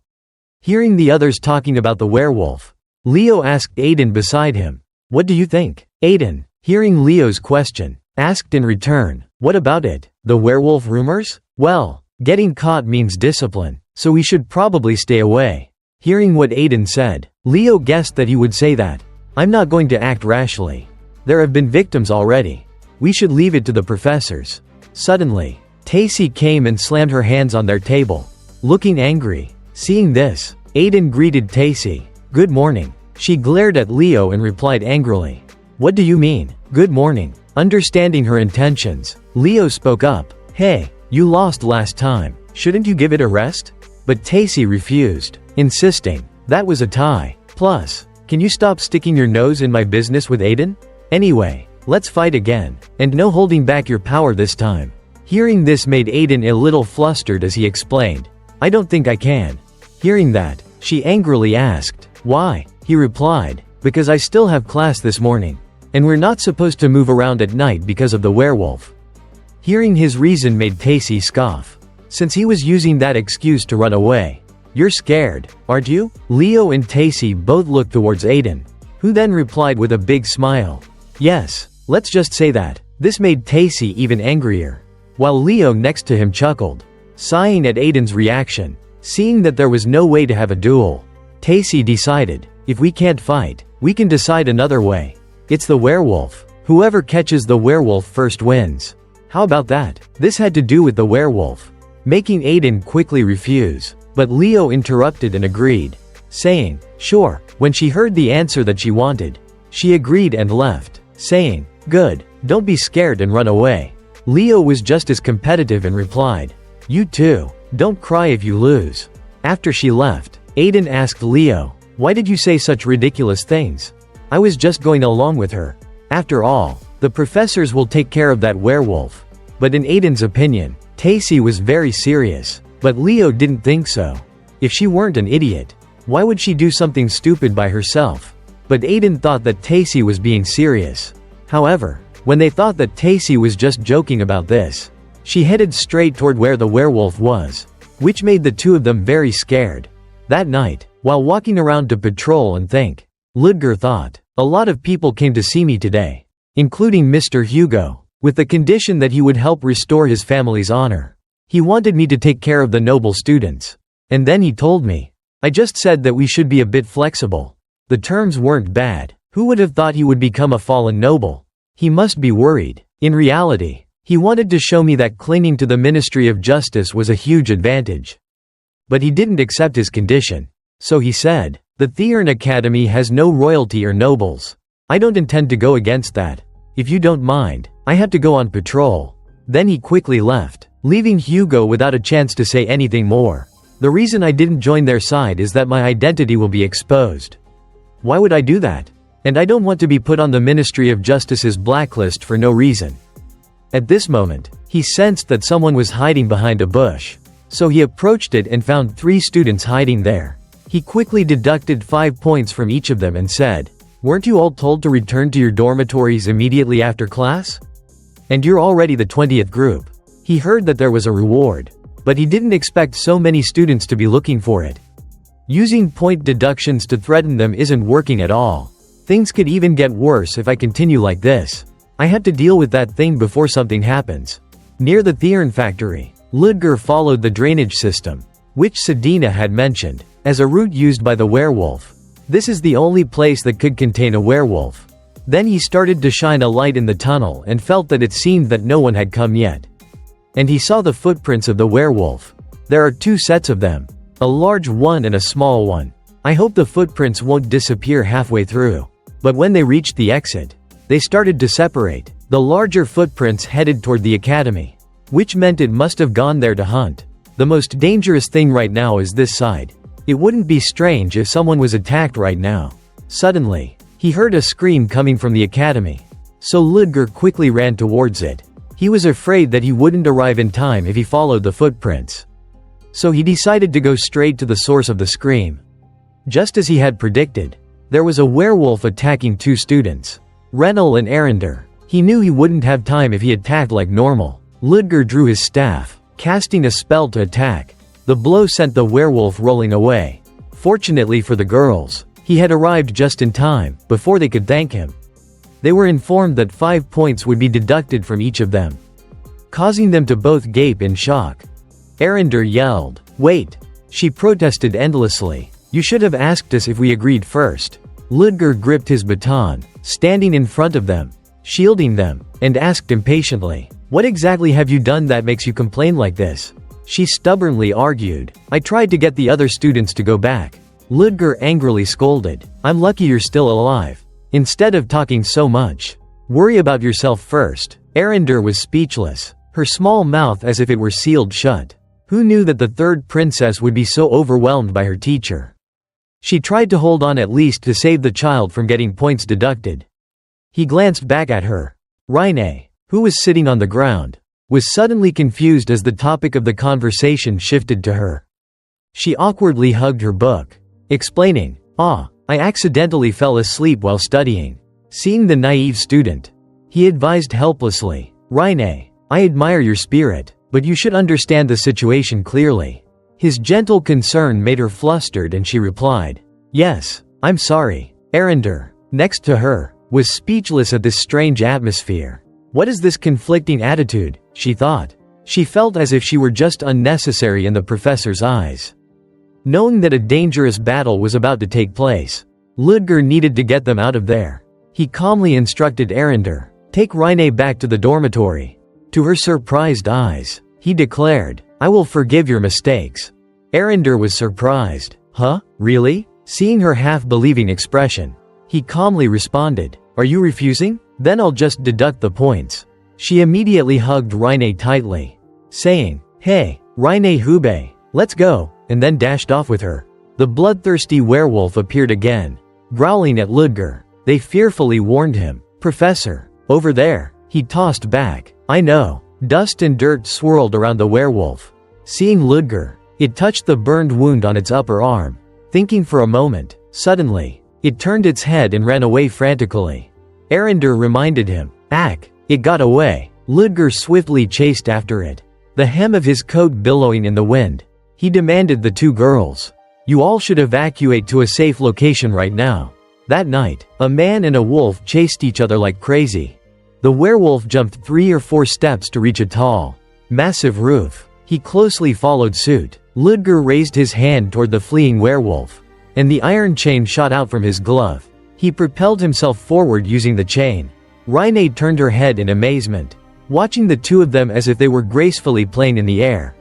Hearing the others talking about the werewolf, Leo asked Aiden beside him, "What do you think?" Aiden, hearing Leo's question, asked in return, "What about it? The werewolf rumors? Well, getting caught means discipline, so we should probably stay away." Hearing what Aiden said, Leo guessed that he would say that, "I'm not going to act rashly. There have been victims already. We should leave it to the professors." Suddenly, Tacy came and slammed her hands on their table, looking angry. Seeing this, Aiden greeted Tacy, "Good morning." She glared at Leo and replied angrily, "What do you mean, good morning?" Understanding her intentions, Leo spoke up, "Hey, you lost last time. Shouldn't you give it a rest?" But Tacy refused, insisting, "That was a tie. Plus, can you stop sticking your nose in my business with Aiden? Anyway, let's fight again, and no holding back your power this time." Hearing this made Aiden a little flustered as he explained, "I don't think I can." Hearing that, she angrily asked, "Why?" He replied, "Because I still have class this morning, and we're not supposed to move around at night because of the werewolf." Hearing his reason made Tacy scoff, since he was using that excuse to run away. "You're scared, aren't you?" Leo and Tacy both looked towards Aiden, who then replied with a big smile, "Yes, let's just say that." This made Tacy even angrier, while Leo next to him chuckled, sighing at Aiden's reaction. Seeing that there was no way to have a duel, Tacy decided, "If we can't fight, we can decide another way. It's the werewolf. Whoever catches the werewolf first wins. How about that?" This had to do with the werewolf, making Aiden quickly refuse, but Leo interrupted and agreed, saying, "Sure." When she heard the answer that she wanted, she agreed and left, saying, "Good, don't be scared and run away." Leo was just as competitive and replied, "You too, don't cry if you lose." After she left, Aiden asked Leo, "Why did you say such ridiculous things? I was just going along with her. After all, the professors will take care of that werewolf." But in Aiden's opinion, Tacy was very serious, but Leo didn't think so. If she weren't an idiot, why would she do something stupid by herself? But Aiden thought that Tacy was being serious. However, when they thought that Tacy was just joking about this, she headed straight toward where the werewolf was, which made the two of them very scared. That night, while walking around to patrol and think, Ludger thought, "A lot of people came to see me today, including Mr. Hugo, with the condition that he would help restore his family's honor. He wanted me to take care of the noble students. And then he told me. I just said that we should be a bit flexible. The terms weren't bad. Who would have thought he would become a fallen noble? He must be worried. In reality, he wanted to show me that clinging to the Ministry of Justice was a huge advantage. But he didn't accept his condition. So he said, the Theurn Academy has no royalty or nobles. I don't intend to go against that. If you don't mind, I have to go on patrol." Then he quickly left, leaving Hugo without a chance to say anything more. "The reason I didn't join their side is that my identity will be exposed. Why would I do that? And I don't want to be put on the Ministry of Justice's blacklist for no reason." At this moment, he sensed that someone was hiding behind a bush. So he approached it and found 3 students hiding there. He quickly deducted 5 points from each of them and said, "Weren't you all told to return to your dormitories immediately after class? And you're already the 20th group." He heard that there was a reward, but he didn't expect so many students to be looking for it. Using point deductions to threaten them isn't working at all. Things could even get worse if I continue like this. I have to deal with that thing before something happens. Near the Theurn factory, Ludger followed the drainage system, which Sedina had mentioned, as a route used by the werewolf. This is the only place that could contain a werewolf. Then he started to shine a light in the tunnel and felt that it seemed that no one had come yet. And he saw the footprints of the werewolf. There are 2 sets of them. A large one and a small one. I hope the footprints won't disappear halfway through. But when they reached the exit, they started to separate. The larger footprints headed toward the academy, which meant it must have gone there to hunt. The most dangerous thing right now is this side. It wouldn't be strange if someone was attacked right now. Suddenly, he heard a scream coming from the academy. So Ludger quickly ran towards it. He was afraid that he wouldn't arrive in time if he followed the footprints. So he decided to go straight to the source of the scream. Just as he had predicted, there was a werewolf attacking 2 students, Renal and Arender. He knew he wouldn't have time if he attacked like normal. Ludger drew his staff, casting a spell to attack. The blow sent the werewolf rolling away. Fortunately for the girls, he had arrived just in time, before they could thank him. They were informed that 5 points would be deducted from each of them, causing them to both gape in shock. Arender yelled, "Wait!" She protested endlessly. "You should have asked us if we agreed first." Ludger gripped his baton, standing in front of them, shielding them, and asked impatiently, "What exactly have you done that makes you complain like this?" She stubbornly argued, "I tried to get the other students to go back." Ludger angrily scolded, "I'm lucky you're still alive. Instead of talking so much, worry about yourself first." Arender was speechless, her small mouth as if it were sealed shut. Who knew that the 3rd princess would be so overwhelmed by her teacher? She tried to hold on at least to save the child from getting points deducted. He glanced back at her. Raine, who was sitting on the ground, was suddenly confused as the topic of the conversation shifted to her. She awkwardly hugged her book, explaining, I accidentally fell asleep while studying." Seeing the naive student, he advised helplessly, "Raine, I admire your spirit, but you should understand the situation clearly." His gentle concern made her flustered and she replied, "Yes, I'm sorry." Arender, next to her, was speechless at this strange atmosphere. What is this conflicting attitude, she thought. She felt as if she were just unnecessary in the professor's eyes. Knowing that a dangerous battle was about to take place, Ludger needed to get them out of there. He calmly instructed Arender, "Take Raine back to the dormitory." To her surprised eyes, he declared, "I will forgive your mistakes." Arender was surprised. "Huh? Really?" Seeing her half-believing expression, he calmly responded, "Are you refusing? Then I'll just deduct the points." She immediately hugged Raine tightly, saying, "Hey, Raine Hube, let's go," and then dashed off with her. The bloodthirsty werewolf appeared again, growling at Ludger. They fearfully warned him, "Professor, over there." He tossed back, "I know." Dust and dirt swirled around the werewolf. Seeing Ludger, it touched the burned wound on its upper arm. Thinking for a moment, suddenly, it turned its head and ran away frantically. Arender reminded him, It got away." Ludger swiftly chased after it, the hem of his coat billowing in the wind. He demanded the 2 girls, "You all should evacuate to a safe location right now." That night, a man and a wolf chased each other like crazy. The werewolf jumped 3 or 4 steps to reach a tall, massive roof. He closely followed suit. Ludger raised his hand toward the fleeing werewolf, and the iron chain shot out from his glove. He propelled himself forward using the chain. Raine turned her head in amazement, watching the 2 of them as if they were gracefully playing in the air.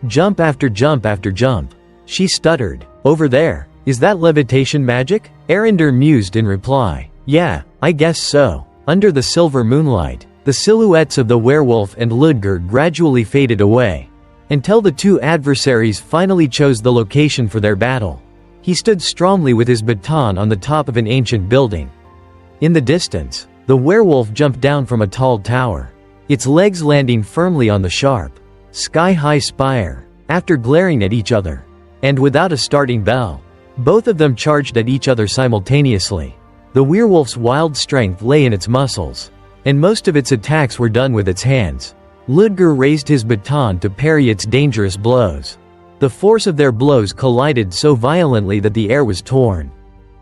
Jump after jump after jump. She stuttered, "Over there, is that levitation magic?" Arender mused in reply, "Yeah, I guess so." Under the silver moonlight, the silhouettes of the werewolf and Ludger gradually faded away, until the 2 adversaries finally chose the location for their battle. He stood strongly with his baton on the top of an ancient building. In the distance, the werewolf jumped down from a tall tower, its legs landing firmly on the sharp, sky-high spire. After glaring at each other, and without a starting bell, both of them charged at each other simultaneously. The werewolf's wild strength lay in its muscles, and most of its attacks were done with its hands. Ludger raised his baton to parry its dangerous blows. The force of their blows collided so violently that the air was torn.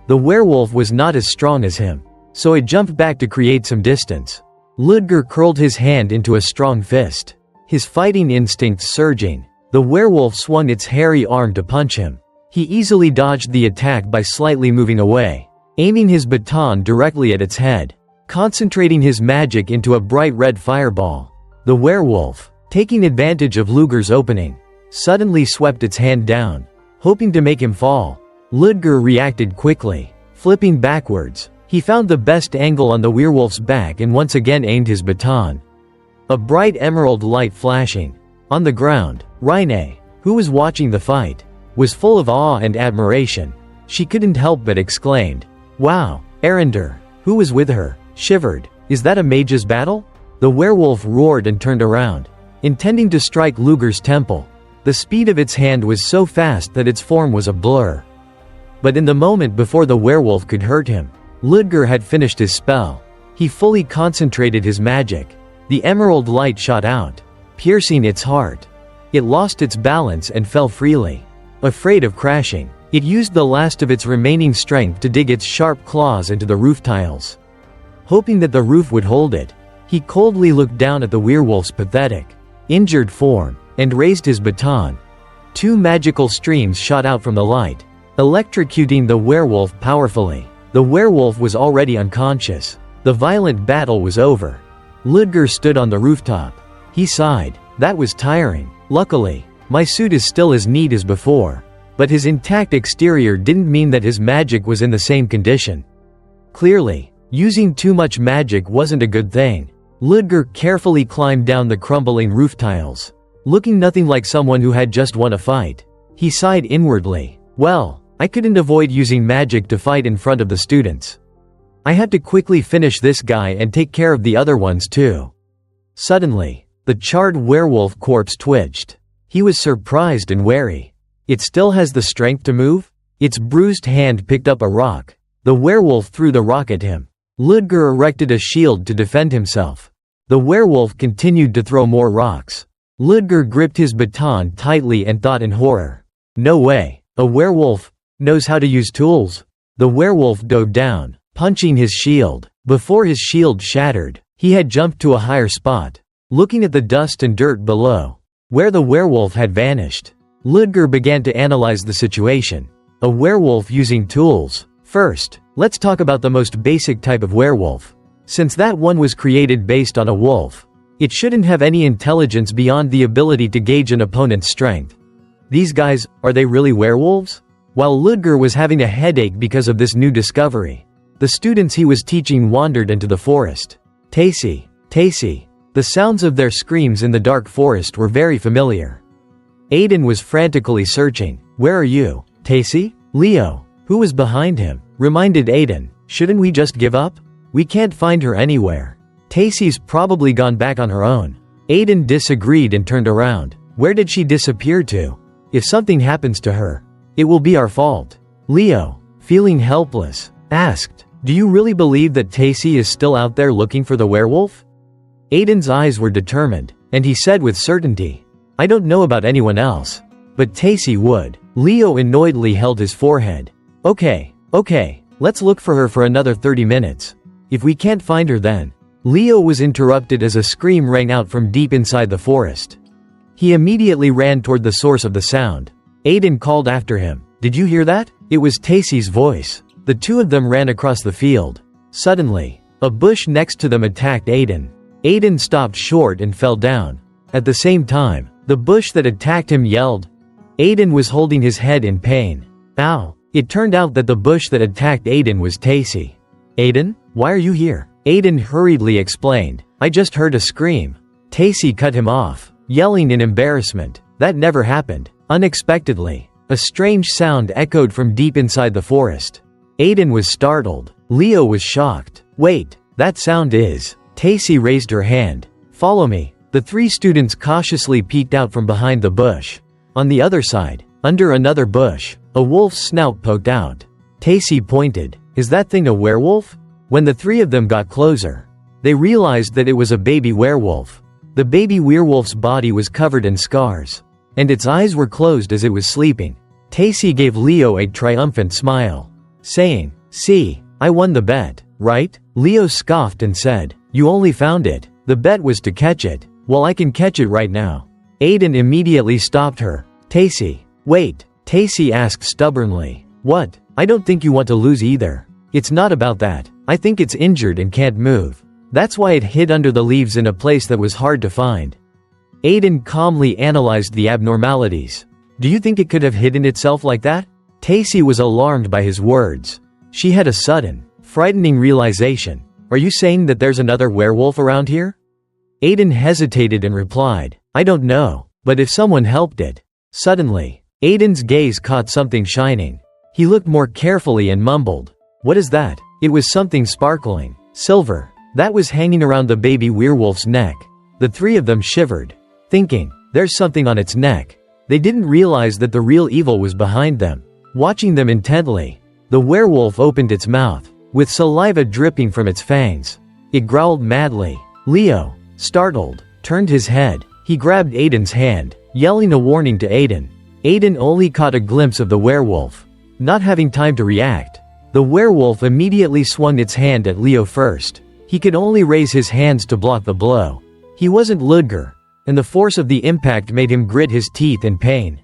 The werewolf was not as strong as him, so it jumped back to create some distance. Ludger curled his hand into a strong fist, his fighting instincts surging. The werewolf swung its hairy arm to punch him. He easily dodged the attack by slightly moving away, aiming his baton directly at its head, concentrating his magic into a bright red fireball. The werewolf, taking advantage of Ludger's opening, suddenly swept its hand down, hoping to make him fall. Ludger reacted quickly. Flipping backwards, he found the best angle on the werewolf's back and once again aimed his baton. A bright emerald light flashing. On the ground, Rhine, who was watching the fight, was full of awe and admiration. She couldn't help but exclaimed, "Wow!" Arender, who was with her, shivered. "Is that a mage's battle?" The werewolf roared and turned around, intending to strike Ludger's temple. The speed of its hand was so fast that its form was a blur. But in the moment before the werewolf could hurt him, Ludger had finished his spell. He fully concentrated his magic. The emerald light shot out, piercing its heart. It lost its balance and fell freely. Afraid of crashing, it used the last of its remaining strength to dig its sharp claws into the roof tiles. Hoping that the roof would hold it, he coldly looked down at the werewolf's pathetic, injured form, and raised his baton. Two magical streams shot out from the light, electrocuting the werewolf powerfully. The werewolf was already unconscious. The violent battle was over. Ludger stood on the rooftop. He sighed. That was tiring. Luckily, my suit is still as neat as before. But his intact exterior didn't mean that his magic was in the same condition. Clearly, using too much magic wasn't a good thing. Ludger carefully climbed down the crumbling roof tiles, looking nothing like someone who had just won a fight. He sighed inwardly. Well, I couldn't avoid using magic to fight in front of the students. I had to quickly finish this guy and take care of the other ones too. Suddenly, the charred werewolf corpse twitched. He was surprised and wary. It still has the strength to move? Its bruised hand picked up a rock. The werewolf threw the rock at him. Ludger erected a shield to defend himself. The werewolf continued to throw more rocks. Ludger gripped his baton tightly and thought in horror. No way. A werewolf knows how to use tools. The werewolf dove down, punching his shield. Before his shield shattered, he had jumped to a higher spot, looking at the dust and dirt below, where the werewolf had vanished. Ludger began to analyze the situation. A werewolf using tools. First, let's talk about the most basic type of werewolf. Since that one was created based on a wolf, it shouldn't have any intelligence beyond the ability to gauge an opponent's strength. These guys, are they really werewolves? While Ludger was having a headache because of this new discovery, the students he was teaching wandered into the forest. Tacy, Tacy. The sounds of their screams in the dark forest were very familiar. Aiden was frantically searching. Where are you, Tacy? Leo, who was behind him, reminded Aiden, shouldn't we just give up? We can't find her anywhere. Tacy's probably gone back on her own. Aiden disagreed and turned around. Where did she disappear to? If something happens to her, it will be our fault. Leo, feeling helpless, asked, do you really believe that Tacy is still out there looking for the werewolf? Aiden's eyes were determined, and he said with certainty, I don't know about anyone else, but Tacy would. Leo annoyedly held his forehead. Okay, let's look for her for another 30 minutes. If we can't find her then. Leo was interrupted as a scream rang out from deep inside the forest. He immediately ran toward the source of the sound. Aiden called after him. Did you hear that? It was Tacy's voice. The two of them ran across the field. Suddenly, a bush next to them attacked Aiden. Aiden stopped short and fell down. At the same time, the bush that attacked him yelled. Aiden was holding his head in pain. Ow! It turned out that the bush that attacked Aiden was Tacy. Aiden, why are you here? Aiden hurriedly explained. I just heard a scream. Tacy cut him off, yelling in embarrassment. That never happened. Unexpectedly, a strange sound echoed from deep inside the forest. Aiden was startled. Leo was shocked. Wait, that sound is... Tacy raised her hand. Follow me. The three students cautiously peeked out from behind the bush. On the other side, under another bush, a wolf's snout poked out. Tacy pointed. Is that thing a werewolf? When the three of them got closer, they realized that it was a baby werewolf. The baby werewolf's body was covered in scars, and its eyes were closed as it was sleeping. Tacy gave Leo a triumphant smile, saying, see, I won the bet, right? Leo scoffed and said, you only found it. The bet was to catch it. Well, I can catch it right now. Aiden immediately stopped her. Tacy, wait. Tacy asked stubbornly. What? I don't think you want to lose either. It's not about that. I think it's injured and can't move. That's why it hid under the leaves in a place that was hard to find. Aiden calmly analyzed the abnormalities. Do you think it could have hidden itself like that? Tacy was alarmed by his words. She had a sudden, frightening realization. Are you saying that there's another werewolf around here? Aiden hesitated and replied, I don't know, but if someone helped it. Suddenly, Aiden's gaze caught something shining. He looked more carefully and mumbled, what is that? It was something sparkling, silver, that was hanging around the baby werewolf's neck. The three of them shivered, thinking, there's something on its neck. They didn't realize that the real evil was behind them. Watching them intently, the werewolf opened its mouth, with saliva dripping from its fangs. It growled madly. Leo, startled, turned his head. He grabbed Aiden's hand, yelling a warning to Aiden. Aiden only caught a glimpse of the werewolf. Not having time to react, the werewolf immediately swung its hand at Leo first. He could only raise his hands to block the blow. He wasn't Ludger, and the force of the impact made him grit his teeth in pain.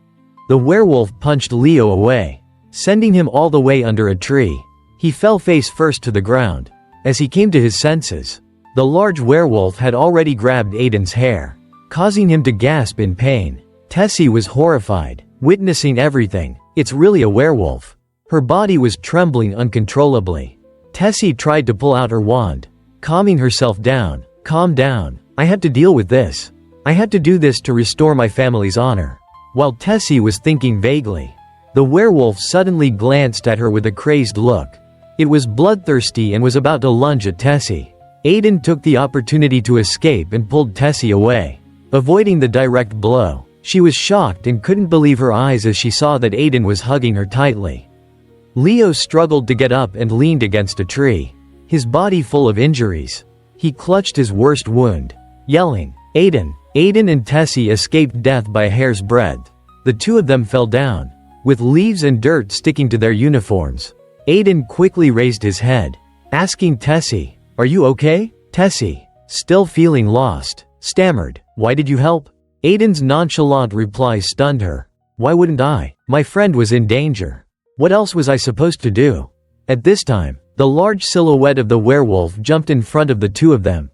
The werewolf punched Leo away, sending him all the way under a tree. He fell face first to the ground. As he came to his senses, the large werewolf had already grabbed Aiden's hair, causing him to gasp in pain. Tessie was horrified, witnessing everything. It's really a werewolf. Her body was trembling uncontrollably. Tessie tried to pull out her wand, calming herself down. Calm down. I had to deal with this. I had to do this to restore my family's honor. While Tessie was thinking vaguely, the werewolf suddenly glanced at her with a crazed look. It was bloodthirsty and was about to lunge at Tessie. Aiden took the opportunity to escape and pulled Tessie away, avoiding the direct blow. She was shocked and couldn't believe her eyes as she saw that Aiden was hugging her tightly. Leo struggled to get up and leaned against a tree, his body full of injuries. He clutched his worst wound, yelling, Aiden! Aiden and Tessie escaped death by a hair's breadth. The two of them fell down, with leaves and dirt sticking to their uniforms. Aiden quickly raised his head, asking Tessie, are you okay? Tessie, still feeling lost, stammered, why did you help? Aiden's nonchalant reply stunned her. Why wouldn't I? My friend was in danger. What else was I supposed to do? At this time, the large silhouette of the werewolf jumped in front of the two of them.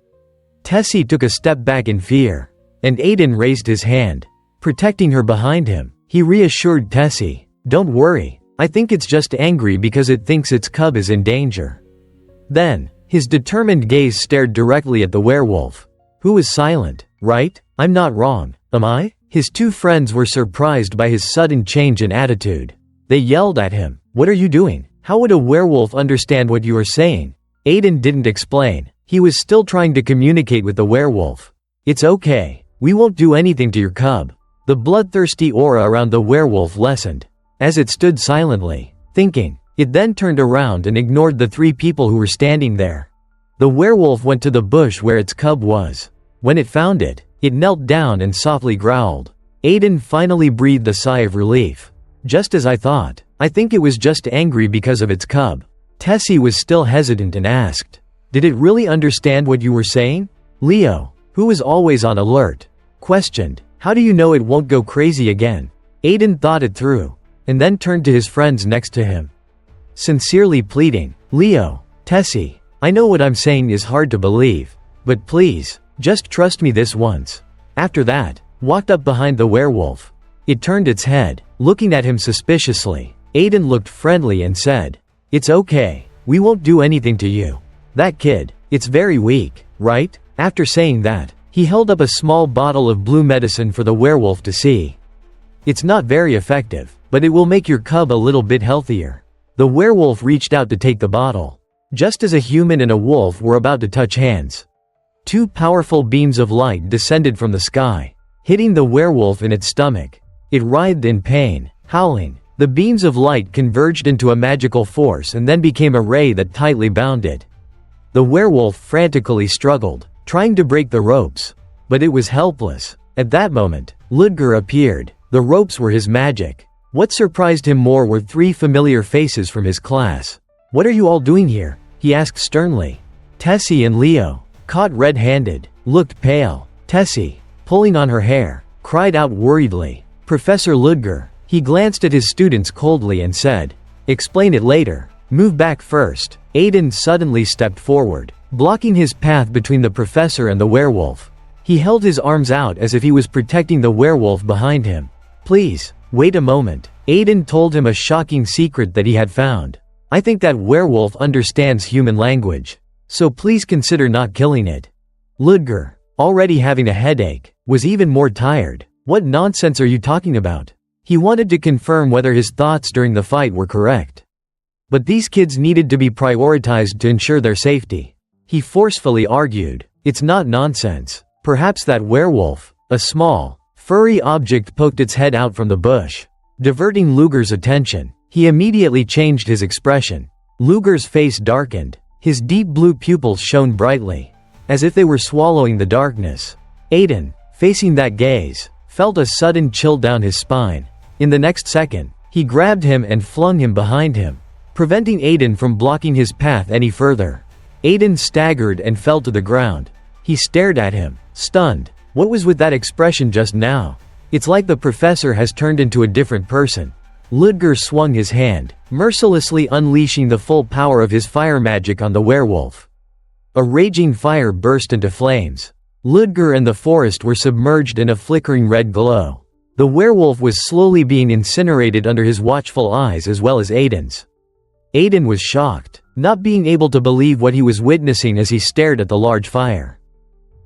Tessie took a step back in fear, and Aiden raised his hand, protecting her behind him. He reassured Tessie, don't worry, I think it's just angry because it thinks its cub is in danger. Then, his determined gaze stared directly at the werewolf, who was silent. Right? I'm not wrong, am I? His two friends were surprised by his sudden change in attitude. They yelled at him, what are you doing? How would a werewolf understand what you are saying? Aiden didn't explain. He was still trying to communicate with the werewolf. It's okay. We won't do anything to your cub. The bloodthirsty aura around the werewolf lessened, as it stood silently, thinking. It then turned around and ignored the three people who were standing there. The werewolf went to the bush where its cub was. When it found it, it knelt down and softly growled. Aiden finally breathed a sigh of relief. Just as I thought. I think it was just angry because of its cub. Tessie was still hesitant and asked, did it really understand what you were saying? Leo, who was always on alert, questioned, how do you know it won't go crazy again? Aiden thought it through, and then turned to his friends next to him, sincerely pleading, Leo, Tessie, I know what I'm saying is hard to believe, but please, just trust me this once. After that, walked up behind the werewolf. It turned its head, looking at him suspiciously. Aiden looked friendly and said, it's okay, we won't do anything to you. That kid, it's very weak, right? After saying that, he held up a small bottle of blue medicine for the werewolf to see. It's not very effective, but it will make your cub a little bit healthier. The werewolf reached out to take the bottle. Just as a human and a wolf were about to touch hands, two powerful beams of light descended from the sky, hitting the werewolf in its stomach. It writhed in pain, howling. The beams of light converged into a magical force and then became a ray that tightly bound it. The werewolf frantically struggled, trying to break the ropes, but it was helpless. At that moment, Ludger appeared. The ropes were his magic. What surprised him more were three familiar faces from his class. What are you all doing here? He asked sternly. Tessie and Leo, caught red-handed, looked pale. Tessie, pulling on her hair, cried out worriedly. Professor Ludger. He glanced at his students coldly and said, explain it later. Move back first. Aiden suddenly stepped forward, blocking his path between the professor and the werewolf. He held his arms out as if he was protecting the werewolf behind him. "Please, wait a moment." Aiden told him a shocking secret that he had found. "I think that werewolf understands human language. So please consider not killing it." Ludger, already having a headache, was even more tired. "What nonsense are you talking about?" He wanted to confirm whether his thoughts during the fight were correct. But these kids needed to be prioritized to ensure their safety. He forcefully argued, "It's not nonsense. Perhaps that werewolf." A small, furry object poked its head out from the bush, diverting Luger's attention. He immediately changed his expression. Luger's face darkened. His deep blue pupils shone brightly, as if they were swallowing the darkness. Aiden, facing that gaze, felt a sudden chill down his spine. In the next second, he grabbed him and flung him behind him, preventing Aiden from blocking his path any further. Aiden staggered and fell to the ground. He stared at him, stunned. What was with that expression just now? It's like the professor has turned into a different person. Ludger swung his hand, mercilessly unleashing the full power of his fire magic on the werewolf. A raging fire burst into flames. Ludger and the forest were submerged in a flickering red glow. The werewolf was slowly being incinerated under his watchful eyes as well as Aiden's. Aiden was shocked, not being able to believe what he was witnessing as he stared at the large fire.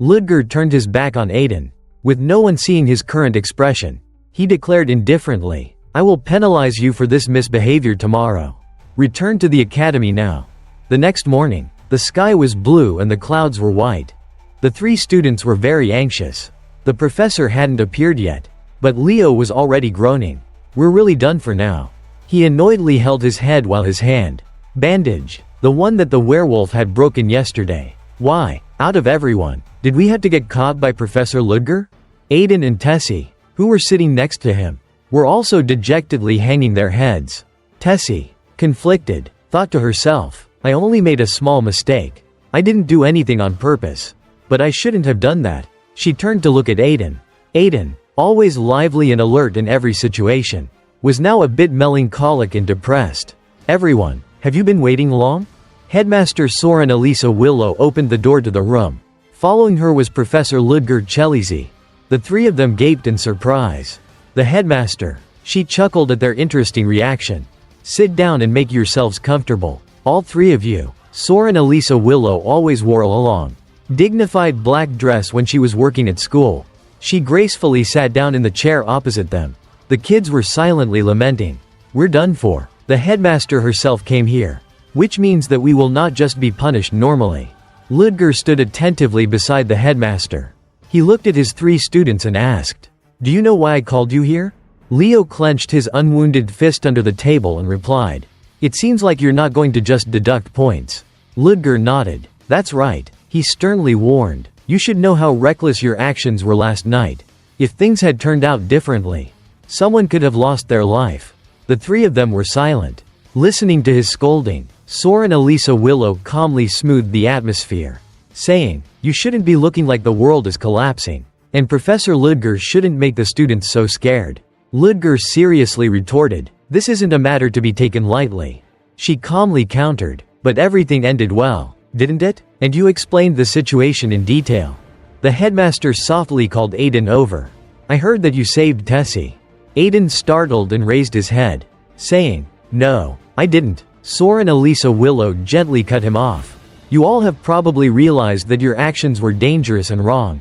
Ludger turned his back on Aiden. With no one seeing his current expression, he declared indifferently, "I will penalize you for this misbehavior tomorrow. Return to the academy now." The next morning, the sky was blue and the clouds were white. The three students were very anxious. The professor hadn't appeared yet, but Leo was already groaning. "We're really done for now." He annoyedly held his head while his hand bandage, the one that the werewolf had broken yesterday. "Why, out of everyone, did we have to get caught by Professor Ludger?" Aiden and Tessie, who were sitting next to him, were also dejectedly hanging their heads. Tessie, conflicted, thought to herself, "I only made a small mistake. I didn't do anything on purpose. But I shouldn't have done that." She turned to look at Aiden. Aiden, always lively and alert in every situation, was now a bit melancholic and depressed. "Everyone, have you been waiting long?" Headmaster Saurin Elisa Willow opened the door to the room. Following her was Professor Ludger Chelizy. The three of them gaped in surprise. The headmaster, she chuckled at their interesting reaction. "Sit down and make yourselves comfortable. All three of you." Saurin Elisa Willow always wore a long, dignified black dress when she was working at school. She gracefully sat down in the chair opposite them. The kids were silently lamenting. "We're done for. The headmaster herself came here. Which means that we will not just be punished normally." Ludger stood attentively beside the headmaster. He looked at his three students and asked, "Do you know why I called you here?" Leo clenched his unwounded fist under the table and replied, "It seems like you're not going to just deduct points." Ludger nodded. "That's right," he sternly warned. "You should know how reckless your actions were last night. If things had turned out differently, someone could have lost their life." The three of them were silent, listening to his scolding. Saurin Elisa Willow calmly smoothed the atmosphere, saying, "You shouldn't be looking like the world is collapsing. And Professor Ludger shouldn't make the students so scared." Ludger seriously retorted, "This isn't a matter to be taken lightly." She calmly countered, "But everything ended well, didn't it? And you explained the situation in detail." The headmaster softly called Aiden over. "I heard that you saved Tessie." Aiden startled and raised his head, saying, "No, I didn't." Saurin Elisa Willow gently cut him off. "You all have probably realized that your actions were dangerous and wrong.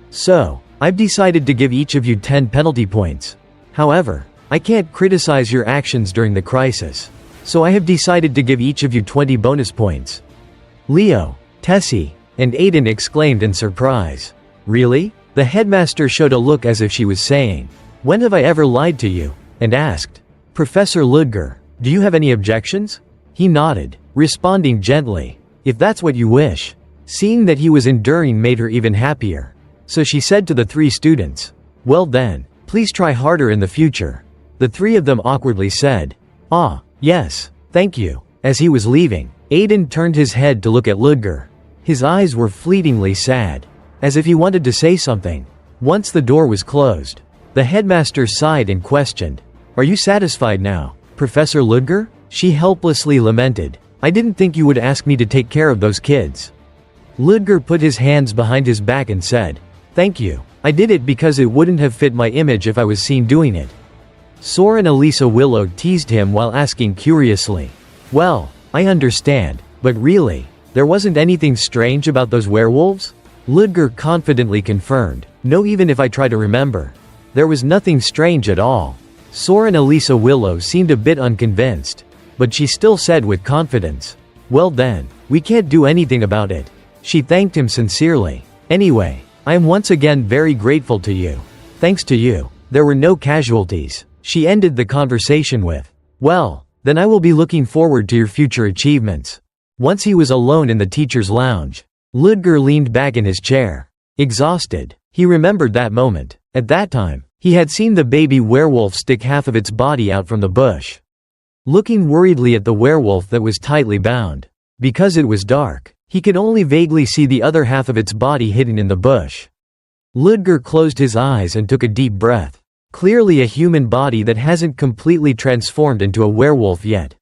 So, I've decided to give each of you 10 penalty points. However, I can't criticize your actions during the crisis. So I have decided to give each of you 20 bonus points." Leo, Tessie, and Aiden exclaimed in surprise. "Really?" The headmaster showed a look as if she was saying, "When have I ever lied to you?" and asked, "Professor Ludger, do you have any objections?" He nodded, responding gently, "If that's what you wish." Seeing that he was enduring made her even happier. So she said to the three students, "Well then, please try harder in the future." The three of them awkwardly said, "Ah, yes, thank you." As he was leaving, Aiden turned his head to look at Ludger. His eyes were fleetingly sad, as if he wanted to say something. Once the door was closed, the headmaster sighed and questioned, "Are you satisfied now, Professor Ludger?" She helplessly lamented, "I didn't think you would ask me to take care of those kids." Ludger put his hands behind his back and said, Thank you. I did it because it wouldn't have fit my image if I was seen doing it. Saurin Elisa Willow teased him while asking curiously. Well, I understand, but really, there wasn't anything strange about those werewolves? Ludger confidently confirmed. No, even if I try to remember. There was nothing strange at all. Saurin Elisa Willow seemed a bit unconvinced, but she still said with confidence, well then, we can't do anything about it. She thanked him sincerely. Anyway, I am once again very grateful to you. Thanks to you, there were no casualties. She ended the conversation with, well, then I will be looking forward to your future achievements. Once he was alone in the teacher's lounge, Ludger leaned back in his chair. Exhausted, he remembered that moment. At that time, he had seen the baby werewolf stick half of its body out from the bush. Looking worriedly at the werewolf that was tightly bound. Because it was dark, he could only vaguely see the other half of its body hidden in the bush. Ludger closed his eyes and took a deep breath. Clearly a human body that hasn't completely transformed into a werewolf yet.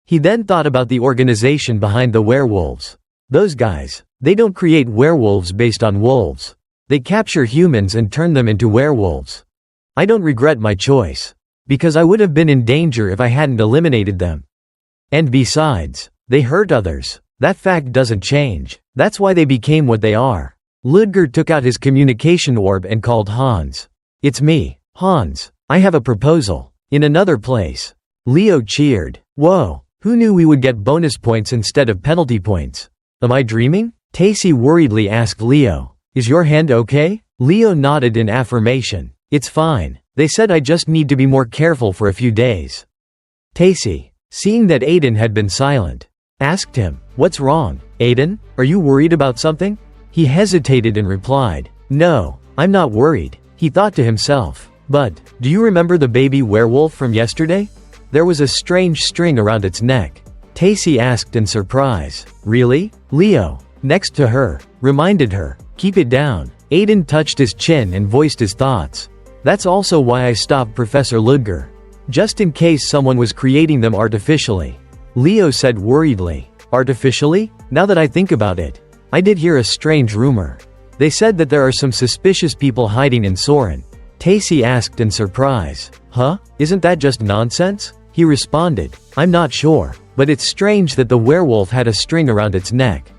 He then thought about the organization behind the werewolves. Those guys, they don't create werewolves based on wolves. They capture humans and turn them into werewolves. I don't regret my choice. Because I would have been in danger if I hadn't eliminated them. And besides, they hurt others. That fact doesn't change. That's why they became what they are. Ludger took out his communication orb and called Hans. It's me, Hans. I have a proposal. In another place. Leo cheered. Whoa, who knew we would get bonus points instead of penalty points? Am I dreaming? Tacy worriedly asked Leo. Is your hand okay? Leo nodded in affirmation. It's fine. They said I just need to be more careful for a few days. Tacy, seeing that Aiden had been silent, asked him, what's wrong, Aiden? Are you worried about something? He hesitated and replied, no, I'm not worried. He thought to himself, but, do you remember the baby werewolf from yesterday? There was a strange string around its neck. Tacy asked in surprise, really? Leo, next to her, reminded her, keep it down. Aiden touched his chin and voiced his thoughts. That's also why I stopped Professor Ludger. Just in case someone was creating them artificially. Leo said worriedly. Artificially? Now that I think about it, I did hear a strange rumor. They said that there are some suspicious people hiding in Saurin. Tacy asked in surprise. Huh? Isn't that just nonsense? He responded. I'm not sure, but it's strange that the werewolf had a string around its neck.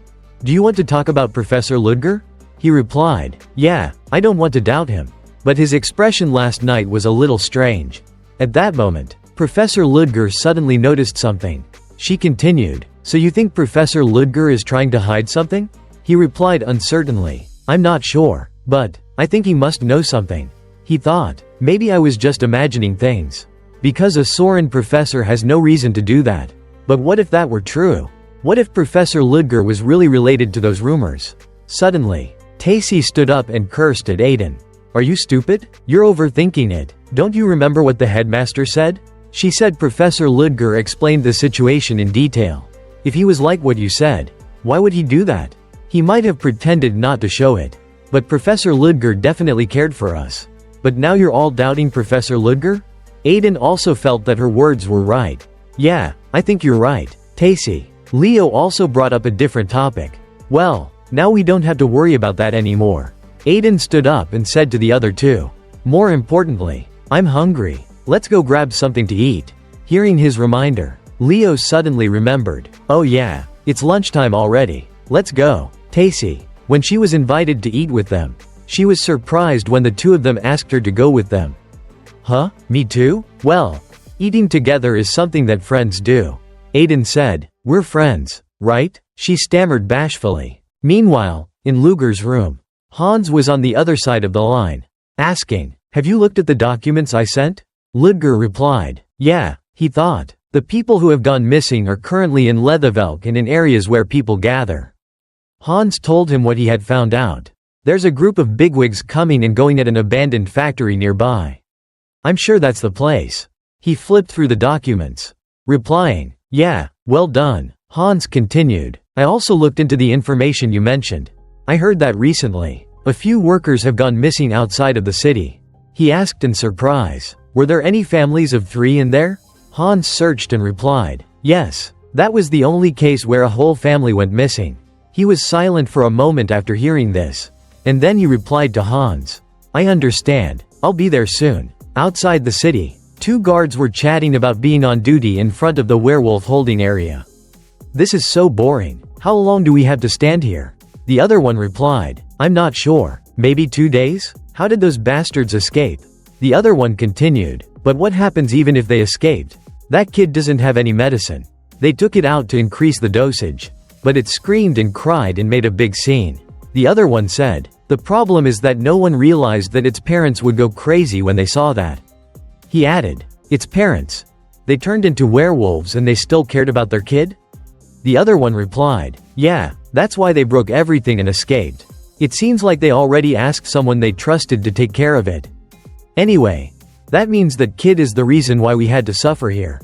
Do you want to talk about Professor Ludger? He replied. Yeah, I don't want to doubt him. But his expression last night was a little strange. At that moment, Professor Ludger suddenly noticed something. She continued, so you think Professor Ludger is trying to hide something? He replied uncertainly, I'm not sure, but I think he must know something. He thought, maybe I was just imagining things. Because a Saurin professor has no reason to do that. But what if that were true? What if Professor Ludger was really related to those rumors? Suddenly, Tacy stood up and cursed at Aiden. Are you stupid? You're overthinking it. Don't you remember what the headmaster said? She said Professor Ludger explained the situation in detail. If he was like what you said, why would he do that? He might have pretended not to show it. But Professor Ludger definitely cared for us. But now you're all doubting Professor Ludger? Aiden also felt that her words were right. Yeah, I think you're right, Tacy. Leo also brought up a different topic. Well, now we don't have to worry about that anymore. Aiden stood up and said to the other two. More importantly, I'm hungry. Let's go grab something to eat. Hearing his reminder, Leo suddenly remembered. Oh yeah, it's lunchtime already. Let's go. Tacy, when she was invited to eat with them, she was surprised when the two of them asked her to go with them. Huh? Me too? Well, eating together is something that friends do. Aiden said, we're friends, right? She stammered bashfully. Meanwhile, in Ludger's room, Hans was on the other side of the line, asking, have you looked at the documents I sent? Ludger replied, yeah, he thought. The people who have gone missing are currently in Leathervelk and in areas where people gather. Hans told him what he had found out. There's a group of bigwigs coming and going at an abandoned factory nearby. I'm sure that's the place. He flipped through the documents, replying, yeah, well done. Hans continued, I also looked into the information you mentioned. I heard that recently, a few workers have gone missing outside of the city. He asked in surprise, were there any families of 3 in there? Hans searched and replied, yes, that was the only case where a whole family went missing. He was silent for a moment after hearing this. And then he replied to Hans. "I understand. I'll be there soon." Outside the city, two guards were chatting about being on duty in front of the werewolf holding area. "This is so boring. How long do we have to stand here?" The other one replied, "I'm not sure. Maybe 2 days? How did those bastards escape?" The other one continued, "But what happens even if they escaped? That kid doesn't have any medicine. They took it out to increase the dosage. But it screamed and cried and made a big scene." The other one said, "The problem is that no one realized that its parents would go crazy when they saw that." He added, "Its parents? They turned into werewolves and they still cared about their kid?" The other one replied, "Yeah, that's why they broke everything and escaped. It seems like they already asked someone they trusted to take care of it. Anyway, that means that kid is the reason why we had to suffer here.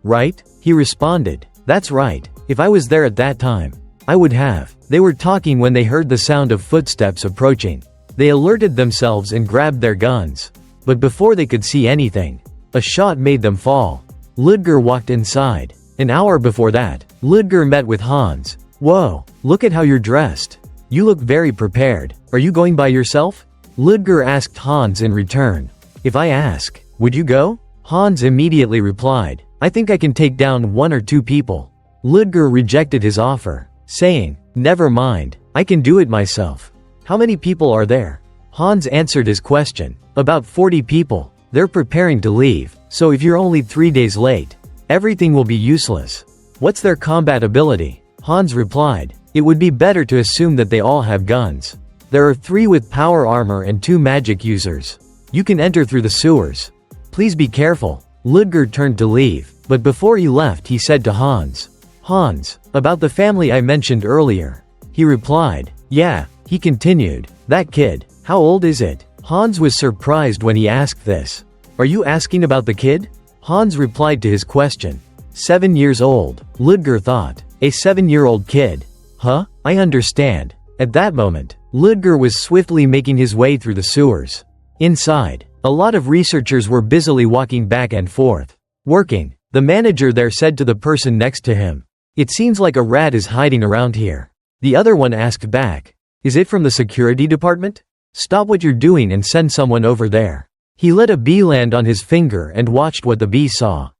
Right?" He responded, "That's right. If I was there at that time, I would have." They were talking when they heard the sound of footsteps approaching. They alerted themselves and grabbed their guns. But before they could see anything, a shot made them fall. Ludger walked inside. An hour before that, Ludger met with Hans. "Whoa, look at how you're dressed. You look very prepared. Are you going by yourself?" Ludger asked Hans in return. "If I ask, would you go?" Hans immediately replied, "I think I can take down 1 or 2 people." Ludger rejected his offer, saying, "Never mind, I can do it myself." "How many people are there?" Hans answered his question. "About 40 people. They're preparing to leave, so if you're only 3 days late, everything will be useless." "What's their combat ability?" Hans replied, "It would be better to assume that they all have guns. There are 3 with power armor and 2 magic users. You can enter through the sewers. Please be careful." Ludger turned to leave, but before he left he said to Hans, "Hans, about the family I mentioned earlier." He replied, "Yeah." He continued, "That kid, how old is it?" Hans was surprised when he asked this. "Are you asking about the kid?" Hans replied to his question. 7 years old. Ludger thought, "A 7-year-old kid? Huh? I understand." At that moment, Ludger was swiftly making his way through the sewers. Inside, a lot of researchers were busily walking back and forth. Working. The manager there said to the person next to him, "It seems like a rat is hiding around here." The other one asked back, "Is it from the security department? Stop what you're doing and send someone over there." He let a bee land on his finger and watched what the bee saw.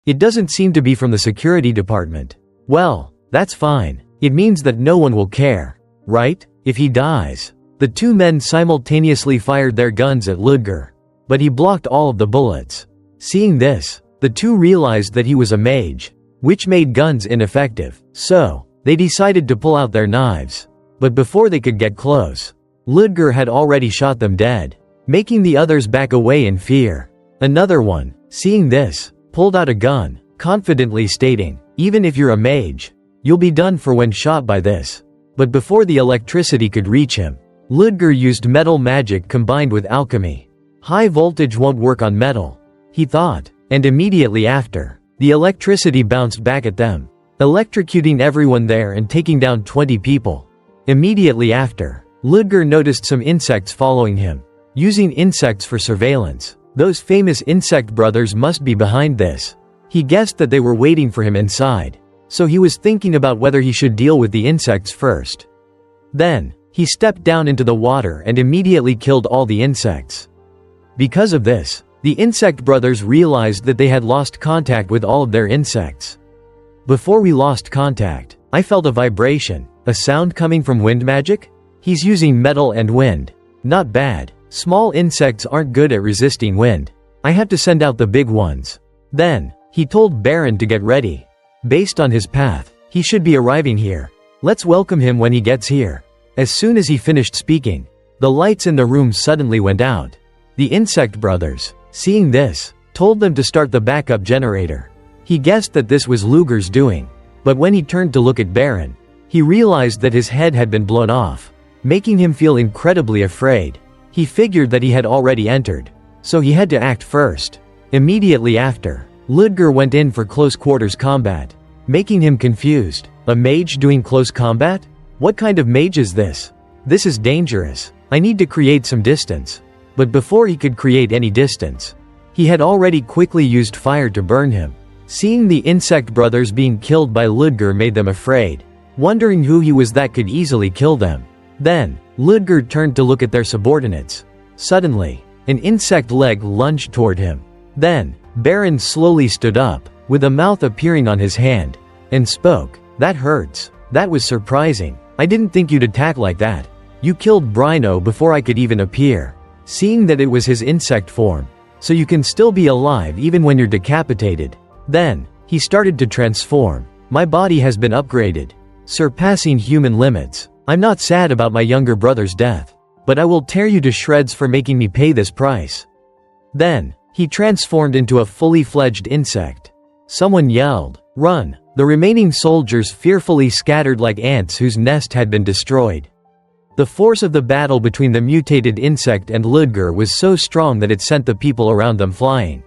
"It doesn't seem to be from the security department." "Well, that's fine. It means that no one will care, right? If he dies." The 2 men simultaneously fired their guns at Ludger, but he blocked all of the bullets. Seeing this, the 2 realized that he was a mage, which made guns ineffective, so they decided to pull out their knives. But before they could get close, Ludger had already shot them dead, making the others back away in fear. Another one, seeing this, pulled out a gun, confidently stating, "Even if you're a mage, you'll be done for when shot by this." But before the electricity could reach him, Ludger used metal magic combined with alchemy. High voltage won't work on metal, he thought, and immediately after, the electricity bounced back at them, electrocuting everyone there and taking down 20 people. Immediately after, Ludger noticed some insects following him, using insects for surveillance. Those famous insect brothers must be behind this. He guessed that they were waiting for him inside, so he was thinking about whether he should deal with the insects first. Then, he stepped down into the water and immediately killed all the insects. Because of this, the insect brothers realized that they had lost contact with all of their insects. "Before we lost contact, I felt a vibration, a sound coming from wind magic? He's using metal and wind. Not bad. Small insects aren't good at resisting wind. I have to send out the big ones." Then, he told Baron to get ready. Based on his path, he should be arriving here. Let's welcome him when he gets here. As soon as he finished speaking, the lights in the room suddenly went out. The insect brothers, seeing this, told them to start the backup generator. He guessed that this was Luger's doing, but when he turned to look at Baron, he realized that his head had been blown off, making him feel incredibly afraid. He figured that he had already entered, so he had to act first. Immediately after, Ludger went in for close quarters combat, making him confused. A mage doing close combat? What kind of mage is this? This is dangerous. I need to create some distance. But before he could create any distance, he had already quickly used fire to burn him. Seeing the insect brothers being killed by Ludger made them afraid, wondering who he was that could easily kill them. Then, Ludger turned to look at their subordinates. Suddenly, an insect leg lunged toward him. Then, Baron slowly stood up, with a mouth appearing on his hand, and spoke. "That hurts." That was surprising. "I didn't think you'd attack like that. You killed Brino before I could even appear." Seeing that it was his insect form. "So you can still be alive even when you're decapitated." Then, he started to transform. "My body has been upgraded, surpassing human limits. I'm not sad about my younger brother's death, but I will tear you to shreds for making me pay this price." Then, he transformed into a fully fledged insect. Someone yelled, "Run!" The remaining soldiers fearfully scattered like ants whose nest had been destroyed. The force of the battle between the mutated insect and Ludger was so strong that it sent the people around them flying.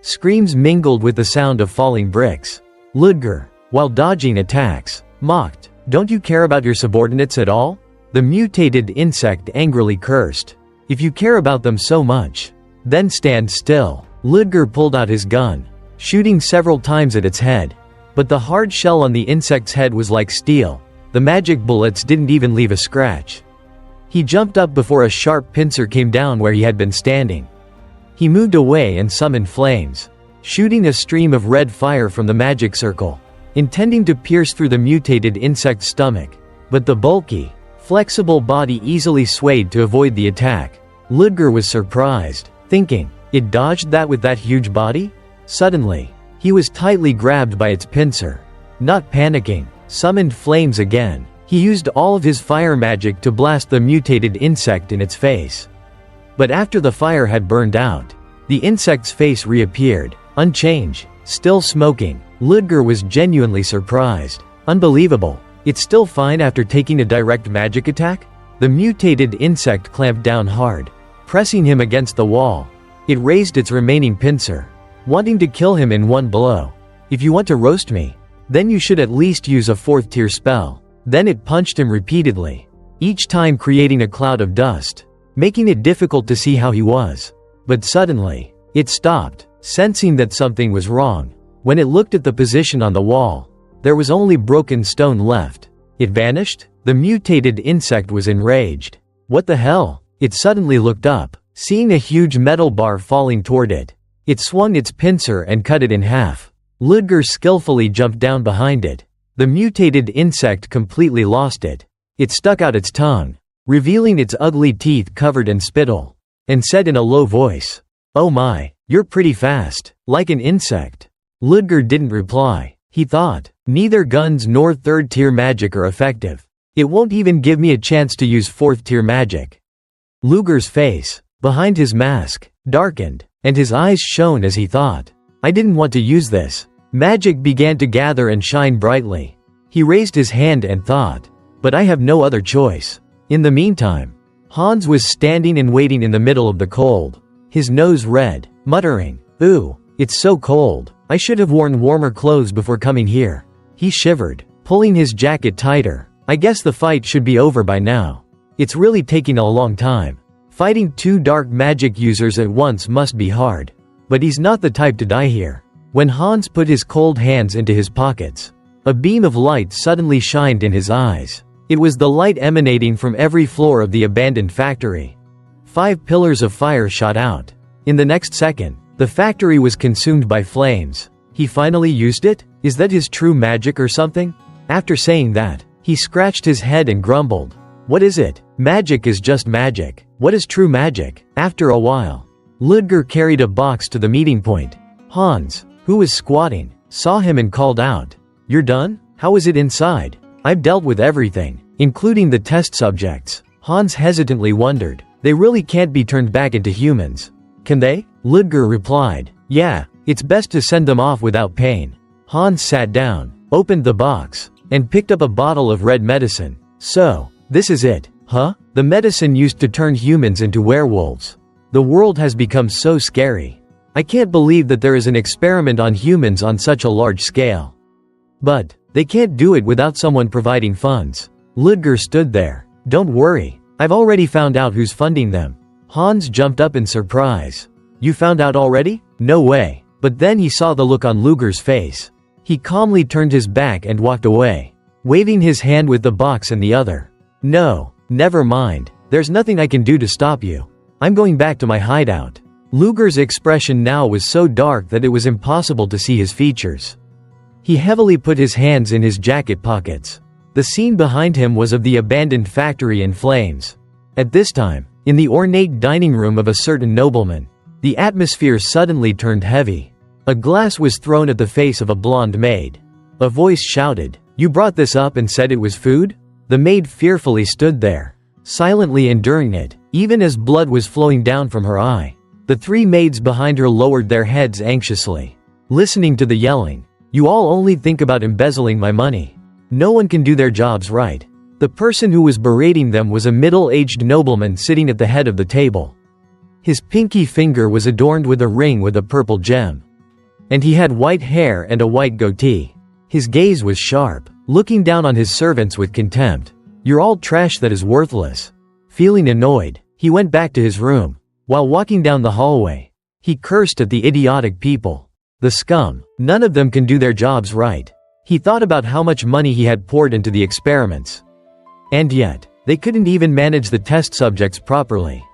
Screams mingled with the sound of falling bricks. Ludger, while dodging attacks, mocked, "Don't you care about your subordinates at all?" The mutated insect angrily cursed, "If you care about them so much, then stand still." Ludger pulled out his gun, shooting several times at its head. But the hard shell on the insect's head was like steel. The magic bullets didn't even leave a scratch. He jumped up before a sharp pincer came down where he had been standing. He moved away and summoned flames, shooting a stream of red fire from the magic circle, intending to pierce through the mutated insect's stomach. But the bulky, flexible body easily swayed to avoid the attack. Ludger was surprised, thinking, "It dodged that with that huge body?" Suddenly, he was tightly grabbed by its pincer. Not panicking, summoned flames again. He used all of his fire magic to blast the mutated insect in its face. But after the fire had burned out, the insect's face reappeared, unchanged, still smoking. Ludger was genuinely surprised. "Unbelievable. It's still fine after taking a direct magic attack?" The mutated insect clamped down hard, pressing him against the wall. It raised its remaining pincer, wanting to kill him in one blow. "If you want to roast me, then you should at least use a 4th tier spell." Then it punched him repeatedly, each time creating a cloud of dust, making it difficult to see how he was. But suddenly, it stopped, sensing that something was wrong. When it looked at the position on the wall, there was only broken stone left. It vanished? The mutated insect was enraged. "What the hell?" It suddenly looked up, seeing a huge metal bar falling toward it. It swung its pincer and cut it in half. Ludger skillfully jumped down behind it. The mutated insect completely lost it. It stuck out its tongue, revealing its ugly teeth covered in spittle, and said in a low voice, "Oh my, you're pretty fast, like an insect." Ludger didn't reply. He thought, "Neither guns nor 3rd tier magic are effective. It won't even give me a chance to use 4th tier magic." Ludger's face, behind his mask, darkened, and his eyes shone as he thought, "I didn't want to use this." Magic began to gather and shine brightly. He raised his hand and thought, "But I have no other choice." In the meantime, Hans was standing and waiting in the middle of the cold, his nose red, muttering, "Ooh, it's so cold. I should have worn warmer clothes before coming here." He shivered, pulling his jacket tighter. "I guess the fight should be over by now. It's really taking a long time. Fighting 2 dark magic users at once must be hard. But he's not the type to die here." When Hans put his cold hands into his pockets, a beam of light suddenly shined in his eyes. It was the light emanating from every floor of the abandoned factory. 5 pillars of fire shot out. In the next second, the factory was consumed by flames. He finally used it? Is that his true magic or something? After saying that, he scratched his head and grumbled, "What is it? Magic is just magic. What is true magic?" After a while, Ludger carried a box to the meeting point. Hans, who was squatting, saw him and called out, "You're done? How is it inside?" "I've dealt with everything, including the test subjects." Hans hesitantly wondered, "They really can't be turned back into humans, can they?" Ludger replied, "Yeah, it's best to send them off without pain." Hans sat down, opened the box, and picked up a bottle of red medicine. "So, this is it, huh? The medicine used to turn humans into werewolves. The world has become so scary. I can't believe that there is an experiment on humans on such a large scale. But they can't do it without someone providing funds." Ludger stood there. "Don't worry, I've already found out who's funding them." Hans jumped up in surprise. "You found out already? No way." But then he saw the look on Ludger's face. He calmly turned his back and walked away, waving his hand with the box in the other. "No, Never mind. There's nothing I can do to stop you. I'm going back to my hideout. Luger's expression now was so dark that it was impossible to see his features. He heavily put his hands in his jacket pockets. The scene behind him was of the abandoned factory in flames. At this time, in the ornate dining room of a certain nobleman, the atmosphere suddenly turned heavy. A glass was thrown at the face of a blonde maid. A voice shouted, "You brought this up and said it was food?" The maid fearfully stood there, silently enduring it, even as blood was flowing down from her eye. The three maids behind her lowered their heads anxiously, listening to the yelling. "You all only think about embezzling my money. No one can do their jobs right." The person who was berating them was a middle-aged nobleman sitting at the head of the table. His pinky finger was adorned with a ring with a purple gem. And he had white hair and a white goatee. His gaze was sharp, looking down on his servants with contempt. "You're all trash that is worthless." Feeling annoyed, he went back to his room. While walking down the hallway, he cursed at the idiotic people. The scum, none of them can do their jobs right. He thought about how much money he had poured into the experiments. And yet, they couldn't even manage the test subjects properly.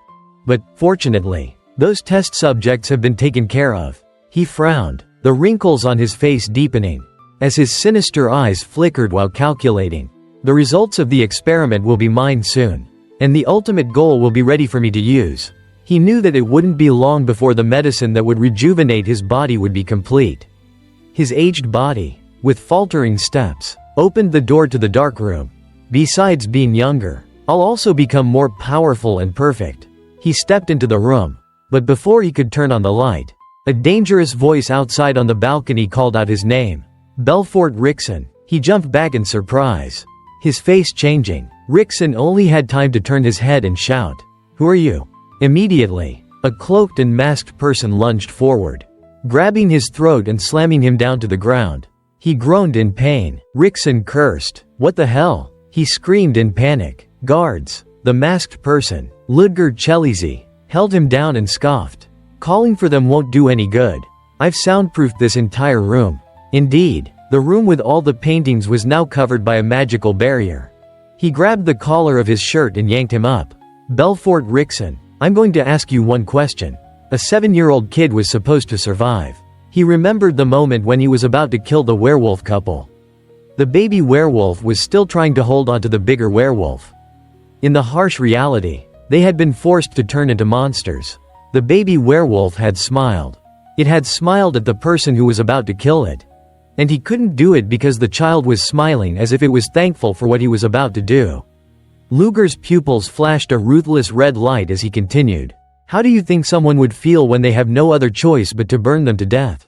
But, fortunately, those test subjects have been taken care of. He frowned, the wrinkles on his face deepening, as his sinister eyes flickered while calculating. The results of the experiment will be mine soon, and the ultimate goal will be ready for me to use. He knew that it wouldn't be long before the medicine that would rejuvenate his body would be complete. His aged body, with faltering steps, opened the door to the dark room. "Besides being younger, I'll also become more powerful and perfect." He stepped into the room, but before he could turn on the light, a dangerous voice outside on the balcony called out his name. "Belfort Rickson." He jumped back in surprise, his face changing. Rickson only had time to turn his head and shout, "Who are you?" Immediately, a cloaked and masked person lunged forward, grabbing his throat and slamming him down to the ground. He groaned in pain. Rickson cursed. "What the hell?" He screamed in panic. Guards, the masked person, Ludger Chelizy, held him down and scoffed. "Calling for them won't do any good. I've soundproofed this entire room." Indeed, the room with all the paintings was now covered by a magical barrier. He grabbed the collar of his shirt and yanked him up. "Belfort Rickson, I'm going to ask you one question. A 7-year-old kid was supposed to survive." He remembered the moment when he was about to kill the werewolf couple. The baby werewolf was still trying to hold onto the bigger werewolf. In the harsh reality, they had been forced to turn into monsters. The baby werewolf had smiled. It had smiled at the person who was about to kill it. And he couldn't do it because the child was smiling as if it was thankful for what he was about to do. Luger's pupils flashed a ruthless red light as he continued. "How do you think someone would feel when they have no other choice but to burn them to death?"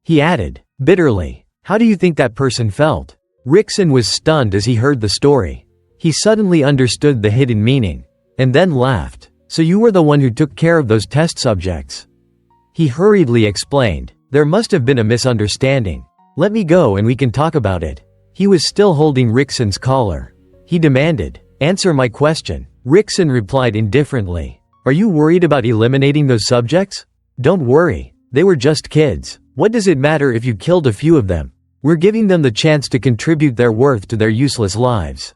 He added, bitterly, "How do you think that person felt?" Rickson was stunned as he heard the story. He suddenly understood the hidden meaning, and then laughed. "So you were the one who took care of those test subjects?" He hurriedly explained, "There must have been a misunderstanding. Let me go and we can talk about it." He was still holding Rickson's collar. He demanded, "Answer my question." Rickson replied indifferently, "Are you worried about eliminating those subjects? Don't worry, they were just kids. What does it matter if you killed a few of them? We're giving them the chance to contribute their worth to their useless lives.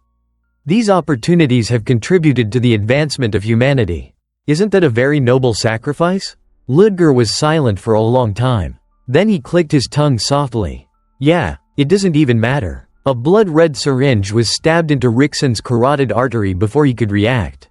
These opportunities have contributed to the advancement of humanity. Isn't that a very noble sacrifice?" Ludger was silent for a long time. Then he clicked his tongue softly. "Yeah, it doesn't even matter." A blood-red syringe was stabbed into Rickson's carotid artery before he could react.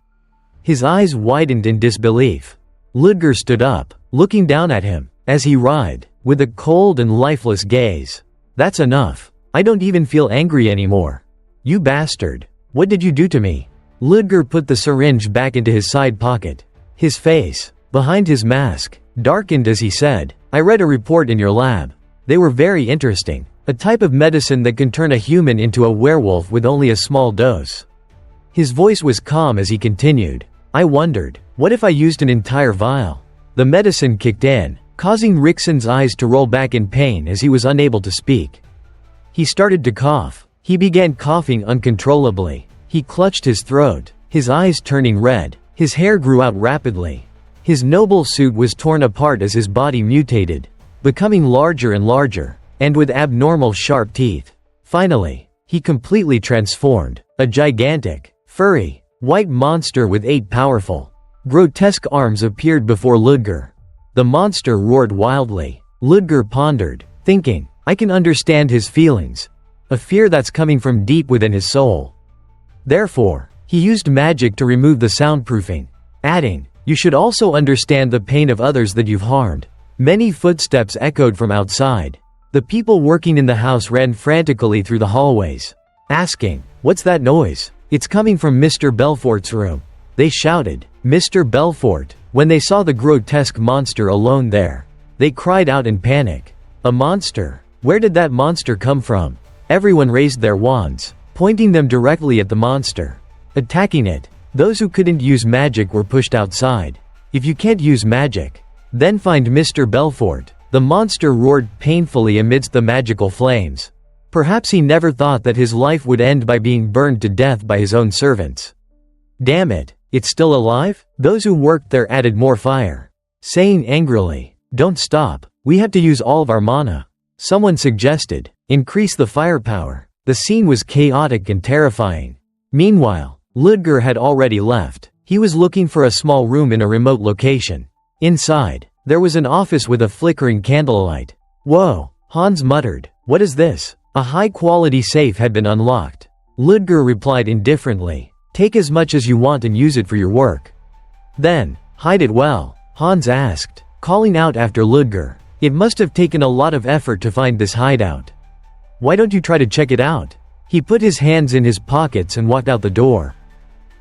His eyes widened in disbelief. Ludger stood up, looking down at him, as he writhed, with a cold and lifeless gaze. "That's enough. I don't even feel angry anymore. You bastard. What did you do to me?" Ludger put the syringe back into his side pocket. His face, behind his mask, darkened as he said, "I read a report in your lab. They were very interesting. A type of medicine that can turn a human into a werewolf with only a small dose." His voice was calm as he continued. "I wondered, what if I used an entire vial?" The medicine kicked in, causing Rickson's eyes to roll back in pain as he was unable to speak. He started to cough. He began coughing uncontrollably. He clutched his throat, his eyes turning red. His hair grew out rapidly. His noble suit was torn apart as his body mutated, becoming larger and larger, and with abnormal sharp teeth. Finally, he completely transformed, a gigantic, furry, White monster with 8 powerful, grotesque arms appeared before Ludger. The monster roared wildly. Ludger pondered, thinking, I can understand his feelings. A fear that's coming from deep within his soul. Therefore, he used magic to remove the soundproofing, adding, you should also understand the pain of others that you've harmed. Many footsteps echoed from outside. The people working in the house ran frantically through the hallways, asking, what's that noise? It's coming from Mr. Belfort's room. They shouted, Mr. Belfort. When they saw the grotesque monster alone there, they cried out in panic. A monster? Where did that monster come from? Everyone raised their wands, pointing them directly at the monster, attacking it. Those who couldn't use magic were pushed outside. If you can't use magic, then find Mr. Belfort. The monster roared painfully amidst the magical flames. Perhaps he never thought that his life would end by being burned to death by his own servants. Damn it, it's still alive? Those who worked there added more fire, saying angrily, don't stop, we have to use all of our mana. Someone suggested, increase the firepower. The scene was chaotic and terrifying. Meanwhile, Ludger had already left. He was looking for a small room in a remote location. Inside, there was an office with a flickering candlelight. Whoa, Hans muttered, what is this? A high-quality safe had been unlocked. Ludger replied indifferently, take as much as you want and use it for your work. Then, hide it well, Hans asked, calling out after Ludger. It must have taken a lot of effort to find this hideout. Why don't you try to check it out? He put his hands in his pockets and walked out the door,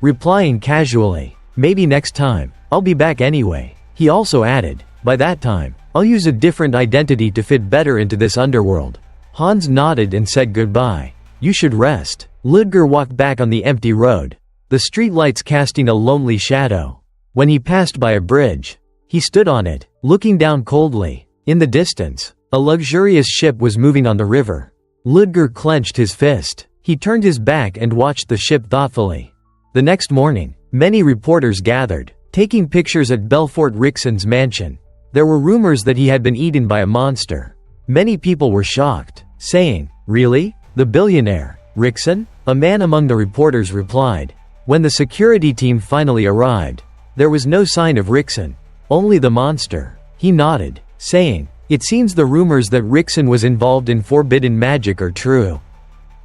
replying casually, maybe next time, I'll be back anyway. He also added, by that time, I'll use a different identity to fit better into this underworld. Hans nodded and said goodbye. You should rest. Ludger walked back on the empty road, the streetlights casting a lonely shadow. When he passed by a bridge, he stood on it, looking down coldly. In the distance, a luxurious ship was moving on the river. Ludger clenched his fist. He turned his back and watched the ship thoughtfully. The next morning, many reporters gathered, taking pictures at Belfort Rixon's mansion. There were rumors that he had been eaten by a monster. Many people were shocked, saying, really? The billionaire, Rixon? A man among the reporters replied. When the security team finally arrived, there was no sign of Rixon, only the monster. He nodded, saying, it seems the rumors that Rixon was involved in forbidden magic are true.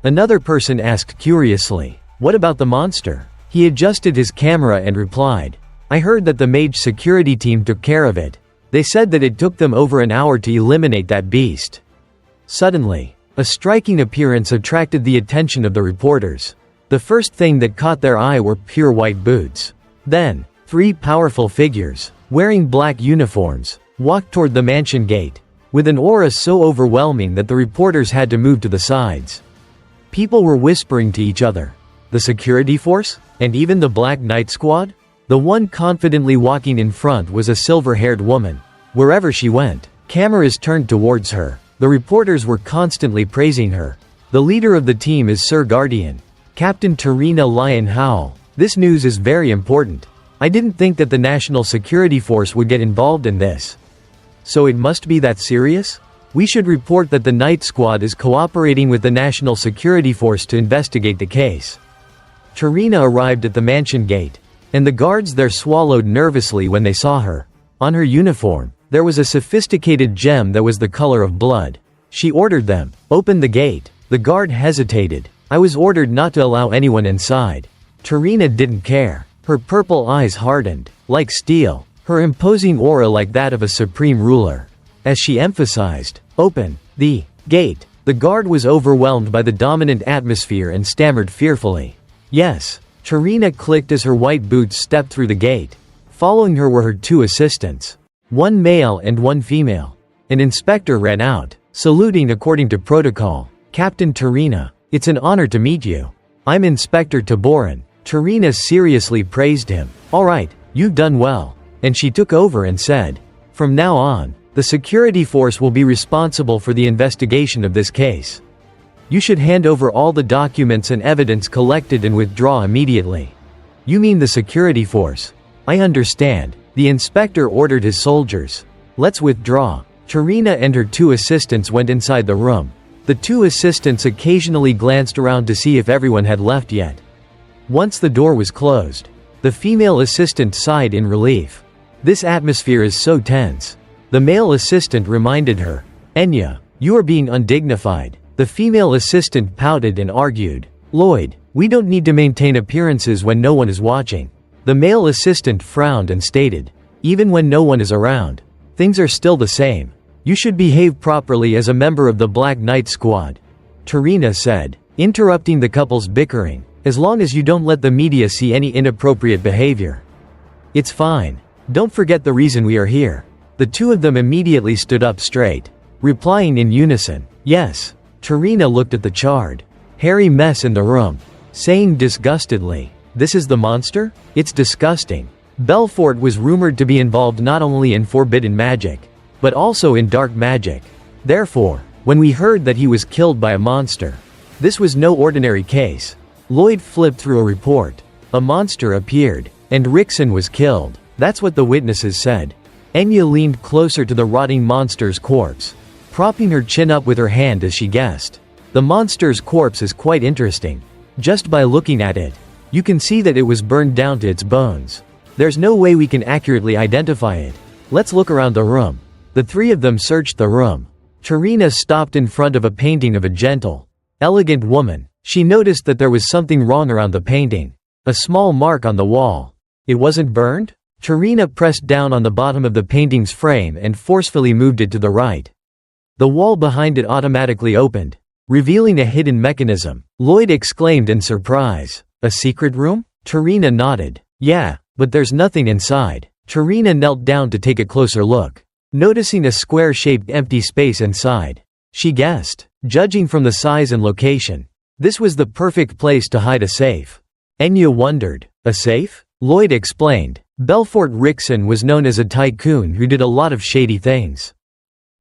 Another person asked curiously, what about the monster? He adjusted his camera and replied, I heard that the mage security team took care of it. They said that it took them over an hour to eliminate that beast. Suddenly, a striking appearance attracted the attention of the reporters. The first thing that caught their eye were pure white boots. Then, 3 powerful figures, wearing black uniforms, walked toward the mansion gate, with an aura so overwhelming that the reporters had to move to the sides. People were whispering to each other. The security force? And even the Black Knight Squad? The one confidently walking in front was a silver-haired woman. Wherever she went, cameras turned towards her. The reporters were constantly praising her. The leader of the team is Sir Guardian, Captain Tarina Lion Howl. This news is very important. I didn't think that the National Security Force would get involved in this. So it must be that serious? We should report that the Night Squad is cooperating with the National Security Force to investigate the case. Tarina arrived at the mansion gate, and the guards there swallowed nervously when they saw her. On her uniform, there was a sophisticated gem that was the color of blood. She ordered them, open the gate. The guard hesitated. I was ordered not to allow anyone inside. Tarina didn't care. Her purple eyes hardened, like steel, her imposing aura like that of a supreme ruler. As she emphasized, open the gate, the guard was overwhelmed by the dominant atmosphere and stammered fearfully. Yes. Tarina clicked as her white boots stepped through the gate. Following her were her 2 assistants, one male and one female. An inspector ran out, saluting according to protocol. Captain Tarina, it's an honor to meet you. I'm Inspector Taborin. Tarina seriously praised him. All right, you've done well. And she took over and said, from now on, the security force will be responsible for the investigation of this case. You should hand over all the documents and evidence collected and withdraw immediately. You mean the security force? I understand. The inspector ordered his soldiers. Let's withdraw. Tarina and her 2 assistants went inside the room. The 2 assistants occasionally glanced around to see if everyone had left yet. Once the door was closed, the female assistant sighed in relief. This atmosphere is so tense. The male assistant reminded her, "Enya, you are being undignified." The female assistant pouted and argued, "Lloyd, we don't need to maintain appearances when no one is watching." The male assistant frowned and stated, "Even when no one is around, things are still the same. You should behave properly as a member of the Black Knight Squad," Tarina said, interrupting the couple's bickering, "as long as you don't let the media see any inappropriate behavior. It's fine. Don't forget the reason we are here." The two of them immediately stood up straight, replying in unison, "Yes." Tarina looked at the charred, hairy mess in the room, saying disgustedly, "This is the monster? It's disgusting." Belfort was rumored to be involved not only in forbidden magic, but also in dark magic. Therefore, when we heard that he was killed by a monster, this was no ordinary case. Lloyd flipped through a report. A monster appeared, and Rickson was killed. That's what the witnesses said. Enya leaned closer to the rotting monster's corpse, propping her chin up with her hand as she guessed. The monster's corpse is quite interesting. Just by looking at it, you can see that it was burned down to its bones. There's no way we can accurately identify it. Let's look around the room. The three of them searched the room. Tarina stopped in front of a painting of a gentle, elegant woman. She noticed that there was something wrong around the painting. A small mark on the wall. It wasn't burned? Tarina pressed down on the bottom of the painting's frame and forcefully moved it to the right. The wall behind it automatically opened, revealing a hidden mechanism. Lloyd exclaimed in surprise. "A secret room?" Tarina nodded. "Yeah, but there's nothing inside." Tarina knelt down to take a closer look, noticing a square-shaped empty space inside. She guessed, judging from the size and location, this was the perfect place to hide a safe. Enya wondered, "A safe?" Lloyd explained. Belfort Rickson was known as a tycoon who did a lot of shady things.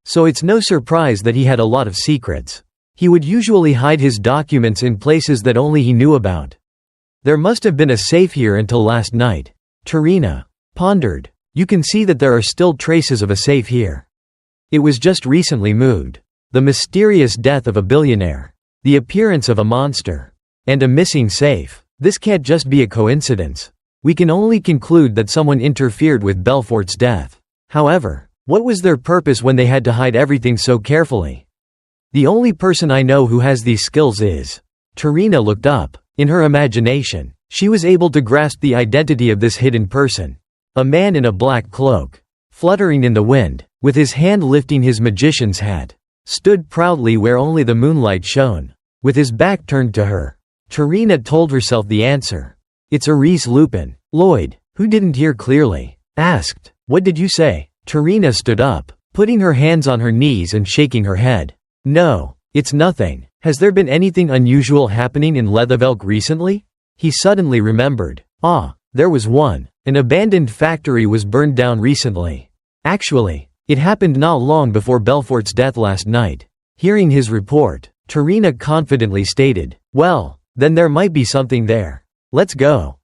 So it's no surprise that he had a lot of secrets. He would usually hide his documents in places that only he knew about. There must have been a safe here until last night. Tarina pondered. You can see that there are still traces of a safe here. It was just recently moved. The mysterious death of a billionaire. The appearance of a monster. And a missing safe. This can't just be a coincidence. We can only conclude that someone interfered with Belfort's death. However, what was their purpose when they had to hide everything so carefully? The only person I know who has these skills is. Tarina looked up. In her imagination, she was able to grasp the identity of this hidden person. A man in a black cloak, fluttering in the wind, with his hand lifting his magician's hat, stood proudly where only the moonlight shone, with his back turned to her. Tarina told herself the answer. It's Ares Lupin. Lloyd, who didn't hear clearly, asked, "What did you say?" Tarina stood up, putting her hands on her knees and shaking her head. "No, it's nothing. Has there been anything unusual happening in Leathervelk recently?" He suddenly remembered. There was one. An abandoned factory was burned down recently. Actually, it happened not long before Belfort's death last night. Hearing his report, Tarina confidently stated, "Well, then there might be something there. Let's go."